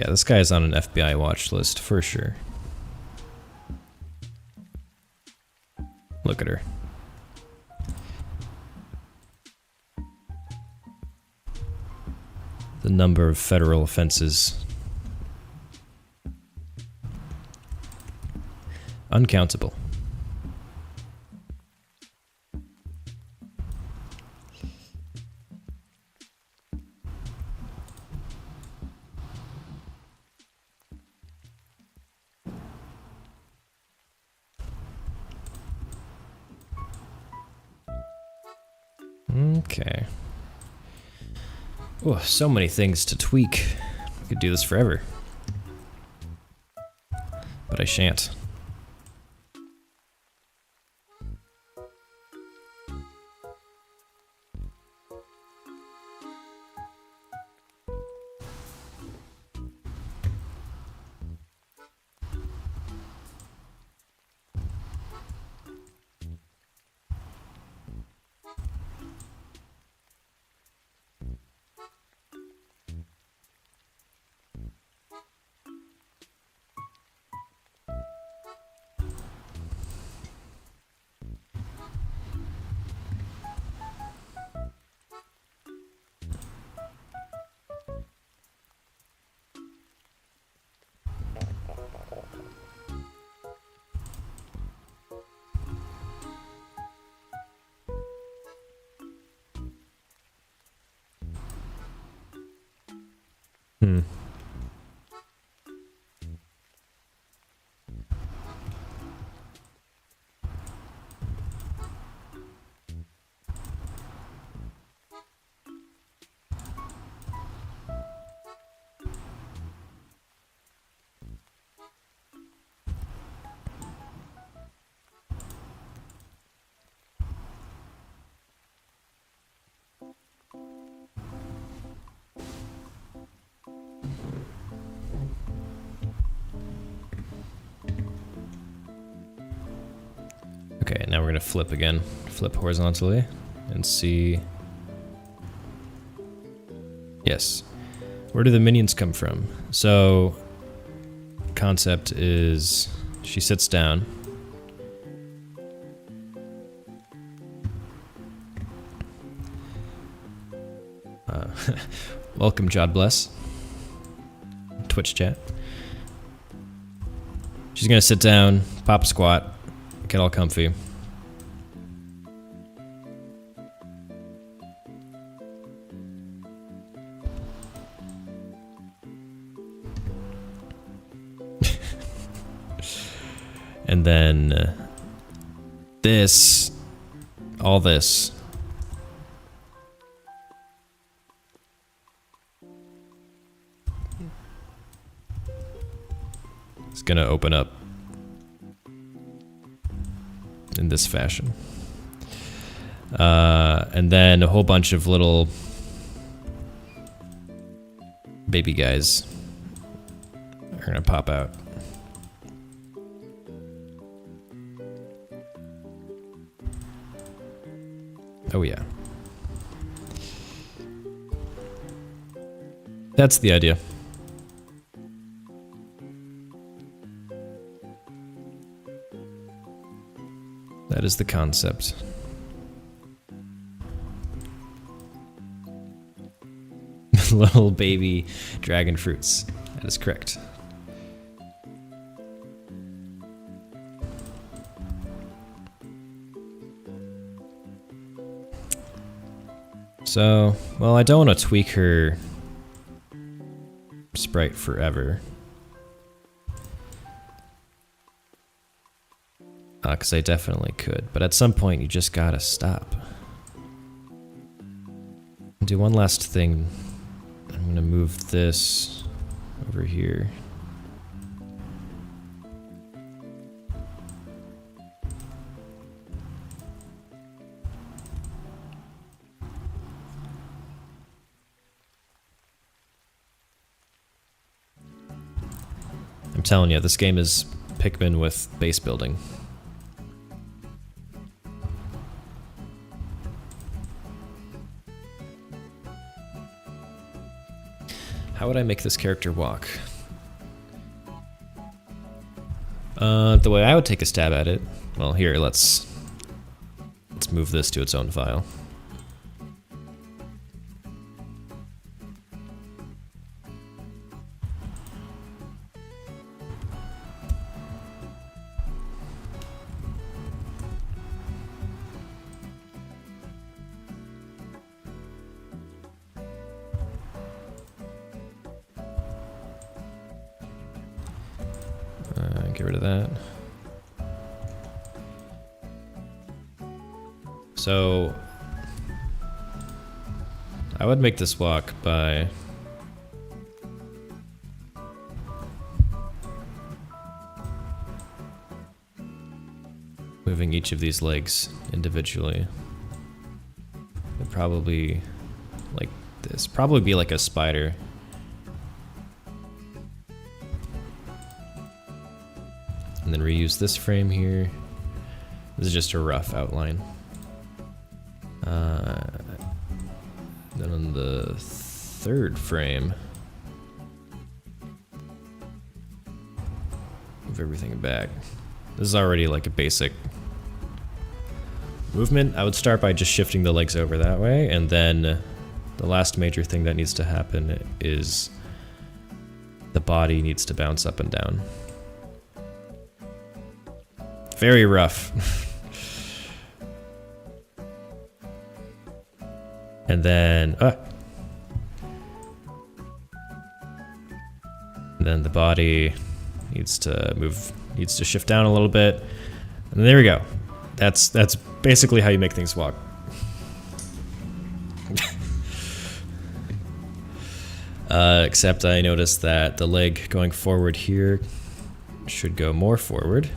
Yeah, this guy is on an FBI watch list for sure. Look at her. The number of federal offenses. Uncountable. Okay. Oh, so many things to tweak. I could do this forever. But I shan't. Okay, now we're gonna flip again. Flip horizontally and see. Yes. Where do the minions come from? So, concept is she sits down. Welcome, God bless. Twitch chat. She's gonna sit down, pop a squat, get all comfy. And then this, all this. It's gonna open up in this fashion. And then a whole bunch of little baby guys are gonna pop out. Oh yeah. That's the idea. That is the concept. Little baby dragon fruits. That is correct. So, well, I don't want to tweak her sprite forever. Because I definitely could, but at some point you just gotta stop. Do one last thing. I'm gonna move this over here. I'm telling you, this game is Pikmin with base building. How would I make this character walk? The way I would take a stab at it, well, here, let's move this to its own file. Get rid of that. So I would make this walk by moving each of these legs individually. It'd probably like this. Probably be like a spider. And then reuse this frame here. This is just a rough outline. Then on the third frame, move everything back. This is already like a basic movement. I would start by just shifting the legs over that way, and then the last major thing that needs to happen is the body needs to bounce up and down. Very rough. And then, the body needs to move, needs to shift down a little bit. And there we go. That's basically how you make things walk. Except I noticed that the leg going forward here should go more forward.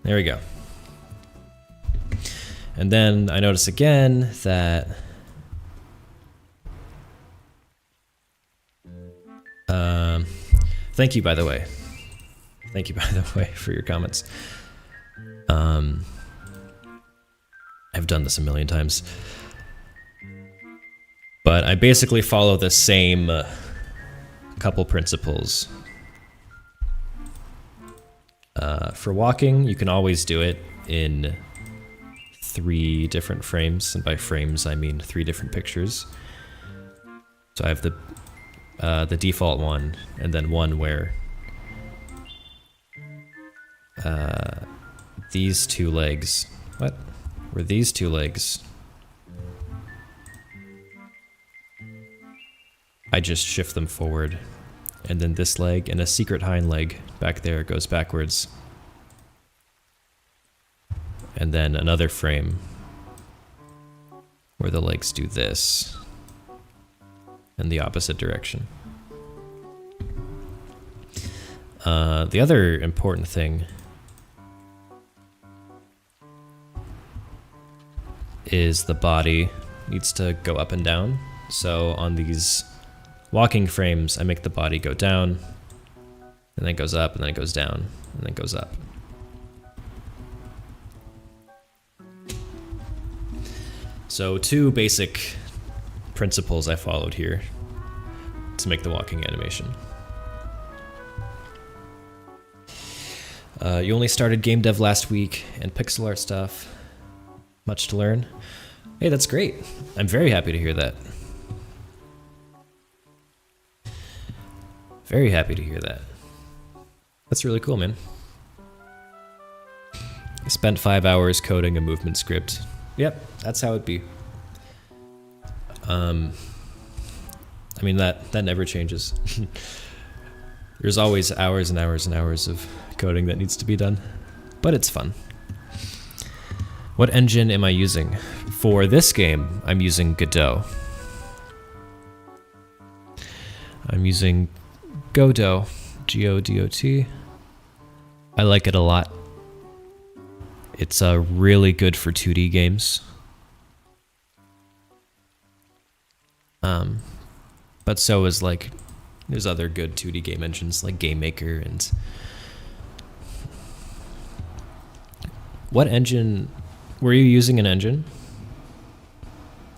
There we go. And then I notice again that thank you, by the way. Thank you, by the way, for your comments. I've done this a million times. But I basically follow the same couple principles. For walking, you can always do it in 3 different frames, and by frames I mean 3 different pictures. So I have the default one, and then one where these 2 legs, where these 2 legs, I just shift them forward, and then this leg and a secret hind leg back there goes backwards. And then another frame where the legs do this in the opposite direction. The other important thing is the body needs to go up and down. So on these walking frames, I make the body go down, and then it goes up, and then it goes down, and then it goes up. So 2 basic principles I followed here to make the walking animation. You only started game dev last week and pixel art stuff. Much to learn. Hey, that's great. I'm very happy to hear that. Very happy to hear that. That's really cool, man. I spent 5 hours coding a movement script. Yep, that's how it be. I mean, that never changes. There's always hours and hours and hours of coding that needs to be done, but it's fun. What engine am I using? For this game, I'm using Godot. I'm using Godot, G-O-D-O-T. I like it a lot. It's really good for 2D games. But so is like, there's other good 2D game engines like GameMaker and... What engine, were you using an engine?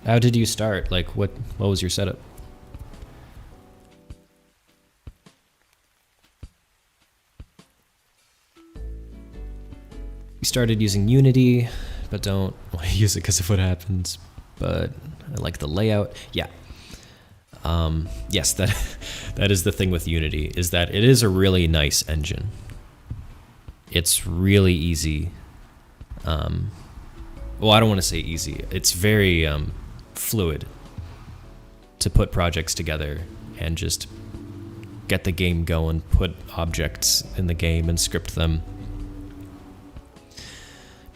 How did you start? Like what was your setup? We started using Unity, but don't want to use it because of what happens. But I like the layout. Yeah. Yes, that is the thing with Unity, is that it is a really nice engine. It's really easy. Well, I don't want to say easy. It's very fluid to put projects together and just get the game going, put objects in the game and script them.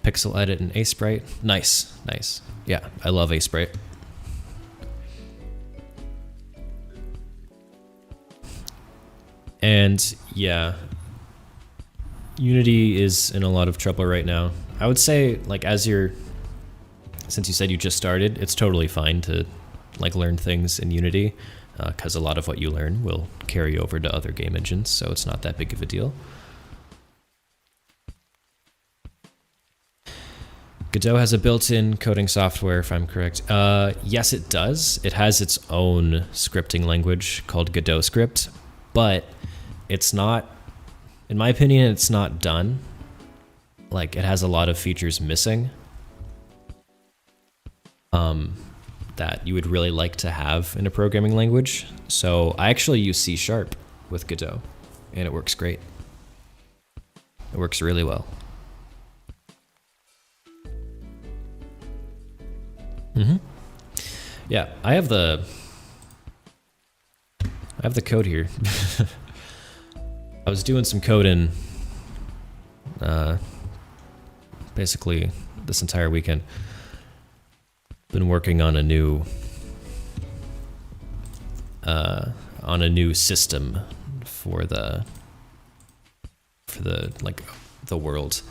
Pixel edit and Asprite. Nice, nice. Yeah, I love Asprite. And yeah, Unity is in a lot of trouble right now. I would say, like, since you said you just started, it's totally fine to like learn things in Unity, because a lot of what you learn will carry over to other game engines, so it's not that big of a deal. Godot has a built-in coding software, if I'm correct. Yes, it does. It has its own scripting language called Godot script, but it's not, in my opinion, it's not done. Like, it has a lot of features missing that you would really like to have in a programming language. So I actually use C# with Godot, and it works great. It works really well. Yeah, I have the code here. I was doing some coding basically this entire weekend. Been working on a new system for the world.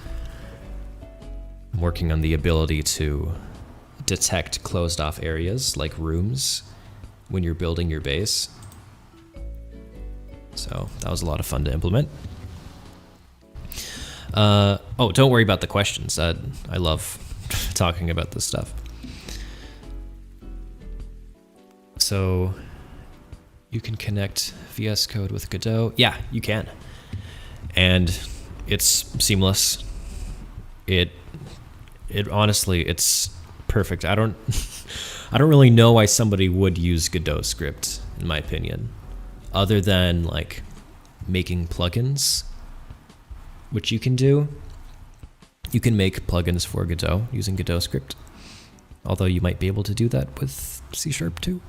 I'm working on the ability to detect closed off areas like rooms when you're building your base. So that was a lot of fun to implement. Oh, don't worry about the questions. I love talking about this stuff. So you can connect VS Code with Godot. Yeah, you can. And it's seamless. It honestly, it's perfect. I don't really know why somebody would use Godot script, in my opinion, other than like making plugins, which you can do. You can make plugins for Godot using Godot script, although you might be able to do that with C# too.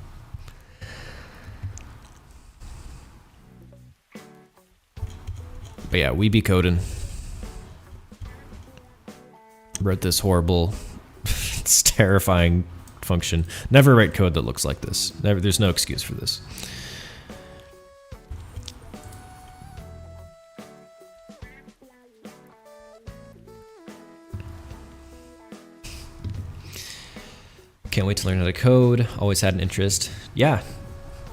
But yeah, we be coding. Wrote this horrible, it's terrifying function. Never write code that looks like this. There's no excuse for this. Can't wait to learn how to code. Always had an interest. Yeah,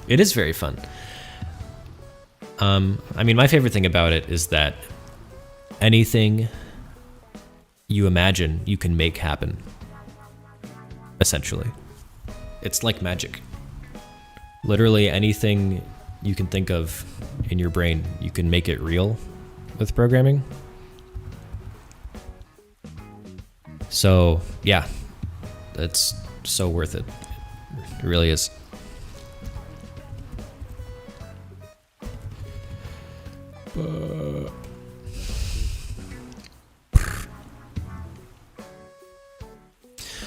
it is very fun. I mean, my favorite thing about it is that anything you imagine, you can make happen. Essentially. It's like magic. Literally anything you can think of in your brain, you can make it real with programming. So, yeah, that's so worth it. It really is.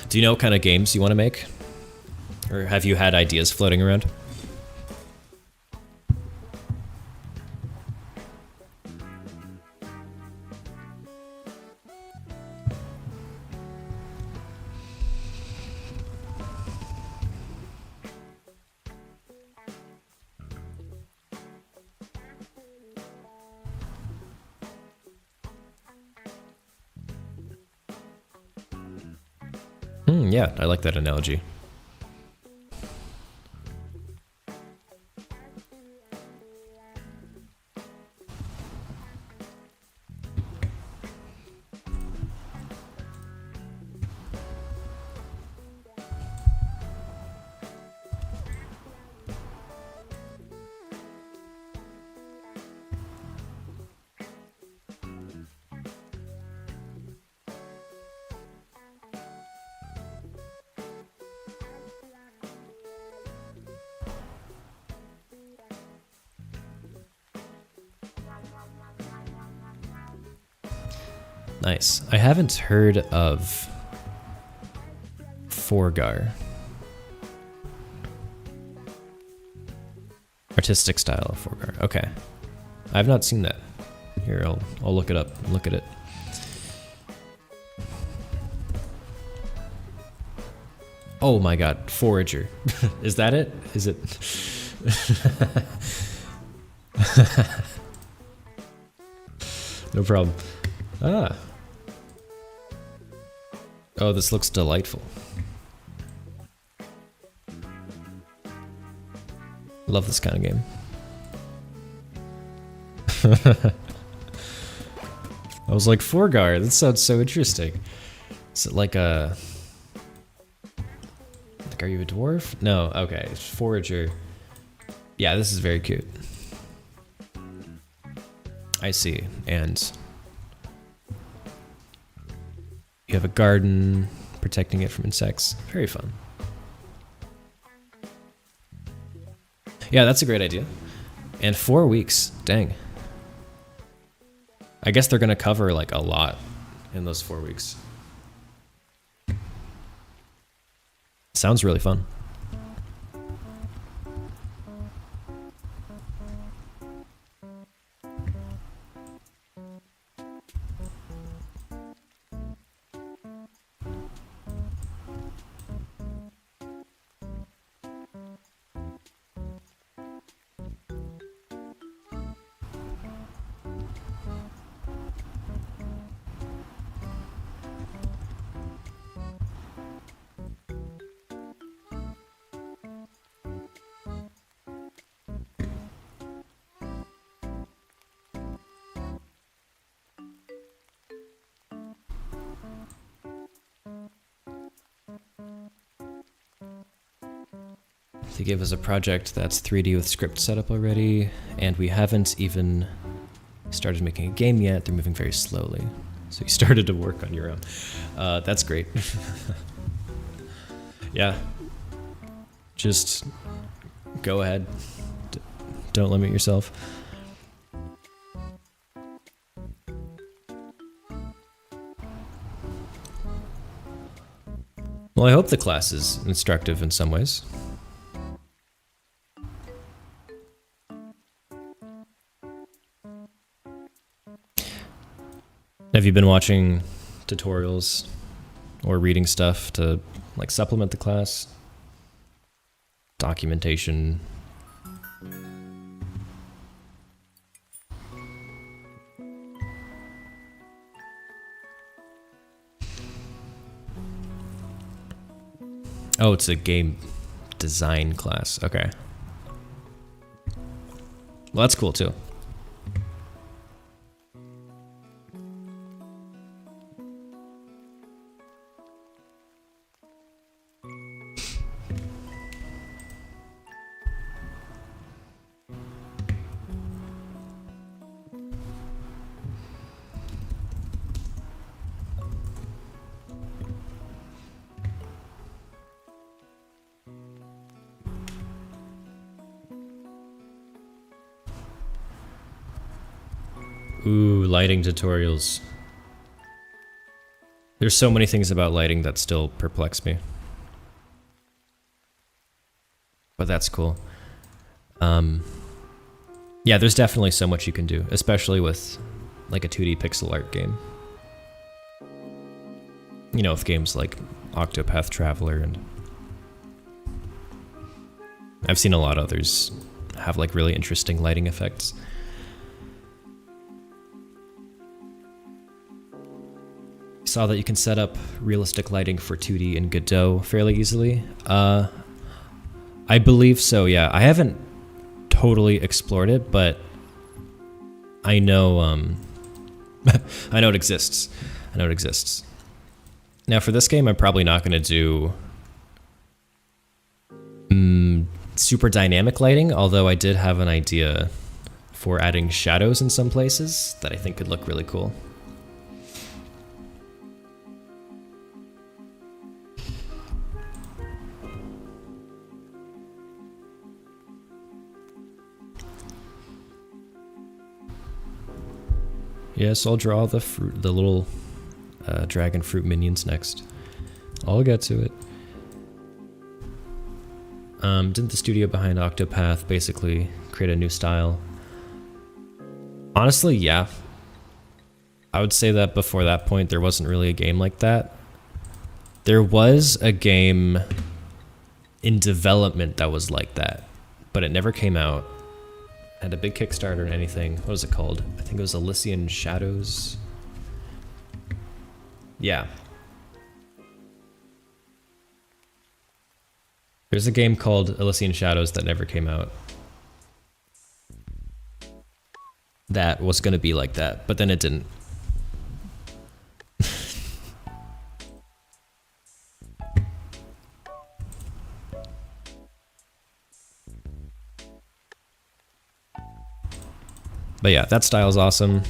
Do you know what kind of games you want to make? Or have you had ideas floating around? Yeah, I like that analogy. Nice. I haven't heard of Forgar. Artistic style of Forgar. Okay. I've not seen that. Here, I'll look it up and look at it. Oh my god, Forager. Is that it? Is it? No problem. Ah. Oh, this looks delightful. Love this kind of game. I was like, Forgar, that sounds so interesting. Is it like a... Like, are you a dwarf? No, okay, Forager. Yeah, this is very cute. I see, and... You have a garden, protecting it from insects. Very fun. Yeah, that's a great idea. And 4 weeks, dang. I guess they're gonna cover like a lot in those 4 weeks. Sounds really fun. They gave us a project that's 3D with script setup already, and we haven't even started making a game yet. They're moving very slowly. So you started to work on your own. That's great. Yeah. Just go ahead. Don't limit yourself. Well, I hope the class is instructive in some ways. Have you been watching tutorials or reading stuff to like supplement the class? Documentation. Oh, it's a game design class. Okay. Well, that's cool too. Ooh, lighting tutorials. There's so many things about lighting that still perplex me. But that's cool. Yeah, there's definitely so much you can do, especially with like a 2D pixel art game. You know, with games like Octopath Traveler, and I've seen a lot of others have like really interesting lighting effects. Saw that you can set up realistic lighting for 2D in Godot fairly easily. I believe so, yeah. I haven't totally explored it, but I know I know it exists. I know it exists. Now for this game, I'm probably not going to do super dynamic lighting, although I did have an idea for adding shadows in some places that I think could look really cool. Yes, I'll draw the fruit, the little dragon fruit minions next. I'll get to it. Didn't the studio behind Octopath basically create a new style? Honestly, yeah. I would say that before that point, there wasn't really a game like that. There was a game in development that was like that, but it never came out. Had a big Kickstarter or anything. What was it called? I think it was Elysian Shadows. Yeah. There's a game called Elysian Shadows that never came out. That was gonna be like that, but then it didn't. But yeah, that style is awesome.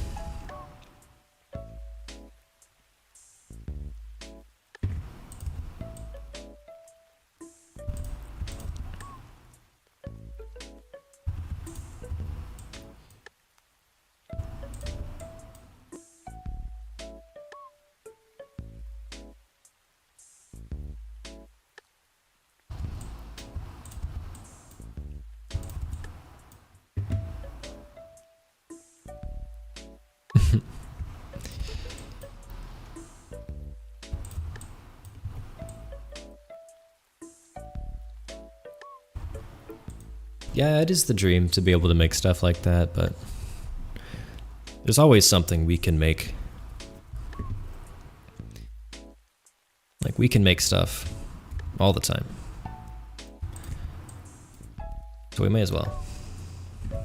Yeah, it is the dream to be able to make stuff like that, but there's always something we can make. Like, we can make stuff all the time. So we may as well. It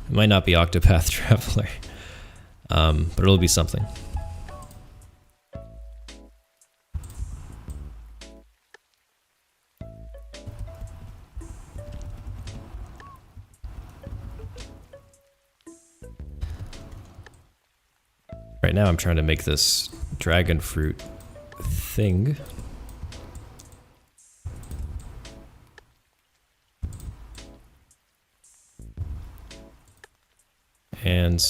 might not be Octopath Traveler, but it'll be something. Right now I'm trying to make this dragon fruit thing. And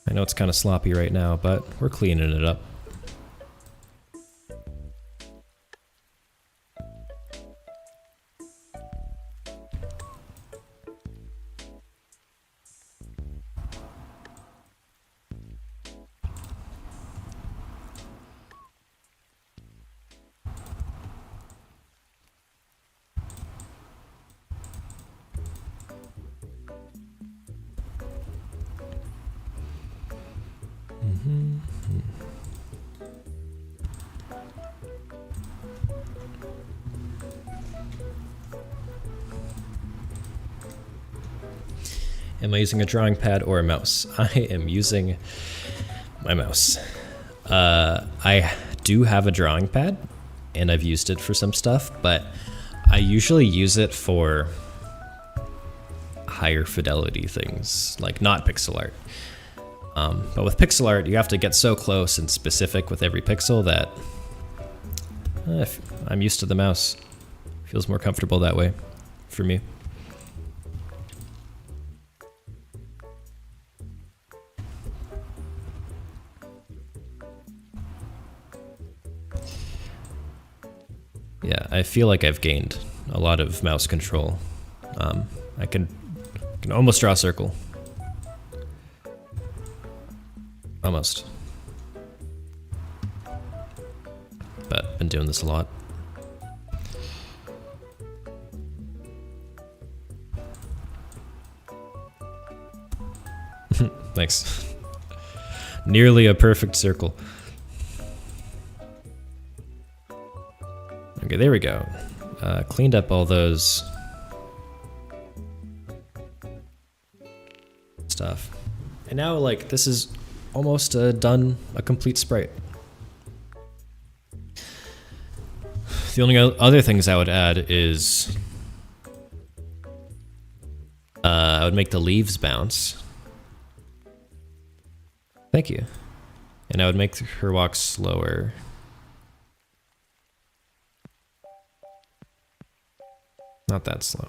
I know it's kind of sloppy right now, but we're cleaning it up. Am I using a drawing pad or a mouse? I am using my mouse. I do have a drawing pad, and I've used it for some stuff, but I usually use it for higher fidelity things, like not pixel art. But with pixel art, you have to get so close and specific with every pixel that I'm used to the mouse. Feels more comfortable that way for me. Yeah, I feel like I've gained a lot of mouse control. I can almost draw a circle. Almost. But I've been doing this a lot. Thanks. Nearly a perfect circle. Okay, there we go. Cleaned up all those stuff. And now, like, this is almost done, a complete sprite. The only other things I would add is I would make the leaves bounce. Thank you. And I would make her walk slower. Not that slow.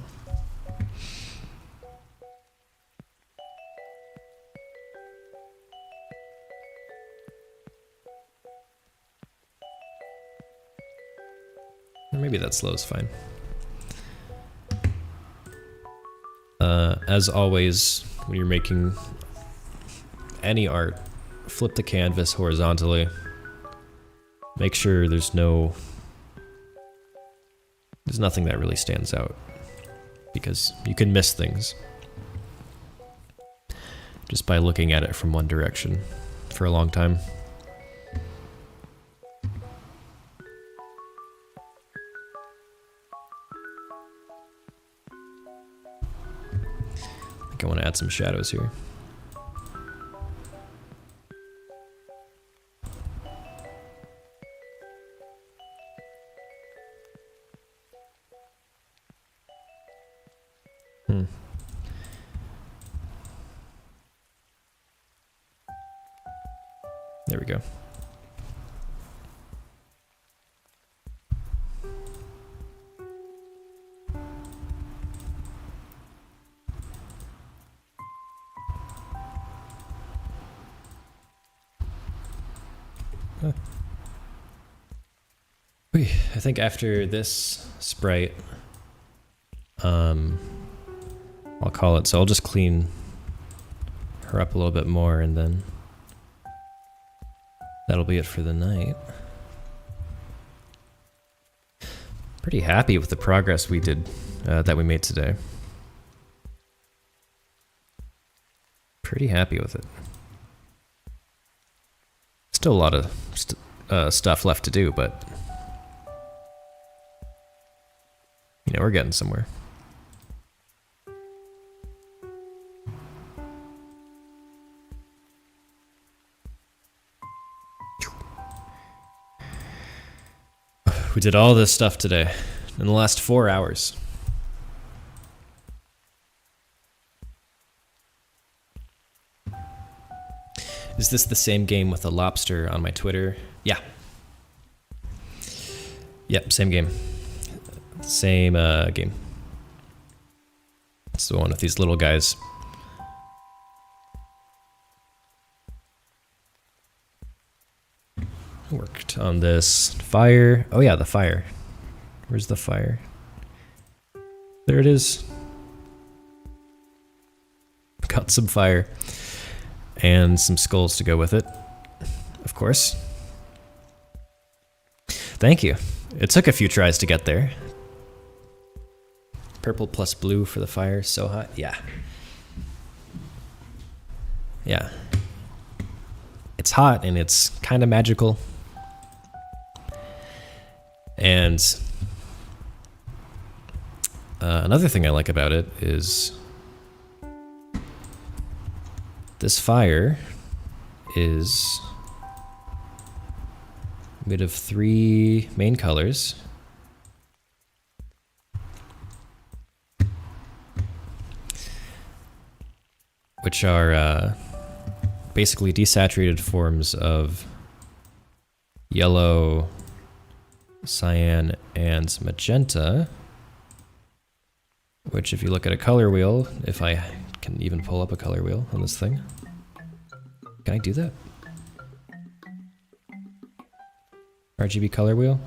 Or maybe that slow is fine. As always, when you're making any art, flip the canvas horizontally. Make sure there's nothing that really stands out, because you can miss things just by looking at it from one direction for a long time. I think I want to add some shadows here. There we go. I think after this sprite, I'll call it. So I'll just clean her up a little bit more, and then that'll be it for the night. Pretty happy with the progress we did, that we made today. Pretty happy with it. Still a lot of stuff left to do, but you know, we're getting somewhere. We did all this stuff today in the last 4 hours. Is this the same game with the lobster on my Twitter? Yeah. Yep, same game. Same game. It's the one with these little guys. Worked on this fire. Oh yeah, the fire. Where's the fire? There it is. Got some fire. And some skulls to go with it. Of course. Thank you. It took a few tries to get there. Purple plus blue for the fire. So hot. Yeah. Yeah. It's hot and it's kind of magical. And another thing I like about it is this fire is made of 3 main colors. Which are basically desaturated forms of yellow, cyan, and magenta. Which, if you look at a color wheel, if I can even pull up a color wheel on this thing. Can I do that? RGB color wheel.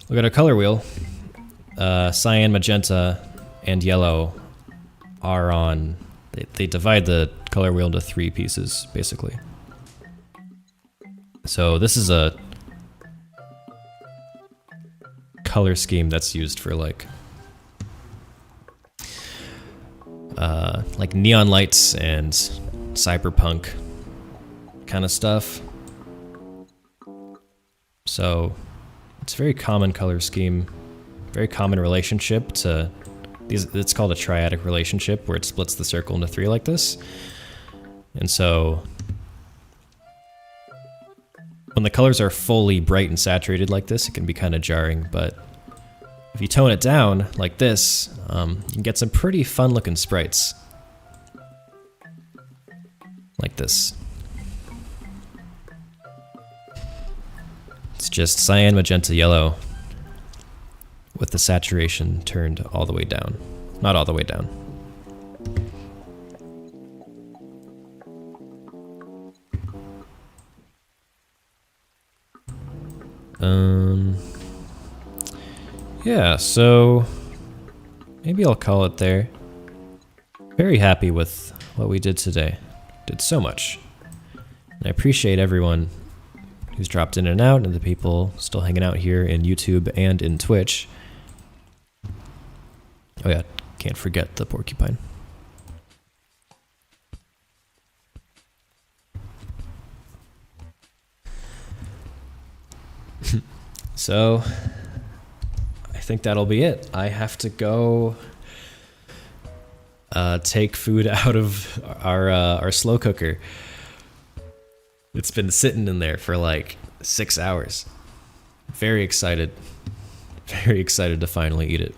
Look at a color wheel. Cyan, magenta, and yellow are on... They divide the color wheel into 3 pieces, basically. So this is a color scheme that's used for like neon lights and cyberpunk kind of stuff. So it's a very common color scheme, very common relationship to these. It's called a triadic relationship, where it splits the circle into 3 like this. And so when the colors are fully bright and saturated like this, it can be kind of jarring, but if you tone it down like this, you can get some pretty fun looking sprites. Like this. It's just cyan, magenta, yellow with the saturation turned all the way down. Not all the way down. Yeah, so maybe I'll call it there. Very happy with what we did today. Did so much. And I appreciate everyone who's dropped in and out, and the people still hanging out here in YouTube and in Twitch. Oh yeah, can't forget the porcupine. So, I think that'll be it. I have to go take food out of our slow cooker. It's been sitting in there for like 6 hours. Very excited. Very excited to finally eat it.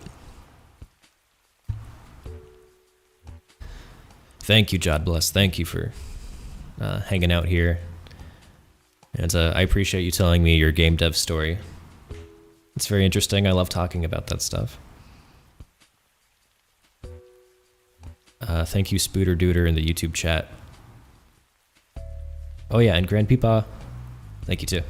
Thank you, God bless. Thank you for hanging out here. And I appreciate you telling me your game dev story. It's very interesting. I love talking about that stuff. Thank you, Spooter Dooter, in the YouTube chat. Oh yeah, and Grand Peepaw, thank you too.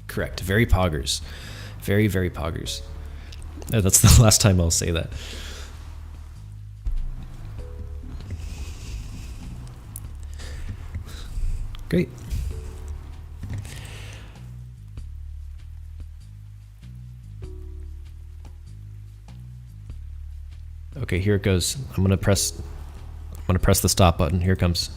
Correct, very poggers. Very, very poggers. That's the last time I'll say that. Great. Okay, here it goes. I'm gonna press the stop button. Here it comes.